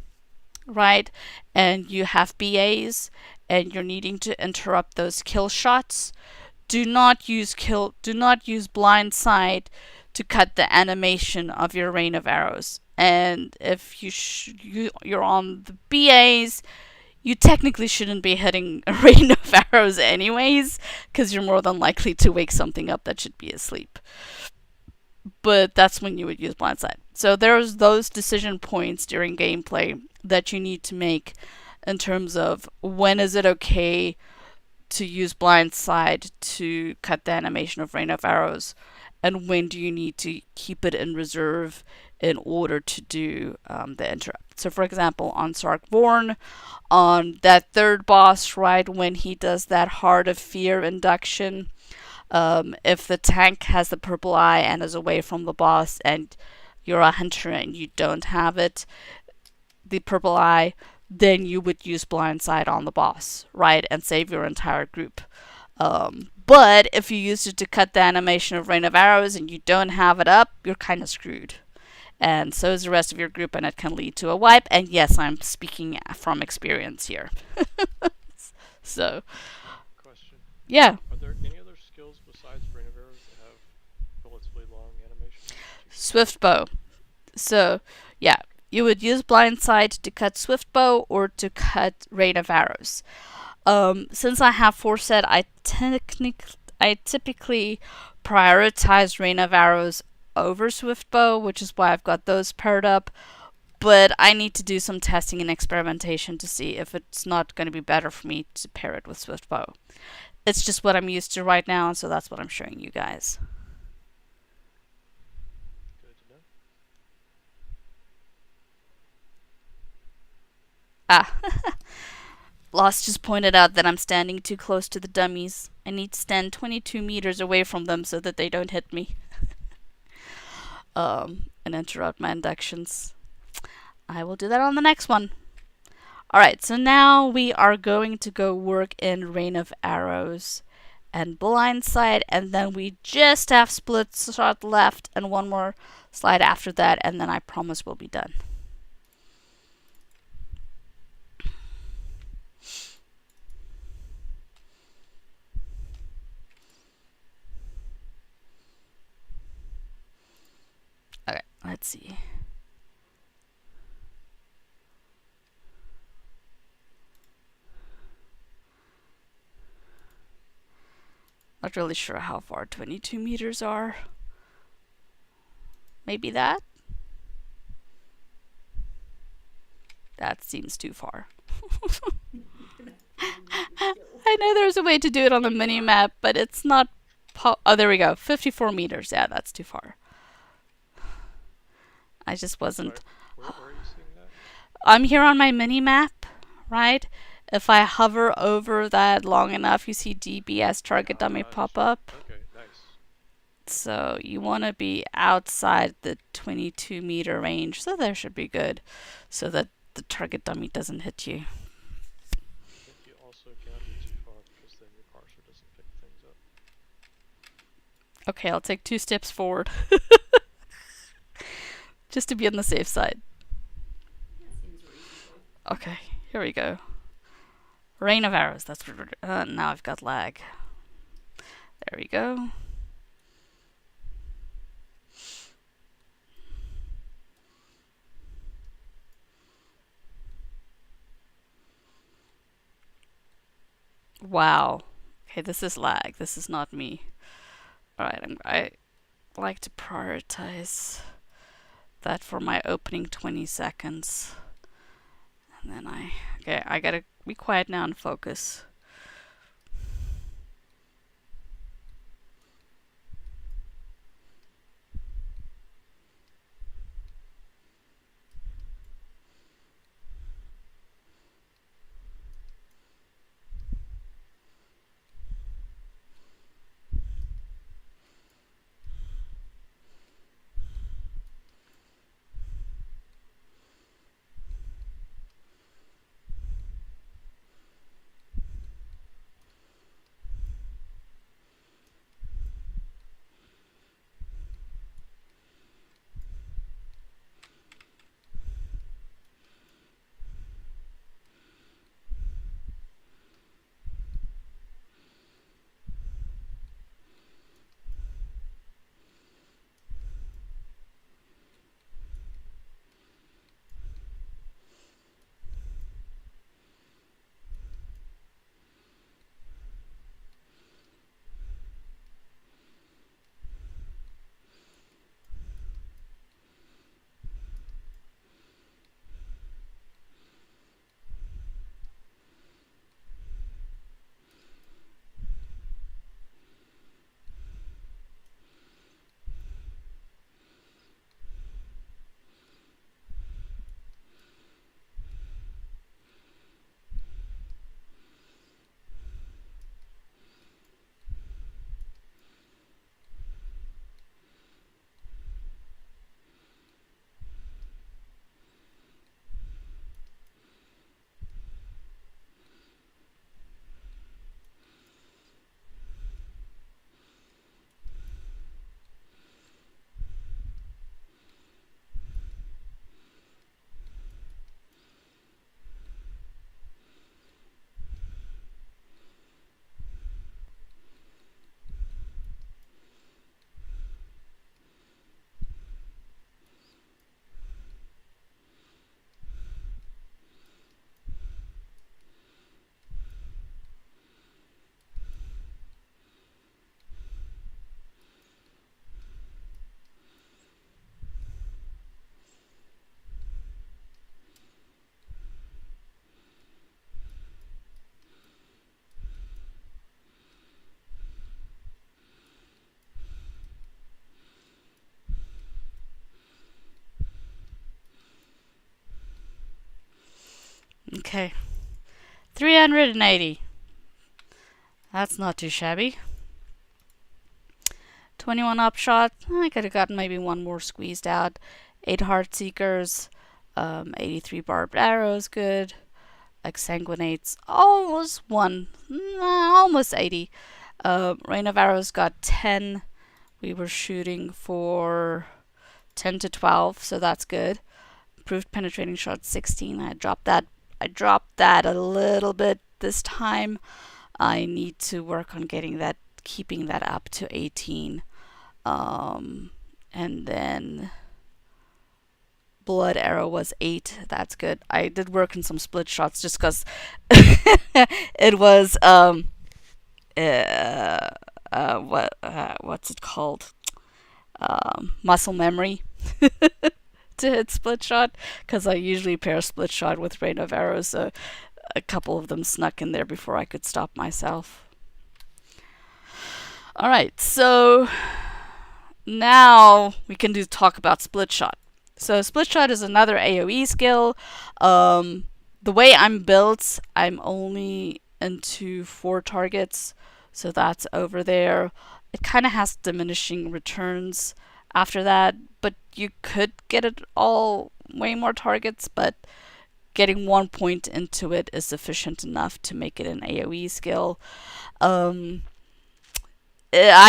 right, and you have BAs and you're needing to interrupt those kill shots, do not use Blindside to cut the animation of your Rain of Arrows. And if you're on the BAs, you technically shouldn't be hitting a Rain of Arrows anyways, because you're more than likely to wake something up that should be asleep. But that's when you would use Blindside. So there's those decision points during gameplay that you need to make in terms of when is it okay to use Blindside to cut the animation of Rain of Arrows, and when do you need to keep it in reserve in order to do the interrupt. So for example, on Sarkborn, on that third boss, right, when he does that Heart of Fear induction, if the tank has the purple eye and is away from the boss and you're a hunter and you don't have it, the purple eye, then you would use Blindside on the boss, right, and save your entire group. But if you used it to cut the animation of Rain of Arrows and you don't have it up, you're kind of screwed. and so is the rest of your group, and it can lead to a wipe. And yes, I'm speaking from experience here. So, Question: yeah. Are there any other skills besides Rain of Arrows that have relatively long animations? Swift bow. So, yeah, you would use blindside to cut swift bow or to cut rain of arrows. Since I have foreset, I typically prioritize rain of arrows over swift bow, which is why I've got those paired up. But I need to do some testing and experimentation to see if it's not going to be better for me to pair it with swift bow. It's just what I'm used to right now, and so that's what I'm showing you guys. Good to know. Ah. Lost just pointed out that I'm standing too close to the dummies. I need to stand 22 meters away from them so that they don't hit me. And interrupt my inductions. I will do that on the next one. Alright, so now we are going to go work in Rain of Arrows and Blindside, and then we just have split shot left and one more slide after that, and then I promise we'll be done. Okay, let's see. Not really sure how far 22 meters are. Maybe that? That seems too far. I know there's a way to do it on the mini map, but it's not. Oh, there we go. 54 meters. Yeah, that's too far. I just wasn't. Where are you seeing that? I'm here on my mini map, right? If I hover over that long enough, you see DBS target dummy pop up. Okay, nice. So you want to be outside the 22 meter range, so there should be good, so that the target dummy doesn't hit you. I think you also cannot be too far because then your parser doesn't pick things up. Okay, I'll take 2 steps forward. Just to be on the safe side. That seems reasonable. Okay, here we go. Rain of arrows, that's what now I've got lag. There we go. Wow. Okay, this is lag. This is not me. Alright, I like to prioritize that for my opening 20 seconds. And then I gotta be quiet now and focus. Okay. 380. That's not too shabby. 21 upshot. I could have gotten maybe one more squeezed out. 8 heart seekers. 83 barbed arrows. Good. Exsanguinates. Almost 1. Almost 80. Rain of arrows got 10. We were shooting for 10 to 12, so that's good. Improved penetrating shot 16. I dropped that a little bit this time. I need to work on keeping that up to 18. And then blood arrow was 8. That's good. I did work in some split shots just because it was what's it called? Muscle memory to hit split shot, because I usually pair split shot with rain of arrows, so a couple of them snuck in there before I could stop myself. Alright, so now we can talk about split shot. So split shot is another AoE skill. The way I'm built, I'm only into 4 targets, so that's over there. It kind of has diminishing returns after that, but you could get it all way more targets, but getting 1 point into it is sufficient enough to make it an AoE skill. I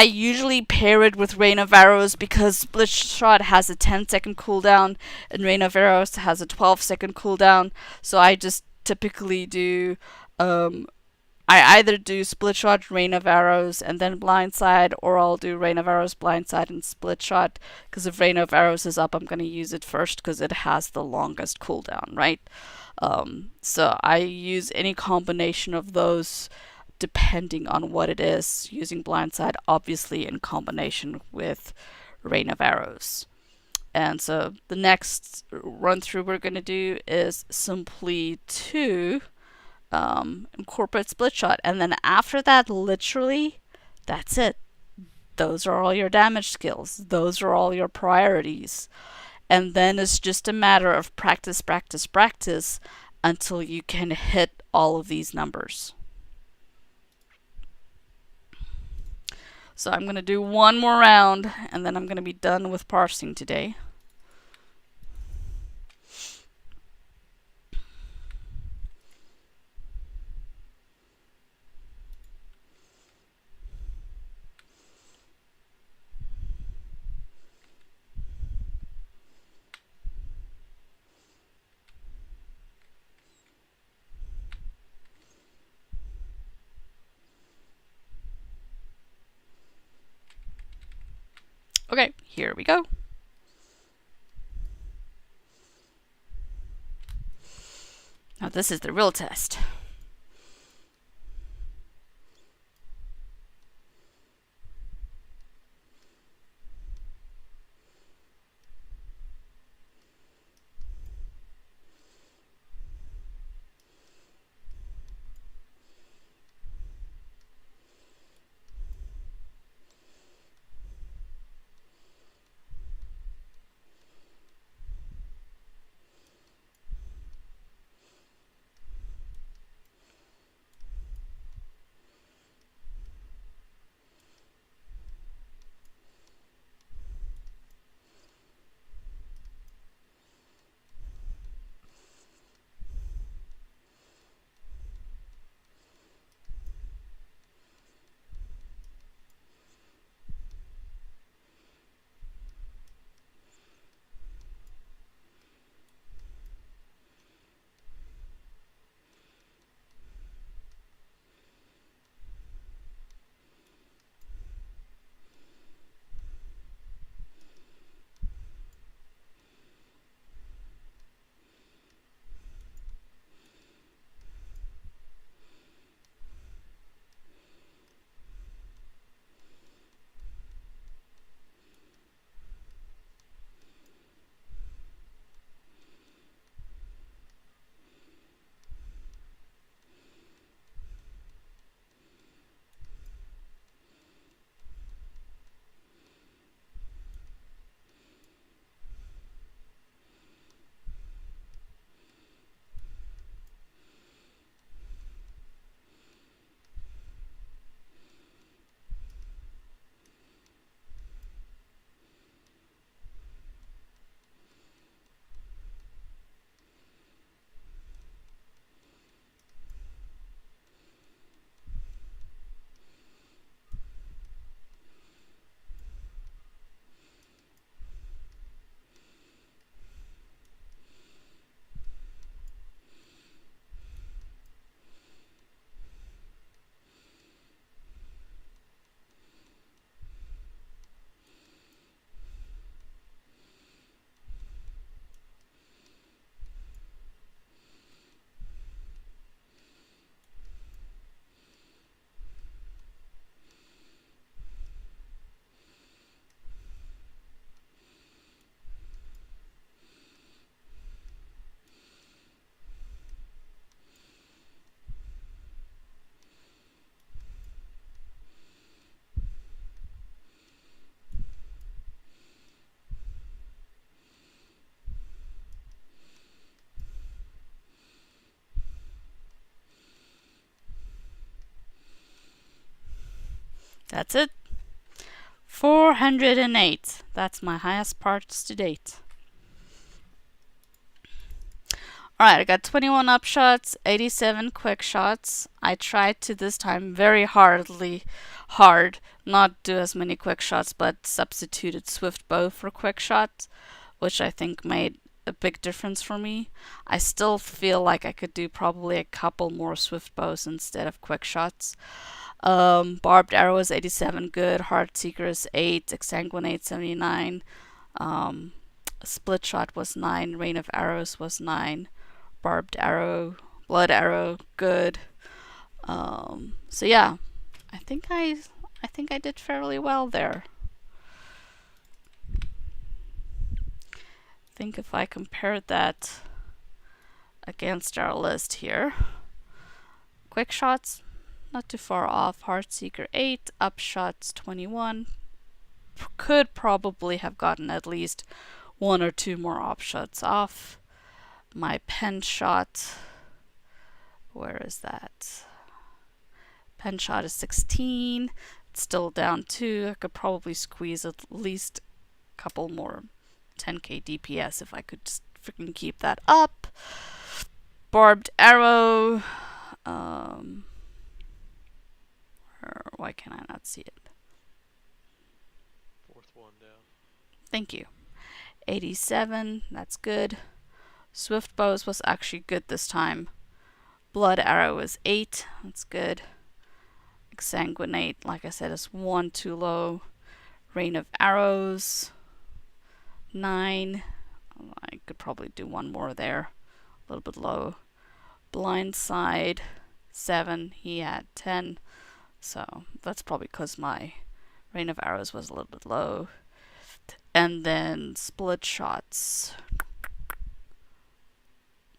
usually pair it with Rain of Arrows because Split Shot has a 10-second cooldown and Rain of Arrows has a 12-second cooldown. So I just typically do, I either do Split Shot, Rain of Arrows, and then Blindside, or I'll do Rain of Arrows, Blindside, and Split Shot. Because if Rain of Arrows is up, I'm going to use it first because it has the longest cooldown, right? So I use any combination of those depending on what it is, using Blindside obviously in combination with Rain of Arrows. And so the next run through we're going to do is simply to incorporate split shot, and then after that, literally, that's it. Those are all your damage skills. Those are all your priorities. And then it's just a matter of practice, practice, practice until you can hit all of these numbers. So I'm going to do one more round, and then I'm going to be done with parsing today. Okay, here we go. Now this is the real test. That's it. 408. That's my highest parts to date. Alright, I got 21 upshots, 87 quick shots. I tried to this time very hard not do as many quick shots, but substituted swift bow for quick shots, which I think made a big difference for me. I still feel like I could do probably a couple more swift bows instead of quick shots. Barbed arrow is 87, good. Heart seeker is 8. Exsanguinate 79. Split shot was 9. Rain of arrows was 9. Barbed arrow, blood arrow, good. So yeah, I think I did fairly well there. I think if I compared that against our list here, quick shots, not too far off. Heartseeker 8, upshots 21. Could probably have gotten at least 1 or 2 more upshots off. My pen shot, where is that? Pen shot is 16. It's still down 2. I could probably squeeze at least a couple more 10k DPS if I could just freaking keep that up. Barbed arrow. Why can I not see it? 4th one down. Thank you. 87. That's good. Swift bows was actually good this time. Blood arrow is 8. That's good. Exsanguinate, like I said, is 1 too low. Rain of arrows 9. I could probably do 1 more there. A little bit low. Blindside 7. He had 10. So that's probably because my Rain of arrows was a little bit low. And then split shots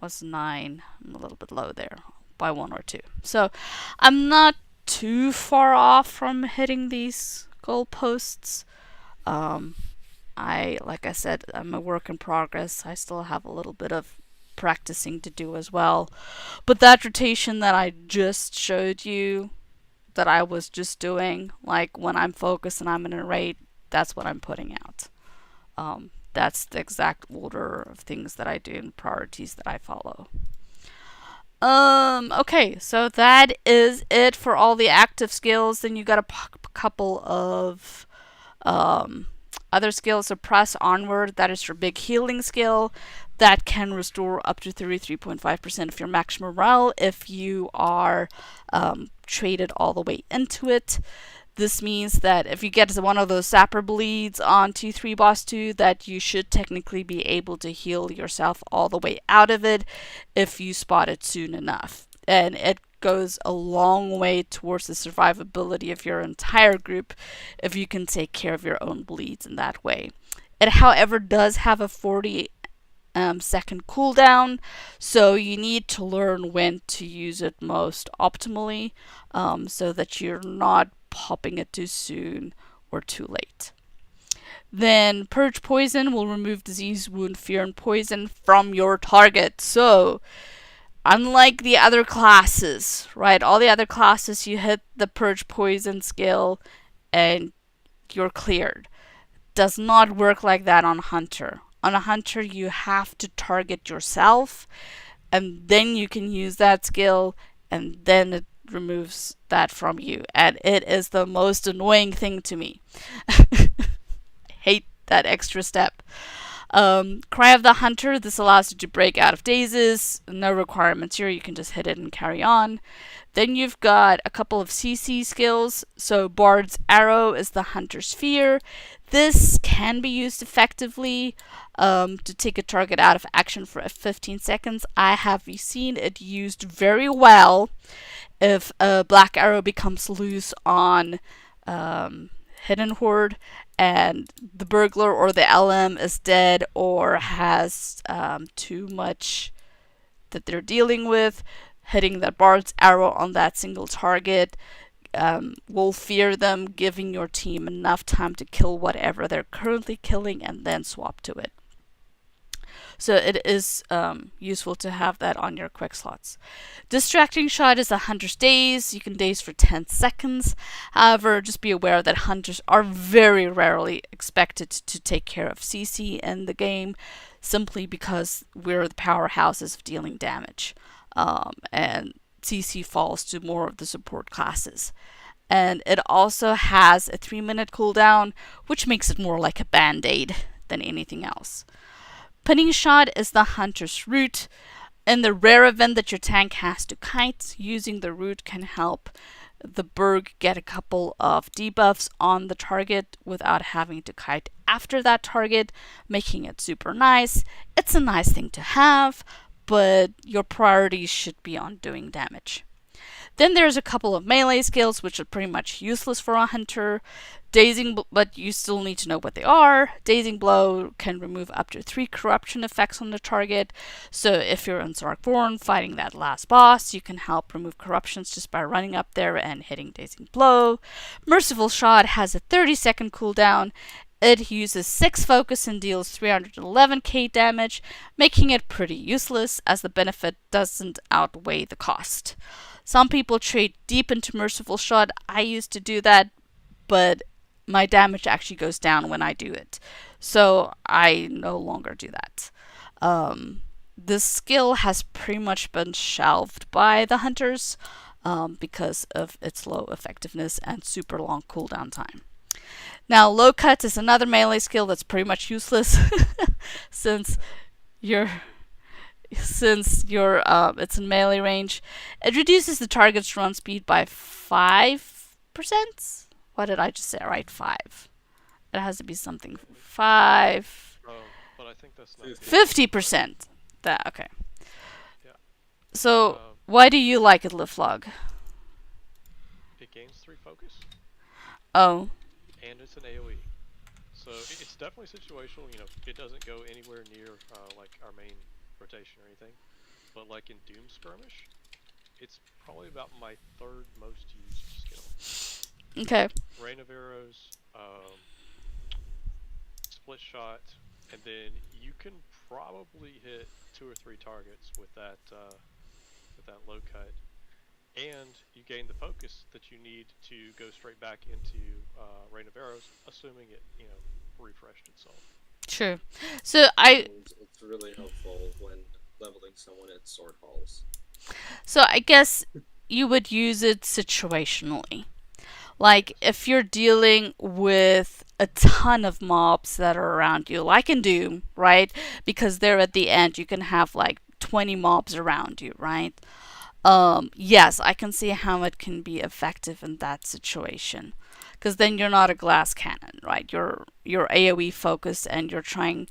was 9. I'm a little bit low there by 1 or 2. So I'm not too far off from hitting these goalposts. Like I said, I'm a work in progress. I still have a little bit of practicing to do as well. But that rotation that I just showed you, that I was just doing, like when I'm focused and I'm in a raid, that's what I'm putting out. That's the exact order of things that I do and priorities that I follow. Okay, so that is it for all the active skills. Then you got a couple of other skills. So press onward, that is your big healing skill. That can restore up to 33.5% of your max morale if you are traded all the way into it. This means that if you get one of those sapper bleeds on 2-3 boss 2, that you should technically be able to heal yourself all the way out of it if you spot it soon enough. And it goes a long way towards the survivability of your entire group if you can take care of your own bleeds in that way. It, however, does have a 40 second cooldown, so you need to learn when to use it most optimally, so that you're not popping it too soon or too late. Then Purge Poison will remove disease, wound, fear, and poison from your target. So unlike the other classes, right? All the other classes, you hit the Purge Poison skill and you're cleared. Does not work like that on Hunter. On a Hunter, you have to target yourself, and then you can use that skill, and then it removes that from you. And it is the most annoying thing to me. Hate that extra step. Cry of the Hunter, this allows you to break out of dazes. No requirements here, you can just hit it and carry on. Then you've got a couple of CC skills. So Bard's Arrow is the Hunter's Fear. This can be used effectively to take a target out of action for 15 seconds. I have seen it used very well if a Black Arrow becomes loose on Hidden Horde and the Burglar or the LM is dead or has too much that they're dealing with. Hitting that Bard's Arrow on that single target will fear them, giving your team enough time to kill whatever they're currently killing and then swap to it. So it is useful to have that on your quick slots. Distracting shot is a hunter's daze. You can daze for 10 seconds. However, just be aware that hunters are very rarely expected to take care of CC in the game, simply because we're the powerhouses of dealing damage. And CC falls to more of the support classes. And it also has a 3-minute cooldown, which makes it more like a band-aid than anything else. Pinning shot is the hunter's root. In the rare event that your tank has to kite, using the root can help the Berg get a couple of debuffs on the target without having to kite after that target, making it super nice. It's a nice thing to have, but your priorities should be on doing damage. Then there's a couple of melee skills which are pretty much useless for a hunter. But you still need to know what they are. Dazing Blow can remove up to 3 corruption effects on the target. So if you're in Sarkborn fighting that last boss, you can help remove corruptions just by running up there and hitting Dazing Blow. Merciful Shot has a 30-second cooldown. It uses 6 focus and deals 311k damage, making it pretty useless as the benefit doesn't outweigh the cost. Some people trade deep into Merciful Shot. I used to do that, but my damage actually goes down when I do it. So I no longer do that. This skill has pretty much been shelved by the hunters because of its low effectiveness and super long cooldown time. Now, Low Cut is another melee skill that's pretty much useless since it's in melee range. It reduces the target's run speed by 5%. What did I just say? Right, 5. It has to be something 5. But I think that's not 50%. That okay. Yeah. So why do you like it, Liflog? It gains 3 focus. Oh. And it's an AoE. So it's definitely situational. You know, it doesn't go anywhere near like our main rotation or anything. But like in Doom Skirmish, it's probably about my 3rd most used skill. Okay. Rain of Arrows, Split Shot, and then you can probably hit 2 or 3 targets with that Low Cut. And you gain the focus that you need to go straight back into Rain of Arrows, assuming it, refreshed itself. True. So It's really helpful when leveling someone at sword halls. So I guess you would use it situationally. Like if you're dealing with a ton of mobs that are around you, like in Doom, right? Because they're at the end, you can have like 20 mobs around you, right? Yes, I can see how it can be effective in that situation. Because then you're not a glass cannon, right? You're AoE focused and you're trying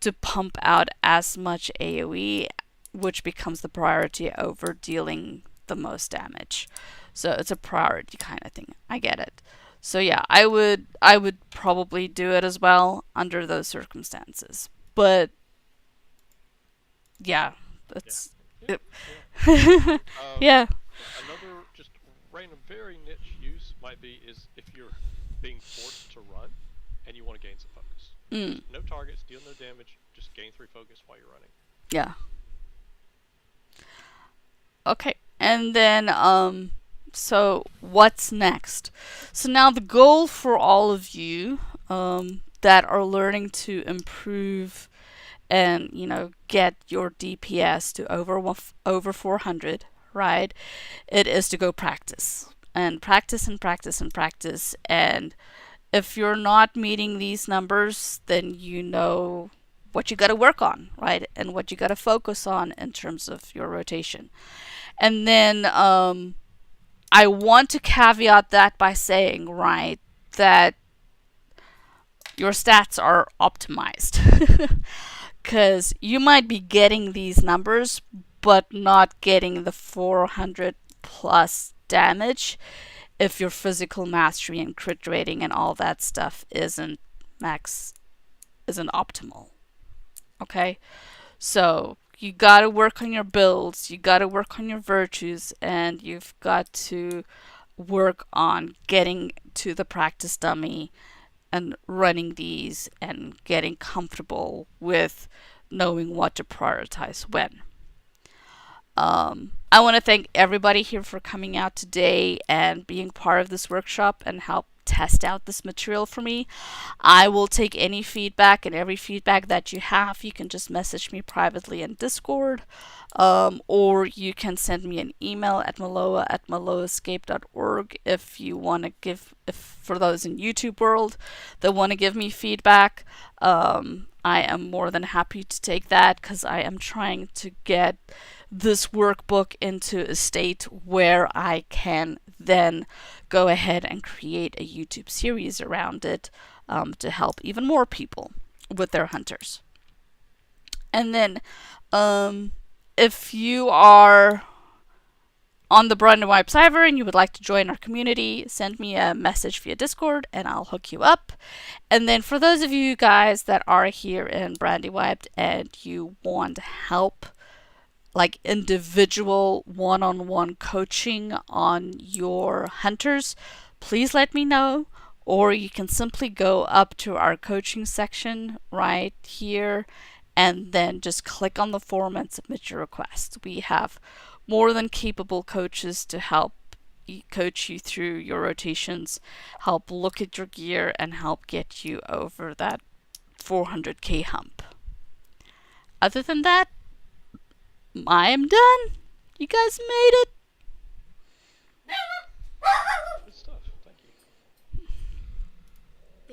to pump out as much AoE, which becomes the priority over dealing the most damage. So it's a priority kind of thing. I get it. So yeah, I would probably do it as well under those circumstances. But yeah, that's Yeah. yeah. Another just random, very niche use might be is if you're being forced to run and you want to gain some focus. Just no targets, deal no damage, just gain 3 focus while you're running. Yeah. Okay, and then so what's next? So now the goal for all of you that are learning to improve and get your DPS to over 400, right? It is to go practice and practice and practice and practice. And if you're not meeting these numbers, then you know what you got to work on, right? And what you got to focus on in terms of your rotation. And then I want to caveat that by saying, right, that your stats are optimized. Because you might be getting these numbers, but not getting the 400 plus damage if your physical mastery and crit rating and all that stuff isn't optimal. Okay? So you gotta work on your builds, you gotta work on your virtues, and you've got to work on getting to the practice dummy and running these and getting comfortable with knowing what to prioritize when. I want to thank everybody here for coming out today and being part of this workshop and help test out this material for me. I will take any feedback, and every feedback that you have, you can just message me privately in Discord, or you can send me an email at miloa@miloascape.org if you want to give, if for those in YouTube world that want to give me feedback. I am more than happy to take that because I am trying to get this workbook into a state where I can then go ahead and create a YouTube series around it, to help even more people with their hunters. And then, if you are on the Brand New Wipe server and you would like to join our community, send me a message via Discord and I'll hook you up. And then for those of you guys that are here in Brandy Wiped and you want help, like individual one-on-one coaching on your hunters, please let me know. Or you can simply go up to our coaching section right here and then just click on the form and submit your request. We have more than capable coaches to help coach you through your rotations, help look at your gear, and help get you over that 400k hump. Other than that, I am done. You guys made it.